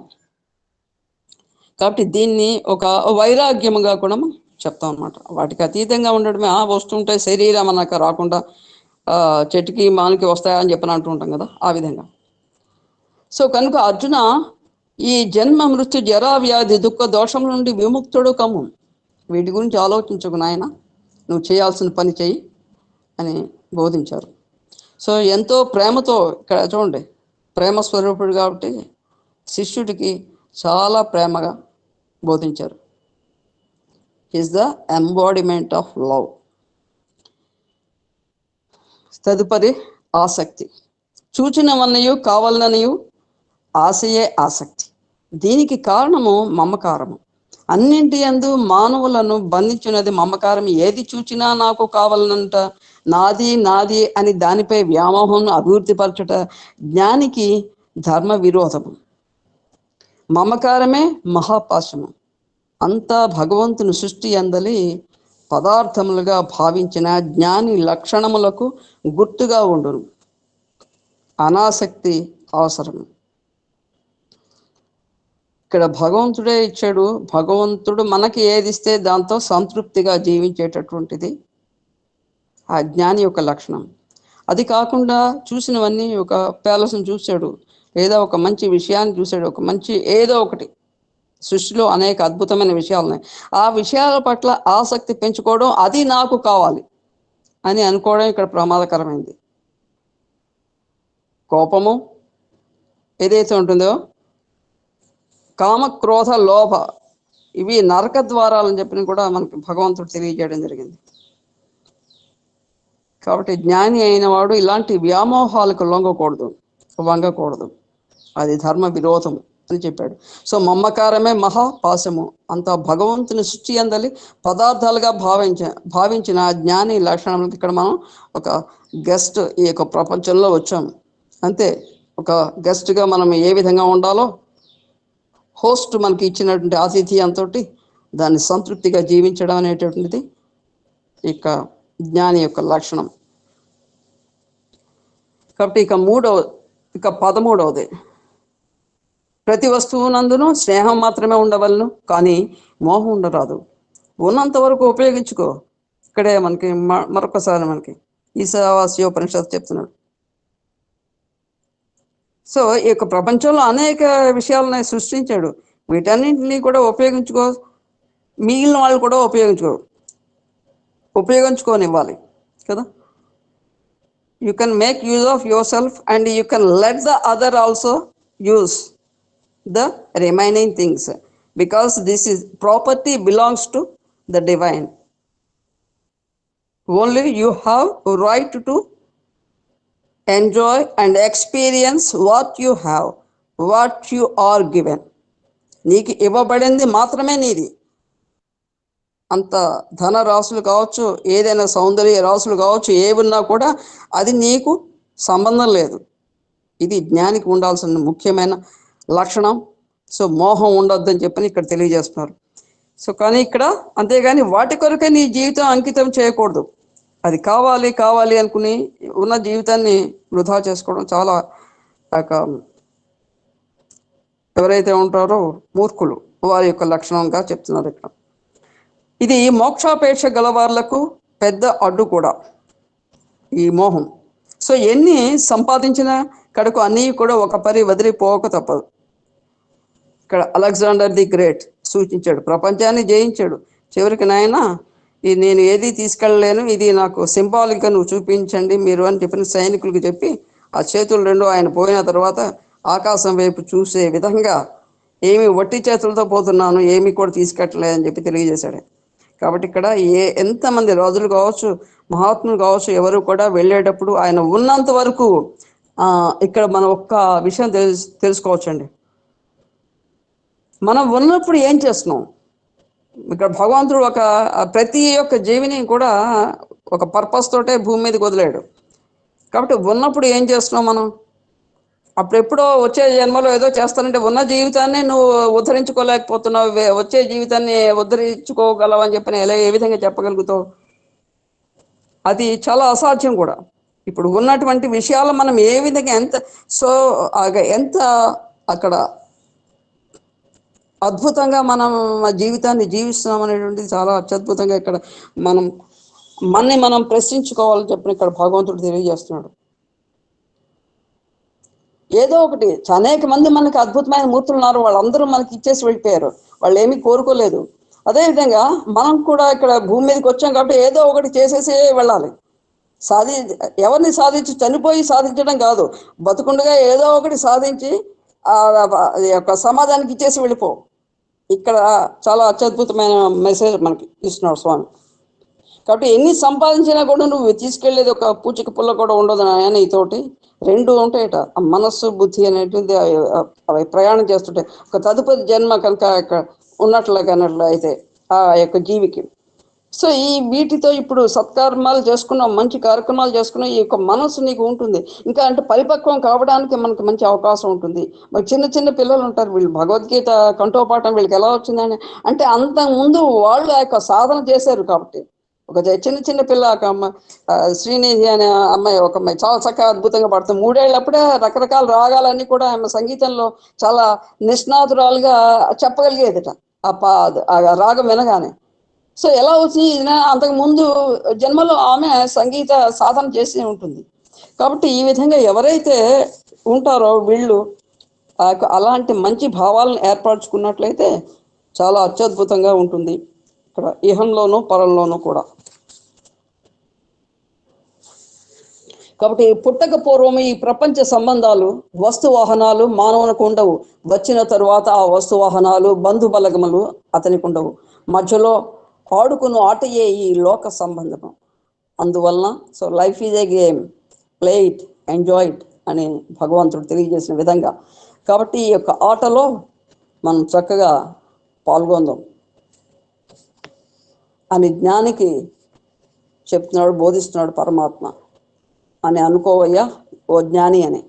కాబట్టి దీన్ని ఒక వైరాగ్యముగా కూడా మనం చెప్తాం అనమాట. వాటికి అతీతంగా ఉండడమే. వస్తుంటాయి, శరీరం అన్నాక రాకుండా చెట్టుకి మానికి వస్తాయని చెప్పని అంటూ ఉంటాం కదా, ఆ విధంగా. సో కనుక అర్జున, ఈ జన్మ, మృత్యు, జరా, వ్యాధి, దుఃఖ దోషం నుండి విముక్తుడు కమ్ము. వీటి గురించి ఆలోచించుకు నాయన, నువ్వు చేయాల్సిన పని చెయ్యి అని బోధించారు. సో ఎంతో ప్రేమతో, ఇక్కడ చూడండి, ప్రేమ స్వరూపుడు కాబట్టి శిష్యుడికి చాలా ప్రేమగా బోధించారు. Is the embodiment of love. తదుపరి ఆసక్తి. చూచినవన్నయు కావాలనయు ఆశయే ఆసక్తి. దీనికి కారణము మమకారము. అన్నింటి యందు మానవులను బంధించినది మమకారం. ఏది చూచినా నాకు కావాలనంట, నాది నాది అని దానిపై వ్యామోహం అభివృద్ధిపరచుట జ్ఞానికి ధర్మ విరోధము. మమకారమే మహాపాశము. అంతా భగవంతుని సృష్టి అందలి పదార్థములుగా భావించిన జ్ఞాని లక్షణములకు గుర్తుగా ఉండును. అనాసక్తి అవసరం. ఇక్కడ భగవంతుడే ఇచ్చాడు. భగవంతుడు మనకి ఏది ఇస్తే దాంతో సంతృప్తిగా జీవించేటటువంటిది ఆ జ్ఞాని యొక్క లక్షణం. అది కాకుండా చూసినవన్నీ, ఒక ప్యాలెస్ని చూశాడు, లేదా ఒక మంచి విషయాన్ని చూశాడు, ఒక మంచి ఏదో ఒకటి, సృష్టిలో అనేక అద్భుతమైన విషయాలు ఉన్నాయి, ఆ విషయాల పట్ల ఆసక్తి పెంచుకోవడం, అది నాకు కావాలి అని అనుకోవడం ఇక్కడ ప్రమాదకరమైంది. కోపము ఏదైతే ఉంటుందో, కామ క్రోధ లోభ, ఇవి నరక ద్వారాలని చెప్పిన కూడా మనకి భగవంతుడు తెలియజేయడం జరిగింది. కాబట్టి జ్ఞాని అయిన వాడు ఇలాంటి వ్యామోహాలకు వంగకూడదు. అది ధర్మ విరోధము అని చెప్పాడు. సో మమకారమే మహాపాశము. అంత భగవంతుని సృష్టి అందలి పదార్థాలుగా భావించిన జ్ఞాని లక్షణాలకు ఇక్కడ మనం ఒక గెస్ట్ ఈ యొక్క ప్రపంచంలో వచ్చాము అంతే. ఒక గెస్ట్గా మనం ఏ విధంగా ఉండాలో, హోస్ట్ మనకి ఇచ్చినటువంటి ఆతిథ్యంతో దాన్ని సంతృప్తిగా జీవించడం అనేటటువంటిది ఇక జ్ఞాని యొక్క లక్షణం. కాబట్టి ఇక 13వది, ప్రతి వస్తువునందును స్నేహం మాత్రమే ఉండవలను, కానీ మోహం ఉండరాదు. ఉన్నంత వరకు ఉపయోగించుకో. ఇక్కడే మనకి మరొకసారి మనకి ఈశావాస్యోపనిషత్తు చెప్తున్నాడు. సో ఈ యొక్క ప్రపంచంలో అనేక విషయాలను సృష్టించాడు. వీటన్నింటినీ కూడా ఉపయోగించుకో, మిగిలిన వాళ్ళు కూడా ఉపయోగించుకోనివ్వాలి కదా. You can make use of your self and you can let the other also use the remaining things, because this is property belongs to the divine. Only you have a right to enjoy and experience what you have, what you are given. నీకు ఇవ్వబడింది మాత్రమే నీది. అంత ధన రాశులు కావచ్చు, ఏదైనా సౌందర్య రాశులు కావచ్చు, ఏవున్నా కూడా అది నీకు సంబంధం లేదు. ఇది జ్ఞానికి ఉండాల్సిన ముఖ్యమైన లక్షణం. సో మోహం ఉండొద్దని చెప్పని ఇక్కడ తెలియజేస్తున్నారు. సో కానీ ఇక్కడ అంతేగాని వాటి కొరకే నీ జీవితం అంకితం చేయకూడదు. అది కావాలి అనుకుని ఉన్న జీవితాన్ని వృధా చేసుకోవడం చాలా ఎవరైతే ఉంటారో మూర్ఖులు, వారి యొక్క లక్షణంగా చెప్తున్నారు ఇక్కడ. ఇది మోక్షాపేక్ష గలవార్లకు పెద్ద అడ్డు కూడా ఈ మోహం. సో ఎన్ని సంపాదించిన కడకు అన్నీ కూడా ఒక పరి వదిలిపోక తప్పదు. ఇక్కడ అలెగ్జాండర్ ది గ్రేట్ సూచించాడు, ప్రపంచాన్ని జయించాడు. చివరికి నాయన నేను ఏది తీసుకెళ్ళలేను, ఇది నాకు సింబాలిక్గా నువ్వు చూపించండి మీరు అని చెప్పిన సైనికులకు చెప్పి ఆ చేతులు రెండు ఆయన పోయిన తర్వాత ఆకాశం వైపు చూసే విధంగా, ఏమి వట్టి చేతులతో పోతున్నాను, ఏమి కూడా తీసుకెట్టలేదని చెప్పి తెలియజేశాడు. కాబట్టి ఇక్కడ ఎంతమంది రాజులు కావచ్చు, మహాత్ములు కావచ్చు, ఎవరు కూడా వెళ్ళేటప్పుడు ఆయన ఉన్నంత వరకు ఇక్కడ మనం ఒక్క విషయం తెలుసుకోవచ్చండి. మనం ఉన్నప్పుడు ఏం చేస్తున్నాం? ఇక్కడ భగవంతుడు ప్రతి ఒక్క జీవిని కూడా ఒక పర్పస్ తోటే భూమి మీదకి వదిలాడు. కాబట్టి ఉన్నప్పుడు ఏం చేస్తున్నావు మనం? అప్పుడెప్పుడో వచ్చే జన్మలో ఏదో చేస్తానంటే ఉన్న జీవితాన్ని నువ్వు ఉద్ధరించుకోలేకపోతున్నావు, వచ్చే జీవితాన్ని ఉద్ధరించుకోగలవు అని చెప్పని ఏ విధంగా చెప్పగలుగుతావు? అది చాలా అసాధ్యం కూడా. ఇప్పుడు ఉన్నటువంటి విషయాలు మనం ఏ విధంగా ఎంత అక్కడ అద్భుతంగా మనం జీవితాన్ని జీవిస్తున్నాం అనేటువంటిది చాలా అత్యద్భుతంగా ఇక్కడ మనం ప్రశ్నించుకోవాలని చెప్పిన ఇక్కడ భగవంతుడు తెలియజేస్తున్నాడు. ఏదో ఒకటి, అనేక మంది మనకి అద్భుతమైన మూర్తులు ఉన్నారు, వాళ్ళందరూ మనకి ఇచ్చేసి వెళ్ళిపోయారు, వాళ్ళు ఏమీ కోరుకోలేదు. అదేవిధంగా మనం కూడా ఇక్కడ భూమి మీదకి వచ్చాం కాబట్టి ఏదో ఒకటి చేసేసి వెళ్ళాలి. ఎవరిని సాధించి చనిపోయి సాధించడం కాదు, బతుకుండగా ఏదో ఒకటి సాధించి ఆ యొక్క సమాజానికి ఇచ్చేసి వెళ్ళిపో. ఇక్కడ చాలా అత్యద్భుతమైన మెసేజ్ మనకి ఇస్తున్నాడు స్వామి. కాబట్టి ఎన్ని సంపాదించినా కూడా నువ్వు తీసుకెళ్లేది ఒక పూచిక పుల్ల కూడా ఉండదు నాయన నీతోటి. రెండు ఉంటాయట, ఆ మనస్సు బుద్ధి అనేటువంటి అవి ప్రయాణం చేస్తుంటాయి. ఒక తదుపరి జన్మ కనుక ఉన్నట్లు అయితే ఆ యొక్క జీవికి. సో ఈ వీటితో ఇప్పుడు సత్కర్మాలు చేసుకున్నాం, మంచి కార్యక్రమాలు చేసుకున్నాం, ఈ యొక్క మనసు నీకు ఉంటుంది. ఇంకా అంటే పరిపక్వం కావడానికి మనకు మంచి అవకాశం ఉంటుంది. మరి చిన్న చిన్న పిల్లలు ఉంటారు, వీళ్ళు భగవద్గీత కంఠోపాఠం వీళ్ళకి ఎలా వచ్చిందని అంటే అంత ముందు వాళ్ళు ఆ యొక్క సాధన చేశారు. కాబట్టి ఒక చిన్న చిన్న పిల్ల శ్రీనిధి అనే అమ్మాయి, ఒక అమ్మాయి చాలా చక్కగా అద్భుతంగా పడుతుంది. 3 ఏళ్ళప్పుడే రకరకాల రాగాలన్నీ కూడా ఆమె సంగీతంలో చాలా నిష్ణాతురాలుగా చెప్పగలిగేదిట ఆ రాగం వినగానే. సో ఎలా వచ్చింది, అంతకు ముందు జన్మలో ఆమె సంగీత సాధన చేసి ఉంటుంది. కాబట్టి ఈ విధంగా ఎవరైతే ఉంటారో వీళ్ళు అలాంటి మంచి భావాలను ఏర్పరచుకున్నట్లయితే చాలా అత్యద్భుతంగా ఉంటుంది ఇక్కడ ఇహంలోనూ పరంలోనూ కూడా. కాబట్టి పుట్టక పూర్వం ఈ ప్రపంచ సంబంధాలు, వస్తు వాహనాలు మానవునికి ఉండవు. వచ్చిన తరువాత ఆ వస్తు వాహనాలు, బంధు బలగములు అతనికి ఉండవు. మధ్యలో ఆడుకును ఆటయే ఈ లోక సంబంధము. అందువలన so life is a game, play it, enjoy it అని భగవంతుడు తెలియజేసిన విధంగా. కాబట్టి ఈ యొక్క ఆటలో మనం చక్కగా పాల్గొందాం అని జ్ఞానికి చెప్తున్నాడు, బోధిస్తున్నాడు పరమాత్మ అని అనుకోవయ్యా ఓ జ్ఞాని అని.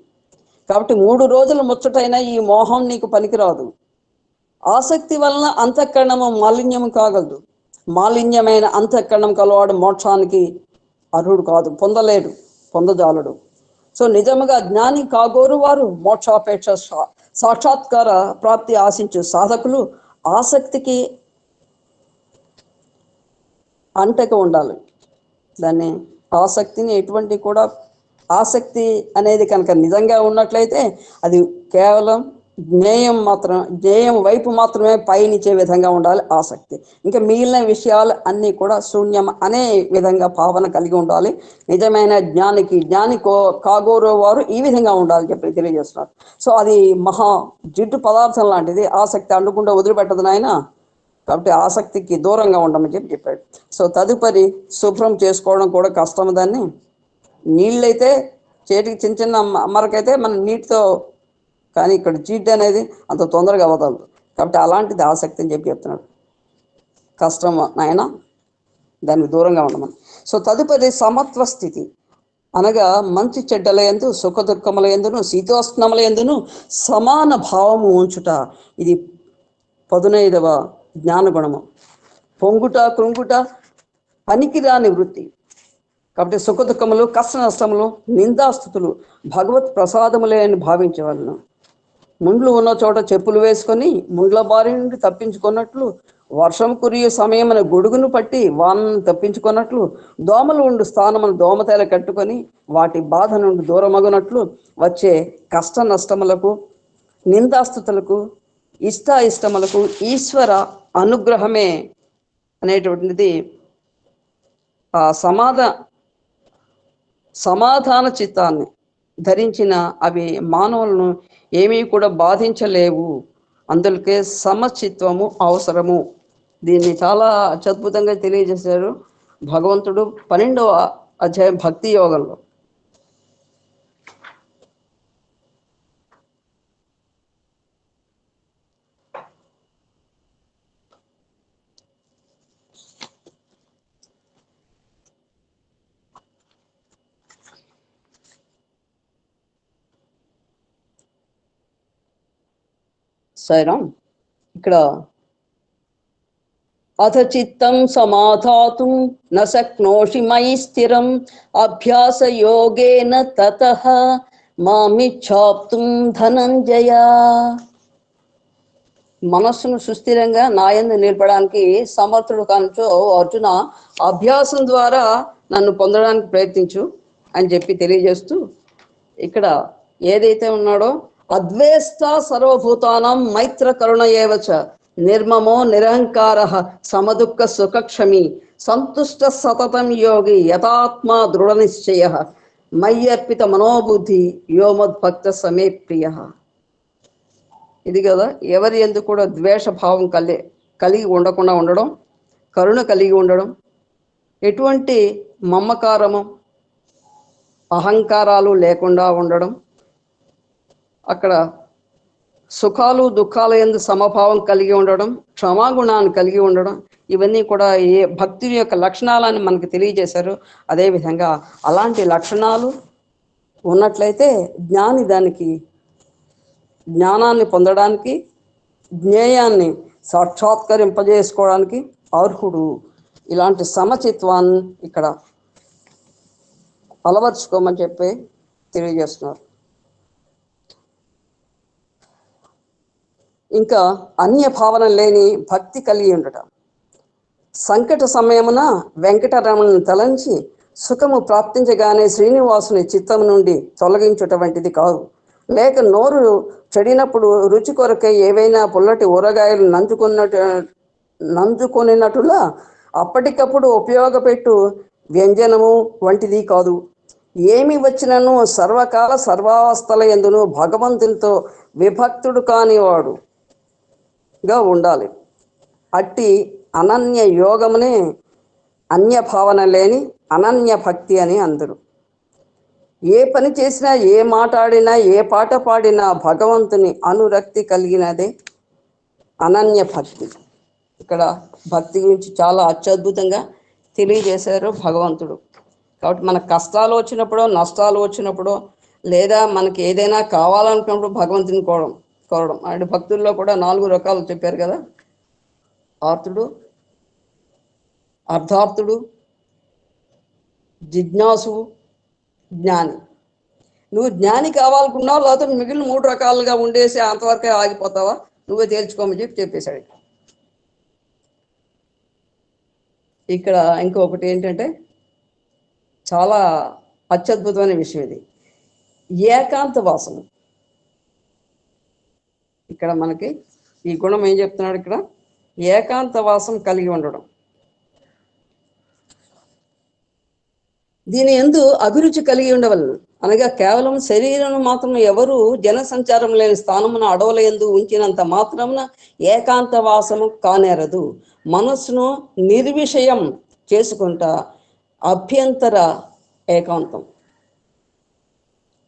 కాబట్టి 3 రోజులు ముచ్చటైన ఈ మోహం నీకు పనికిరాదు. ఆసక్తి వలన అంతఃకరణము మాలిన్యము కాగలదు. మాలిన్యమైన అంతఃకరణం కలవాడు మోక్షానికి అర్హుడు కాదు, పొందలేడు, పొందజాలడు. సో నిజముగా జ్ఞాని కాగోరు వారు మోక్షాపేక్ష సాక్షాత్కార ప్రాప్తి ఆశించు సాధకులు ఆసక్తికి అంటక ఉండాలి. దాన్ని ఆసక్తిని ఎటువంటి కూడా ఆసక్తి అనేది కనుక నిజంగా ఉన్నట్లయితే అది కేవలం జ్ఞేయం వైపు మాత్రమే పయనించే విధంగా ఉండాలి ఆసక్తి. ఇంకా మిగిలిన విషయాలు అన్నీ కూడా శూన్యం అనే విధంగా భావన కలిగి ఉండాలి. నిజమైన జ్ఞాని కాగోరో వారు ఈ విధంగా ఉండాలి చెప్పి తెలియజేస్తున్నారు. సో అది మహా జిడ్డు పదార్థం లాంటిది, ఆసక్తి అండకుండా వదిలిపెట్టదు నాయన. కాబట్టి ఆసక్తికి దూరంగా ఉండమని చెప్పాడు. సో తదుపరి శుభ్రం చేసుకోవడం కూడా కష్టం. దాన్ని నీళ్ళైతే చేతికి చిన్న చిన్న మరకైతే మనం నీటితో, కానీ ఇక్కడ జిడ్డు అనేది అంత తొందరగా అవదలదు. కాబట్టి అలాంటిది ఆసక్తి అని చెప్పి చెప్తున్నాడు. కష్టం నాయన, దానికి దూరంగా ఉండమని. సో తదుపరి సమత్వ స్థితి అనగా మంచి చెడ్డల యందు, సుఖ దుఃఖముల యందును, శీతోష్ణముల యందును సమాన భావము ఉంచుట. ఇది 15వ జ్ఞానగుణము. పొంగుట కృంగుట పనికిరాని వృత్తి. కాబట్టి సుఖ దుఃఖములు, కష్ట నష్టములు, నిందాస్థుతులు భగవత్ ప్రసాదములే అని భావించవలను. ముండ్లు ఉన్న చోట చెప్పులు వేసుకొని ముండ్ల బారి నుండి తప్పించుకున్నట్లు, వర్షం కురియు సమయమున గొడుగును పట్టి వానను తప్పించుకున్నట్లు, దోమలు ఉండు స్థానమును దోమతేల కట్టుకొని వాటి బాధ నుండి దూరమగునట్లు, వచ్చే కష్ట నష్టములకు, నిందాస్థుతులకు, ఇష్టాయిష్టములకు ఈశ్వర అనుగ్రహమే అనేటువంటిది ఆ సమాధాన చిత్తాన్ని ధరించిన అవి మానవులను ఏమీ కూడా బాధించలేవు. అందుకే సమచిత్వము అవసరము. దీన్ని చాలా అత్యద్భుతంగా తెలియజేశారు భగవంతుడు 12వ అధ్యాయం భక్తి యోగంలో. సాయిరామ్. ఇక్కడ అథ చిత్తం సమాధాతుం న శక్నోషి మయి స్థిరం అభ్యాస యోగేన తతః మామిచ్ఛాప్తుం ధనంజయ. మనస్సును సుస్థిరంగా నాయందు నిలపడానికి సమర్థుడు కానుచో అర్జున, అభ్యాసం ద్వారా నన్ను పొందడానికి ప్రయత్నించు అని చెప్పి తెలియజేస్తూ ఇక్కడ ఏదైతే ఉన్నాడో అద్వేష్ట సర్వభూతానం మైత్ర కరుణ ఏవచ నిర్మమో నిరహంకార సమదుఃఖ సుఖక్షమి సంతుష్ట సతతం యోగి యథాత్మా దృఢ నిశ్చయ మయ్యర్పిత మనోబుద్ధి యోమద్భక్త సమే ప్రియ. ఇది కదా, ఎవరి ఎందుకు కూడా ద్వేష భావం కలిగి ఉండకుండా ఉండడం, కరుణ కలిగి ఉండడం, ఎటువంటి మమకారము అహంకారాలు లేకుండా ఉండడం, అక్కడ సుఖాలు దుఃఖాల యందు సమభావం కలిగి ఉండడం, క్షమాగుణాన్ని కలిగి ఉండడం, ఇవన్నీ కూడా ఏ భక్తుని యొక్క లక్షణాలని మనకు తెలియజేశారు. అదేవిధంగా అలాంటి లక్షణాలు ఉన్నట్లయితే జ్ఞాని దానికి జ్ఞానాన్ని పొందడానికి, జ్ఞేయాన్ని సాక్షాత్కరింపజేసుకోవడానికి అర్హుడు. ఇలాంటి సమచిత్వాన్ని ఇక్కడ అలవర్చుకోమని చెప్పి తెలియజేస్తున్నారు. ఇంకా అన్య భావన లేని భక్తి కలిగి ఉండటం, సంకట సమయమున వెంకటరమణను తలంచి సుఖము ప్రాప్తించగానే శ్రీనివాసుని చిత్తం నుండి తొలగించుట వంటిది కాదు. లేక నోరు చెడినప్పుడు రుచి కొరకై ఏవైనా పుల్లటి ఊరగాయలు నంజుకొనినట్టులా అప్పటికప్పుడు ఉపయోగపెట్టు వ్యంజనము వంటిది కాదు. ఏమి వచ్చినను సర్వకాల సర్వావస్థల యందును భగవంతునితో విభక్తుడు కానివాడుగా ఉండాలి. అట్టి అనన్య యోగమునే అన్య భావన లేని అనన్య భక్తి అని అందరు. ఏ పని చేసినా, ఏ మాట్లాడినా, ఏ పాట పాడినా భగవంతుని అనురక్తి కలిగినదే అనన్య భక్తి. ఇక్కడ భక్తి గురించి చాలా అత్యద్భుతంగా తెలియజేశారు భగవంతుడు. కాబట్టి మనకు కష్టాలు వచ్చినప్పుడో, నష్టాలు వచ్చినప్పుడో, లేదా మనకి ఏదైనా కావాలనుకున్నప్పుడు భగవంతుని కోరడం. అంటే భక్తుల్లో కూడా 4 రకాలు చెప్పారు కదా: ఆర్తుడు, అర్ధార్థుడు, జిజ్ఞాసువు, జ్ఞాని. నువ్వు జ్ఞాని కావాలనుకున్నావు, లేకపోతే మిగిలిన 3 రకాలుగా ఉండేసి అంతవరకే ఆగిపోతావా, నువ్వే తేల్చుకోమని చెప్పేశాడు. ఇక్కడ ఇంకొకటి ఏంటంటే చాలా అత్యద్భుతమైన విషయం ఇది, ఏకాంత వాసన. ఇక్కడ మనకి ఈ గుణం ఏం చెప్తున్నాడు ఇక్కడ, ఏకాంత వాసం కలిగి ఉండడం. దీని యందు అభిరుచి కలిగి ఉండవలను. అనగా కేవలం శరీరం మాత్రం ఎవరు జన సంచారం లేని స్థానమున అడవుల యందు ఉంచినంత మాత్రమున ఏకాంత వాసము కానేరదు. మనస్సును నిర్విషయం చేసుకుంటా అభ్యంతర ఏకాంతం,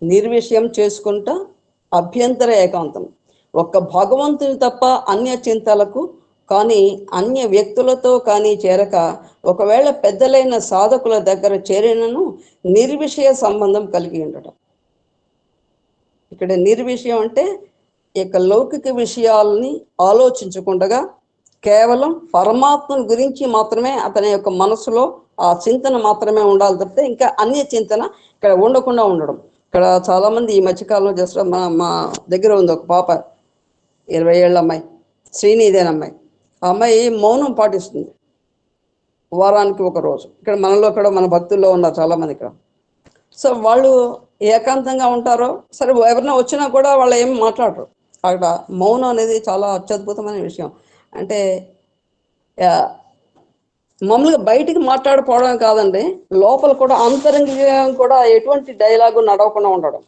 నిర్విషయం చేసుకుంటా అభ్యంతర ఏకాంతం. ఒక్క భగవంతుని తప్ప అన్య చింతలకు కానీ, అన్య వ్యక్తులతో కానీ చేరక, ఒకవేళ పెద్దలైన సాధకుల దగ్గర చేరినను నిర్విషయ సంబంధం కలిగి ఉండటం. ఇక్కడ నిర్విషయం అంటే ఇక లౌకిక విషయాలని ఆలోచించకుండా కేవలం పరమాత్మను గురించి మాత్రమే అతని యొక్క మనసులో ఆ చింతన మాత్రమే ఉండాలి తప్పితే ఇంకా అన్య చింతన ఇక్కడ ఉండకుండా ఉండడం. ఇక్కడ చాలామంది ఈ మధ్యకాలంలో జస్ట్ మా దగ్గర ఉంది ఒక పాప, 20 ఏళ్ళ అమ్మాయి, శ్రీనిధి అమ్మాయి. ఆ అమ్మాయి మౌనం పాటిస్తుంది వారానికి 1 రోజు. ఇక్కడ మనలో కూడా మన భక్తుల్లో ఉన్నారు చాలామంది ఇక్కడ. సో వాళ్ళు ఏకాంతంగా ఉంటారో సరే, ఎవరైనా వచ్చినా కూడా వాళ్ళు ఏమి మాట్లాడరు. అక్కడ మౌనం అనేది చాలా అత్యద్భుతమైన విషయం. అంటే మామూలుగా బయటికి మాట్లాడిపోవడం కాదండి, లోపల కూడా అంతరంగంగా కూడా ఎటువంటి డైలాగు నడవకుండా ఉండడం.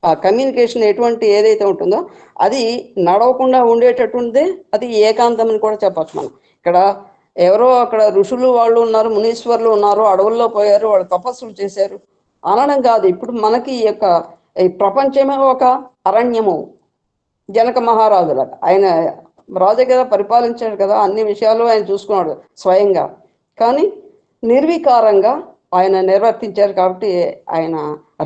ఆ కమ్యూనికేషన్ ఎటువంటి ఏదైతే ఉంటుందో అది నడవకుండా ఉండేటటువంటిదే అది ఏకాంతం అని కూడా చెప్పచ్చు మనం. ఇక్కడ ఎవరో అక్కడ ఋషులు వాళ్ళు ఉన్నారు, మునీశ్వరులు ఉన్నారు, అడవుల్లో పోయారు, వాళ్ళు తపస్సులు చేశారు అనడం కాదు. ఇప్పుడు మనకి ఈ యొక్క ఈ ప్రపంచమే ఒక అరణ్యము. జనక మహారాజులాగా ఆయన రాజు కదా, పరిపాలించాడు కదా, అన్ని విషయాలు ఆయన చూసుకున్నాడు స్వయంగా. కానీ నిర్వికారంగా ఆయన నిర్వర్తించారు కాబట్టి ఆయన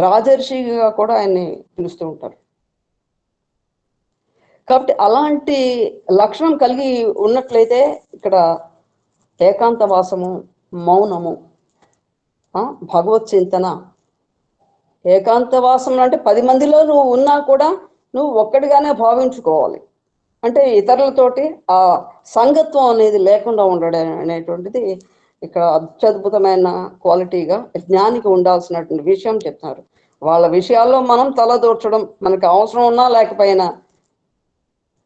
రాజర్షిగా కూడా ఆయన్ని పిలుస్తూ ఉంటారు. కాబట్టి అలాంటి లక్షణం కలిగి ఉన్నట్లయితే ఇక్కడ ఏకాంత వాసము, మౌనము, భగవత్ చింతన. ఏకాంత వాసము అంటే 10 మందిలో నువ్వు ఉన్నా కూడా నువ్వు ఒక్కడిగానే భావించుకోవాలి. అంటే ఇతరులతోటి ఆ సంగత్వం అనేది లేకుండా ఉండడం అనేటువంటిది ఇక్కడ అత్యద్భుతమైన క్వాలిటీగా జ్ఞానికి ఉండాల్సినటువంటి విషయం చెప్తున్నారు. వాళ్ళ విషయాల్లో మనం తలదూర్చడం, మనకి అవసరం ఉన్నా లేకపోయినా,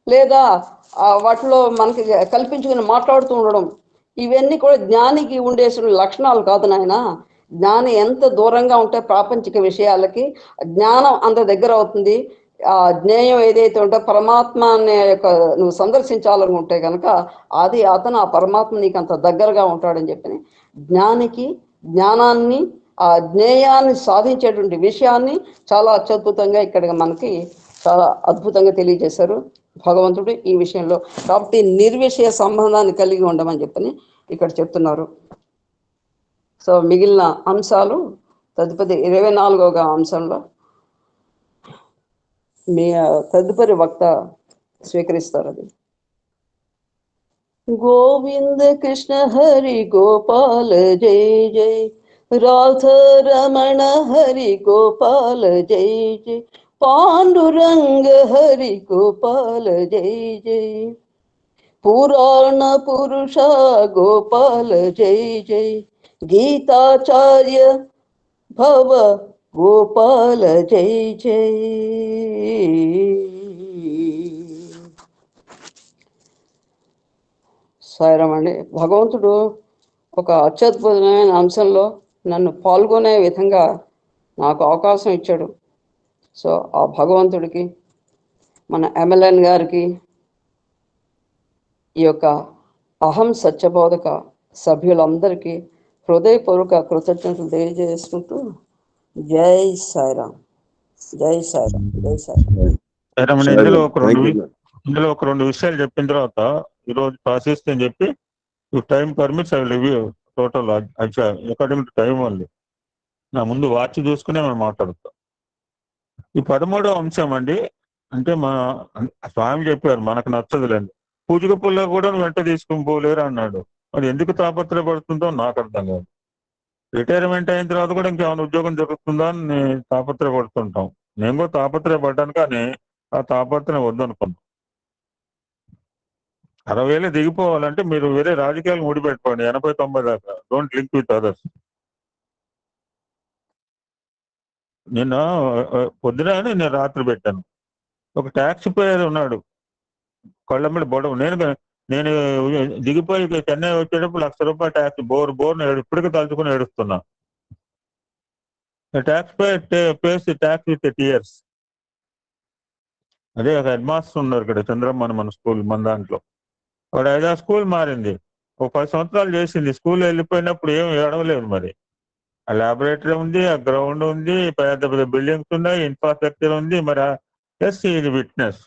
లేదా వాటిలో మనకి కల్పించుకుని మాట్లాడుతూ ఉండడం, ఇవన్నీ కూడా జ్ఞానికి ఉండేసిన లక్షణాలు కాదు నాయన. జ్ఞాని ఎంత దూరంగా ఉంటే ప్రాపంచిక విషయాలకి జ్ఞానం అంత దగ్గర అవుతుంది. ఆ జ్ఞేయం ఏదైతే ఉంటో పరమాత్మ అనే యొక్క నువ్వు సందర్శించాలనుకుంటే కనుక అది అతను ఆ పరమాత్మ నీకు అంత దగ్గరగా ఉంటాడని చెప్పి జ్ఞానికి జ్ఞానాన్ని ఆ జ్ఞేయాన్ని సాధించేటువంటి విషయాన్ని చాలా అత్యద్భుతంగా ఇక్కడ మనకి చాలా అద్భుతంగా తెలియజేశారు భగవంతుడు ఈ విషయంలో. కాబట్టి నిర్విషయ సంబంధాన్ని కలిగి ఉండమని చెప్పని ఇక్కడ చెప్తున్నారు. సో మిగిలిన అంశాలు తదుపరి 24వ అంశంలో మీ తదుపరి వక్త స్వీకరిస్తారు. అది గోవింద కృష్ణ హరి గోపాల జయ జయ రాధ రమణ హరి గోపాల జయ జయ పాండురంగ హరి గోపాల జయ జయ పురాణ పురుష గోపాల జయ జయ గీతాచార్య భవ గోపాల జయ జయ. సాయిరామండి. భగవంతుడు ఒక అత్యద్భుతమైన అంశంలో నన్ను పాల్గొనే విధంగా నాకు అవకాశం ఇచ్చాడు. సో ఆ భగవంతుడికి, మన ఎమ్మెల్యన్ గారికి, ఈ యొక్క అహం సత్యబోధక సభ్యులందరికీ హృదయపూర్వక కృతజ్ఞతలు తెలియజేసుకుంటూ జై సాయిరామ్, జై సాయిరామ్, జై సాయిరామ్. ఇందులో ఒక రెండు విషయాలు చెప్పిన తర్వాత ఈరోజు ప్రాసెస్ అని చెప్పి time permits I review total academic time ఉంది. నా ముందు వాచ్ చూసుకునే మనం మాట్లాడుతాం. ఈ 13వ అంశం అండి, అంటే మా స్వామి చెప్పారు మనకు నచ్చదులేండి, పూజక పుల్ల కూడా వెంట తీసుకుని పోలేరు అన్నాడు. అది ఎందుకు తాపత్రయపడుతుందో నాకు అర్థం కాదు. రిటైర్మెంట్ అయిన తర్వాత కూడా ఇంకేమైనా ఉద్యోగం జరుగుతుందా అని తాపత్రయపడుతుంటాం. నేను కూడా తాపత్రయపడ్డాను, కానీ ఆ తాపత్రయం వద్దనుకున్నాం. 60,000 దిగిపోవాలంటే మీరు వేరే రాజకీయాలు ముడిపెట్టుకోండి 80-90 దాకా. Don't link with others. నిన్న పొద్దున నేను రాత్రి పెట్టాను. ఒక ట్యాక్సీ పేరు ఉన్నాడు, కళ్ళ మీద బొడవు. నేను దిగిపోయి చెన్నై వచ్చేటప్పుడు ₹1,00,000 ట్యాక్సీ బోర్ను ఇప్పటికీ తలుచుకుని ఏడుస్తున్నా. Tax pays tax with tears. అదే ఒక హెడ్ మాస్టర్ ఉన్నారు ఇక్కడ చంద్రమ్మ మన స్కూల్, మన దాంట్లో. వాడు 5-6 స్కూల్ మారింది, ఒక 10 సంవత్సరాలు చేసింది. స్కూల్ వెళ్ళిపోయినప్పుడు ఏం ఏడవలేదు. మరి ఆ ల్యాబొరేటరీ ఉంది, ఆ గ్రౌండ్ ఉంది, పెద్ద పెద్ద బిల్డింగ్స్ ఉన్నాయి, ఇన్ఫ్రాస్ట్రక్చర్ ఉంది. మరి ఎస్ ఇది విట్నెస్.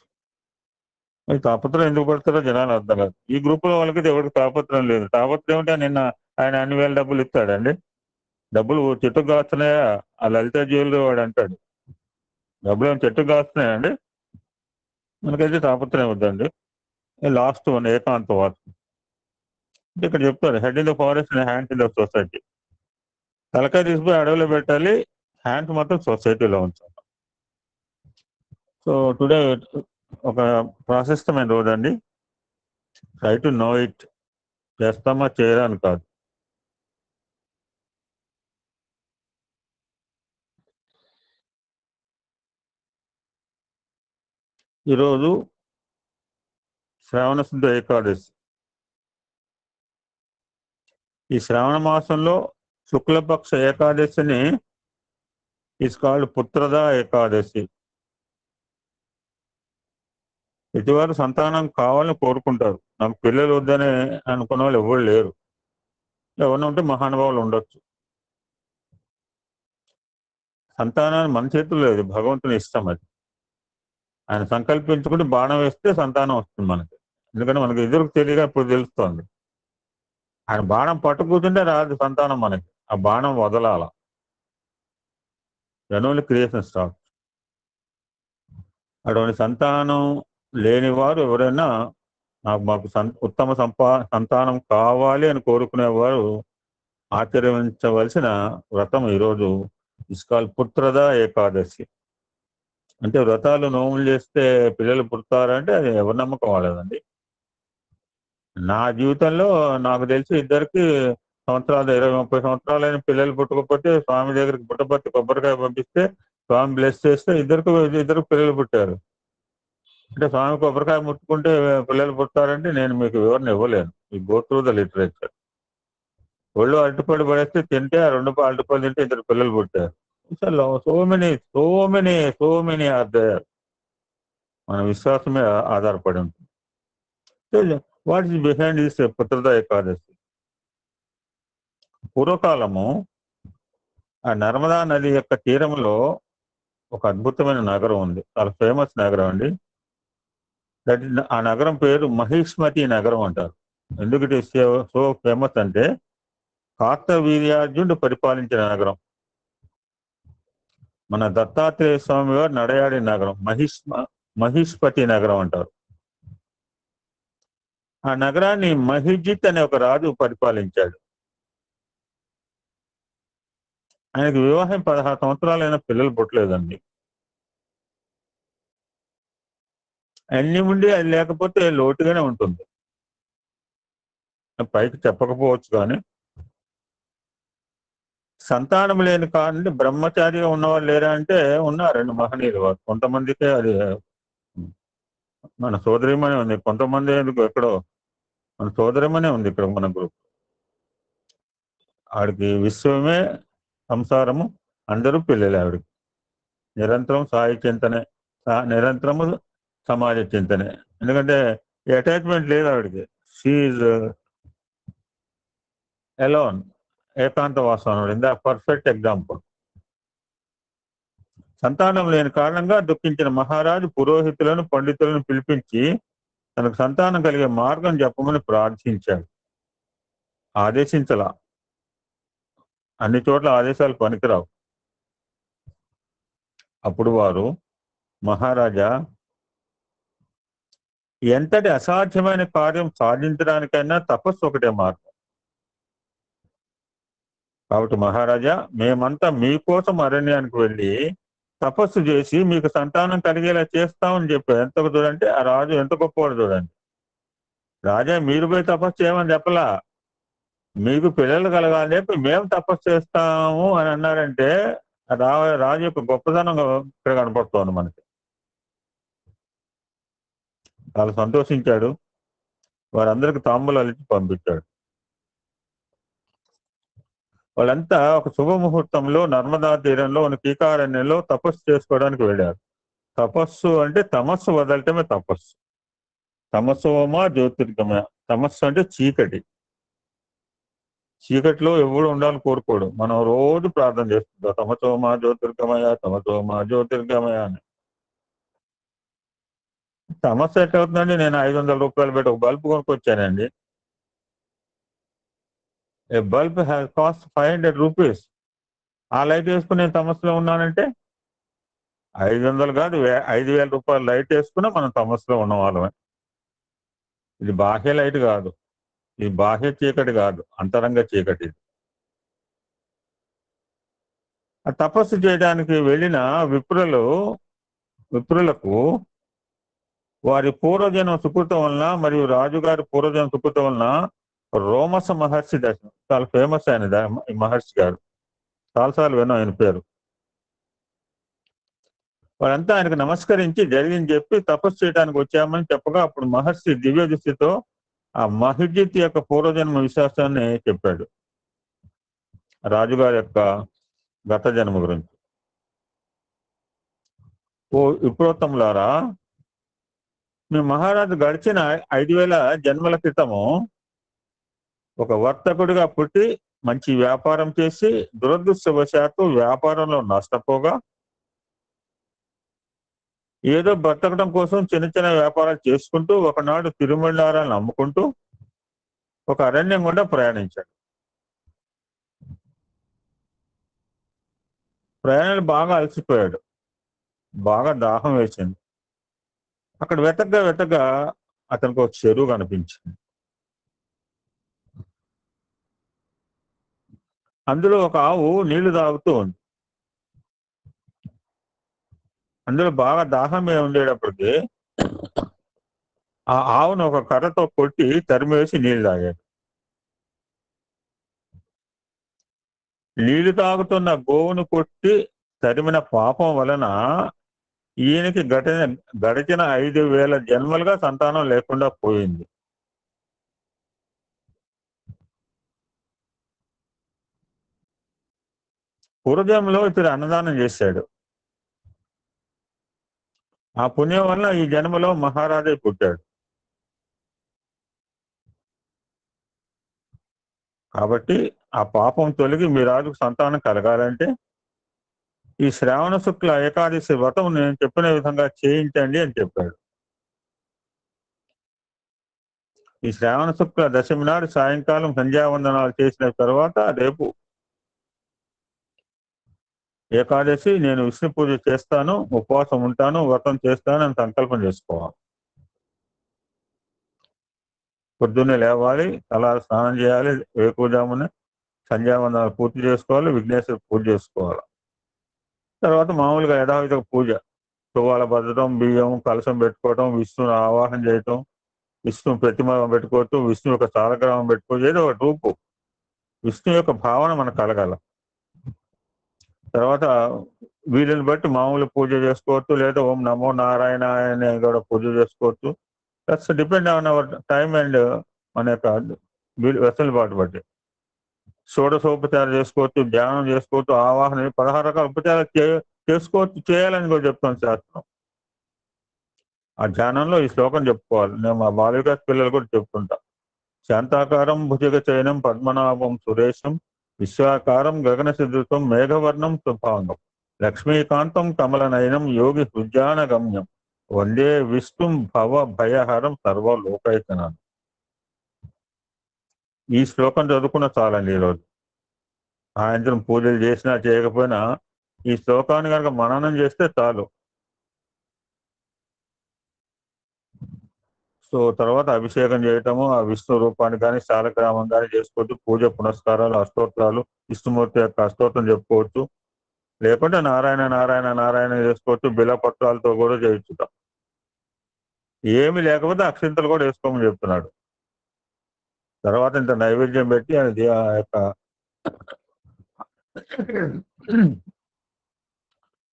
అది తాపత్రం ఎందుకు పడతారో జనాలు అర్థం కాదు. ఈ గ్రూప్ లో వాళ్ళకి ఎవరికి తాపత్రం లేదు. తాపత్రం ఏమిటంటే నిన్న ఆయన అన్ని వేల డబ్బులు ఇస్తాడండి. డబ్బులు చెట్టుకు కాస్తున్నాయా? ఆ లలిత జ్యువెలరీ వాడు అంటాడు, డబ్బులు ఏమి చెట్టుకు కాస్తున్నాయండి? మనకైతే తాపత్రం వద్దండి. లాస్ట్ వన్ ఏకాంత వార్త ఇక్కడ చెప్తారు, head in the forest and hand in the society. తలకాయ తీసుకుపోయి అడవిలో పెట్టాలి, హ్యాండ్స్ మాత్రం సొసైటీలో ఉంచాలి. సో టుడే ఒక ప్రాశస్తమైన రోజు అండి. Try to know it. చేస్తామా చేయరా అని కాదు. ఈరోజు శ్రావణ శుద్ధ ఏకాదశి. ఈ శ్రావణ మాసంలో శుక్లపక్ష ఏకాదశిని ఈస్ కాల్డ్ పుత్రద ఏకాదశి. ప్రతివారు సంతానం కావాలని కోరుకుంటారు. నాకు పిల్లలు వద్దని అనుకున్న వాళ్ళు ఎవరు లేరు. ఎవరిని ఉంటే మహానుభావులు ఉండొచ్చు. సంతానాన్ని మన చేతుల్లో లేదు, భగవంతుని ఇష్టం. అది ఆయన సంకల్పించుకుంటే బాణం వేస్తే సంతానం వస్తుంది మనకి. ఎందుకంటే మనకి ఎదురుకు తెలియగా ఇప్పుడు తెలుస్తోంది. ఆయన బాణం పట్టుకుంటుంటే రాదు సంతానం మనకి, ఆ బాణం వదలాల. Only creation start. అటువంటి సంతానం లేని వారు ఎవరైనా మాకు ఉత్తమ సంతానం కావాలి అని కోరుకునేవారు ఆచరించవలసిన వ్రతం ఈరోజు ఇస్కాల్ పుత్రద ఏకాదశి. అంటే వ్రతాలు నోములు చేస్తే పిల్లలు పుడతారంటే అది ఎవరి నమ్మకం వాళ్ళదండి. నా జీవితంలో నాకు తెలిసి ఇద్దరికి సంవత్సరాలు 20-30 సంవత్సరాలైన పిల్లలు పుట్టకపోతే స్వామి దగ్గరికి పుట్టపర్తి కొబ్బరికాయ పంపిస్తే స్వామి బ్లెస్ చేస్తే ఇద్దరు పిల్లలు పుట్టారు. అంటే స్వామి కొబ్బరికాయ ముట్టుకుంటే పిల్లలు పుట్టారంటే నేను మీకు వివరణ ఇవ్వలేను. ఈ గో త్రూ ద లిటరేచర్. ఒళ్ళు అరటిపళ్ళు పడేస్తే తింటే ఆ 2 అరటిపళ్ళు తింటే 2 పిల్లలు పుట్టారు. So many are there. మన విశ్వాసమే ఆధారపడి ఉంటుంది. What is behind this Putrada Ekadashi? పూర్వకాలము ఆ నర్మదా నది యొక్క తీరంలో ఒక అద్భుతమైన నగరం ఉంది, చాలా ఫేమస్ నగరం అండి. ఆ నగరం పేరు మహిష్మతి నగరం అంటారు. ఎందుకు ఇట్ ఈస్ సో ఫేమస్ అంటే కార్తవీర్యార్జునుడు పరిపాలించిన నగరం. మన దత్తాత్రేయ స్వామి వారు నడయాడి నగరం మహిష్పతి నగరం అంటారు. ఆ నగరాన్ని మహిజిత్ అనే ఒక రాజు పరిపాలించాడు. ఆయనకు వివాహం 16 సంవత్సరాలైన పిల్లలు పుట్టలేదండి. అన్ని ఉండి అది లేకపోతే లోటుగానే ఉంటుంది, పైకి చెప్పకపోవచ్చు. కానీ సంతానం లేని కారణం బ్రహ్మచారిగా ఉన్నవాళ్ళు లేరా అంటే ఉన్నారండి మహనీయులు వారు. కొంతమందికే అది మన సోదరిమనే ఉంది, కొంతమంది ఎందుకు ఎక్కడో మన సోదరిమనే ఉంది ఇక్కడ మన గ్రూప్. ఆవిడకి విశ్వమే సంసారము, అందరూ పిల్లలు. ఆవిడకి నిరంతరం సాయి చింతనే, నిరంతరము సమాజ చింతనే. ఎందుకంటే అటాచ్మెంట్ లేదు ఆవిడకి. షీఈ్ అలోన్, ఏకాంతవాసం. In the perfect example. సంతానం లేని కారణంగా దుఃఖించిన మహారాజు పురోహితులను పండితులను పిలిపించి తనకు సంతానం కలిగే మార్గం చెప్పమని ప్రార్థించాడు. ఆదేశించలా, అన్ని చోట్ల ఆదేశాలు పనికిరావు. అప్పుడు వారు, మహారాజా, ఎంతటి అసాధ్యమైన కార్యం సాధించడానికైనా తపస్సు ఒకటే మార్గం. కాబట్టి మహారాజా, మేమంతా మీకోసం అరణ్యానికి వెళ్ళి తపస్సు చేసి మీకు సంతానం కలిగేలా చేస్తామని చెప్పారు. ఎంత చూడండి ఆ రాజు, ఎంత గొప్పవాడు చూడండి. రాజా మీరు పోయి తపస్సు చేయమని చెప్పలా, మీకు పిల్లలు కలగాలని చెప్పి మేము తపస్సు చేస్తాము అని అన్నారంటే రాజు యొక్క గొప్పతనం ఇక్కడ కనపడుతోంది మనకి. చాలా సంతోషించాడు. వారందరికి తాంబూలాలు ఇచ్చి పంపించాడు. వాళ్ళంతా ఒక శుభముహూర్తంలో నర్మదా తీరంలో ఉన్న కీకారణ్యంలో తపస్సు చేసుకోవడానికి వెళ్ళారు. తపస్సు అంటే తమస్సు వదలటమే తపస్సు. తమస్సోమా జ్యోతిర్గమయ. తమస్సు అంటే చీకటి. చీకటిలో ఎవడు ఉండాలని కోరుకోడు. మనం రోజు ప్రార్థన చేస్తుంటాం, తమసోమా జ్యోతిర్గమయ, తమసోమా జ్యోతిర్గమయ అని. సమస్య ఎట్లవుతుందండి? నేను 500 రూపాయలు పెట్టి ఒక బల్బ్ కొనుక్కొచ్చానండి. A bulb has cost 500 rupees. ఆ లైట్ వేసుకుని నేను సమస్యలో ఉన్నానంటే 500 కాదు, 5,000 రూపాయలు లైట్ వేసుకున్నా మనం సమస్యలో ఉన్న వాళ్ళమే. ఇది బాహ్య లైట్ కాదు, ఇది బాహ్య చీకటి కాదు, అంతరంగ చీకటి. ఆ తపస్సు చేయడానికి వెళ్ళిన విప్రులకు వారి పూర్వజన్మ సుకృతం వలన మరియు రాజుగారి పూర్వజన్మ సుకృతం వలన రోమస మహర్షి దర్శనం. చాలా ఫేమస్ ఆయన ఈ మహర్షి గారు, చాలాసార్లు విన్నాం ఆయన పేరు. వాళ్ళంతా ఆయనకు నమస్కరించి జరిగింది చెప్పి తపస్సు చేయడానికి వచ్చామని చెప్పగా అప్పుడు మహర్షి దివ్య దృష్టితో ఆ మహిజిత్ యొక్క పూర్వజన్మ విశ్వాసాన్ని చెప్పాడు, రాజుగారి యొక్క గత జన్మ గురించి. ఓ విప్రోత్తములారా, మీ మహారాజు గడిచిన 5,000 జన్మల క్రితము ఒక వర్తకుడిగా పుట్టి మంచి వ్యాపారం చేసి దురదృష్టవశాత్తు వ్యాపారంలో నష్టపోగా ఏదో బ్రతకడం కోసం చిన్న చిన్న వ్యాపారాలు చేసుకుంటూ ఒకనాడు తిరుమలారాలను అమ్ముకుంటూ ఒక అరణ్యం గుండా ప్రయాణించాడు. ప్రయాణాలు బాగా అలసిపోయాడు, బాగా దాహం వేసింది. అక్కడ వెతకగా అతనికి ఒక చెరువు కనిపించింది. అందులో ఒక ఆవు నీళ్లు తాగుతూ ఉంది. అందులో బాగా దాహం మీద ఉండేటప్పటికి ఆ ఆవును ఒక కర్రతో కొట్టి తరిమేసి నీళ్లు తాగాడు. నీళ్లు తాగుతున్న గోవును కొట్టి తరిమిన పాపం వలన ఈయనకి గడిచిన 5,000 జన్మలుగా సంతానం లేకుండా పోయింది. పూర్వజన్మలో ఇతడు అన్నదానం చేశాడు. ఆ పుణ్యం వల్ల ఈ జన్మలో మహారాజే పుట్టాడు. కాబట్టి ఆ పాపం తొలగి మీ రాజుకు సంతానం కలగాలంటే ఈ శ్రావణ శుక్ల ఏకాదశి వ్రతం నేను చెప్పిన విధంగా చేయించండి అని చెప్పాడు. ఈ శ్రావణ శుక్ల దశమి నాడు సాయంకాలం సంధ్యావందనాలు చేసిన తర్వాత రేపు ఏకాదశి నేను విష్ణు పూజ చేస్తాను, ఉపవాసం ఉంటాను, వ్రతం చేస్తాను అని సంకల్పం చేసుకోవాలి. పొద్దున్నే లేవాలి, తలా స్నానం చేయాలి, వేకువజామునే సంధ్యావందనాలు పూర్తి చేసుకోవాలి, విఘ్నేశ్వర పూజ చేసుకోవాలి. తర్వాత మామూలుగా యథావిధిగా పూజ, తువ్వాల బద్దడం, బియ్యం కలశం పెట్టుకోవటం, విష్ణుని ఆవాహన చేయటం, విష్ణు ప్రతిమ పెట్టుకోవచ్చు, విష్ణు యొక్క సాలగ్రామం పెట్టుకోవచ్చు, ఏదో ఒక రూపు విష్ణు యొక్క భావన మనకు కలగాల. తర్వాత వీళ్ళని బట్టి మామూలు పూజ చేసుకోవచ్చు, లేదా ఓం నమో నారాయణ అని కూడా పూజ చేసుకోవచ్చు. That's depend on hour time and మన యొక్క వెసులుబాటు బట్టి. షోడశోపచారం చేసుకోవచ్చు, ధ్యానం చేసుకోవచ్చు, ఆవాహన 16 రకాల ఉపచారాలు చేసుకోవచ్చు, చేయాలని కూడా చెప్తాను శాస్త్రం. ఆ ధ్యానంలో ఈ శ్లోకం చెప్పుకోవాలి. నేను మా బాలిక పిల్లలు కూడా చెప్తుంటా. శాంతాకారం భుజగ చయనం పద్మనాభం సురేశం విశ్వాకారం గగన సదృశం మేఘవర్ణం శుభాంగం లక్ష్మీకాంతం కమలనయనం యోగి హృద్యానగమ్యం వందే విష్ణుం భవ భయహరం సర్వలోకైకనాథం. ఈ శ్లోకం చదువుకున్న చాలండి. ఈరోజు సాయంత్రం పూజలు చేసినా చేయకపోయినా ఈ శ్లోకాన్ని కనుక మననం చేస్తే చాలు. సో తర్వాత అభిషేకం చేయటము, ఆ విష్ణు రూపాన్ని కానీ శాలగ్రామం కానీ చేసుకోవచ్చు. పూజ పునస్కారాలు, అష్టోత్తరాలు, విష్ణుమూర్తి యొక్క అష్టోత్తరం చెప్పుకోవచ్చు. లేకుంటే నారాయణ నారాయణ నారాయణ చేసుకోవచ్చు. బిలపత్రాలతో కూడా చేయొచ్చుట. ఏమి లేకపోతే అక్షింతలు కూడా వేసుకోమని చెప్తున్నాడు. తర్వాత ఇంత నైవేద్యం పెట్టి అది ఆ యొక్క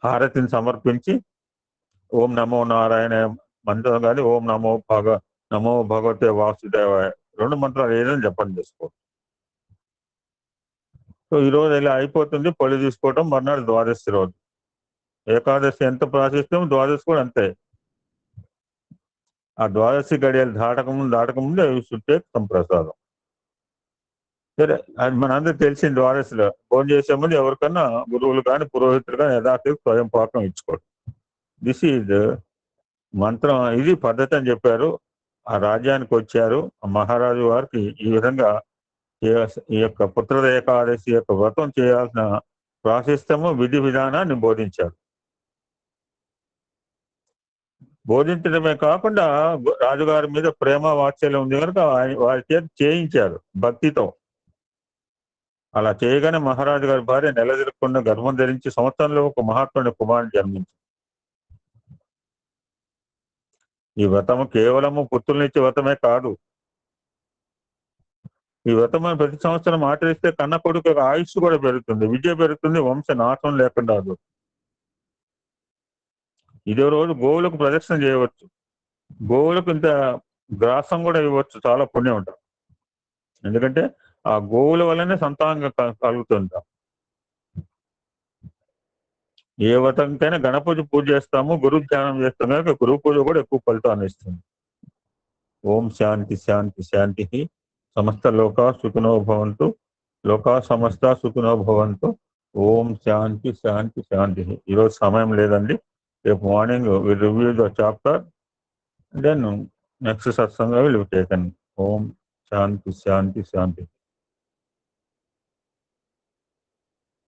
హారతిని సమర్పించి ఓం నమో నారాయణ మంత్రం కానీ ఓం నమో భగవతే వాసుదేవాయ 2 మంత్రాలు ఏదైనా చెప్పండి చేసుకోవచ్చు. సో ఈరోజు ఇలా అయిపోతుంది. పళ్ళు తీసుకోవటం, మర్నాడు ద్వాదశి రోజు. ఏకాదశి ఎంత ప్రాశిష్టం, ద్వాదశి కూడా అంతే. ఆ ద్వాదశి గడియలు దాటకముందు చుట్టే సంప్రసాదం. సరే, అది మనందరూ తెలిసిన ద్వాదశిలో ఫోన్ చేసే ముందు ఎవరికన్నా గురువులు కానీ పురోహితులు కానీ యథార్థి స్వయం పాకం ఇచ్చుకోవడం. దిస్ ఈజ్ మంత్రం. ఇది పద్ధతి అని చెప్పారు. ఆ రాజ్యానికి వచ్చారు. ఆ మహారాజు వారికి ఈ విధంగా ఈ యొక్క పుత్ర ఏకాదశి యొక్క వ్రతం చేయాల్సిన ప్రాశస్త్యము, విధి విధానాన్ని బోధించారు. బోధించడమే కాకుండా రాజుగారి మీద ప్రేమ వాత్సల్యం ఉంది కనుక వారి చేత చేయించారు భక్తితో. అలా చేయగానే మహారాజు గారి భార్య నెలదిరగకుండా గర్భం ధరించి సంవత్సరంలో ఒక మహాత్ముని కుమారుని జన్మించింది. ఈ వ్రతము కేవలము పుత్రులనిచ్చే వ్రతమే కాదు. ఈ వ్రతము ప్రతి సంవత్సరం ఆచరిస్తే కన్న కొడుకు ఆయుష్ కూడా పెరుగుతుంది, విద్య పెరుగుతుంది, వంశ నాశనం లేకుండా. ఇదే రోజు గోవులకు ప్రదక్షిణ చేయవచ్చు. గోవులకు ఇంత గ్రాసం కూడా ఇవ్వచ్చు. చాలా పుణ్యం ఉంటుంది. ఎందుకంటే ఆ గోవుల వల్లనే సంతానంగా కలుగుతుంటాం. ఏ వ్రతంకైనా గణపూజ పూజ చేస్తాము, గురు ధ్యానం చేస్తాం కనుక గురు పూజ కూడా ఎక్కువ ఫలితాన్ని ఇస్తుంది. ఓం శాంతి శాంతి శాంతి. సమస్త లోకా సుఖినో భవంతు. లోకా సమస్త సుఖినో భవంతు. ఓం శాంతి శాంతి శాంతి. ఈరోజు సమయం లేదండి. రేపు morning we review the chapter, then next satsang will taken. ఓం శాంతి శాంతి శాంతి.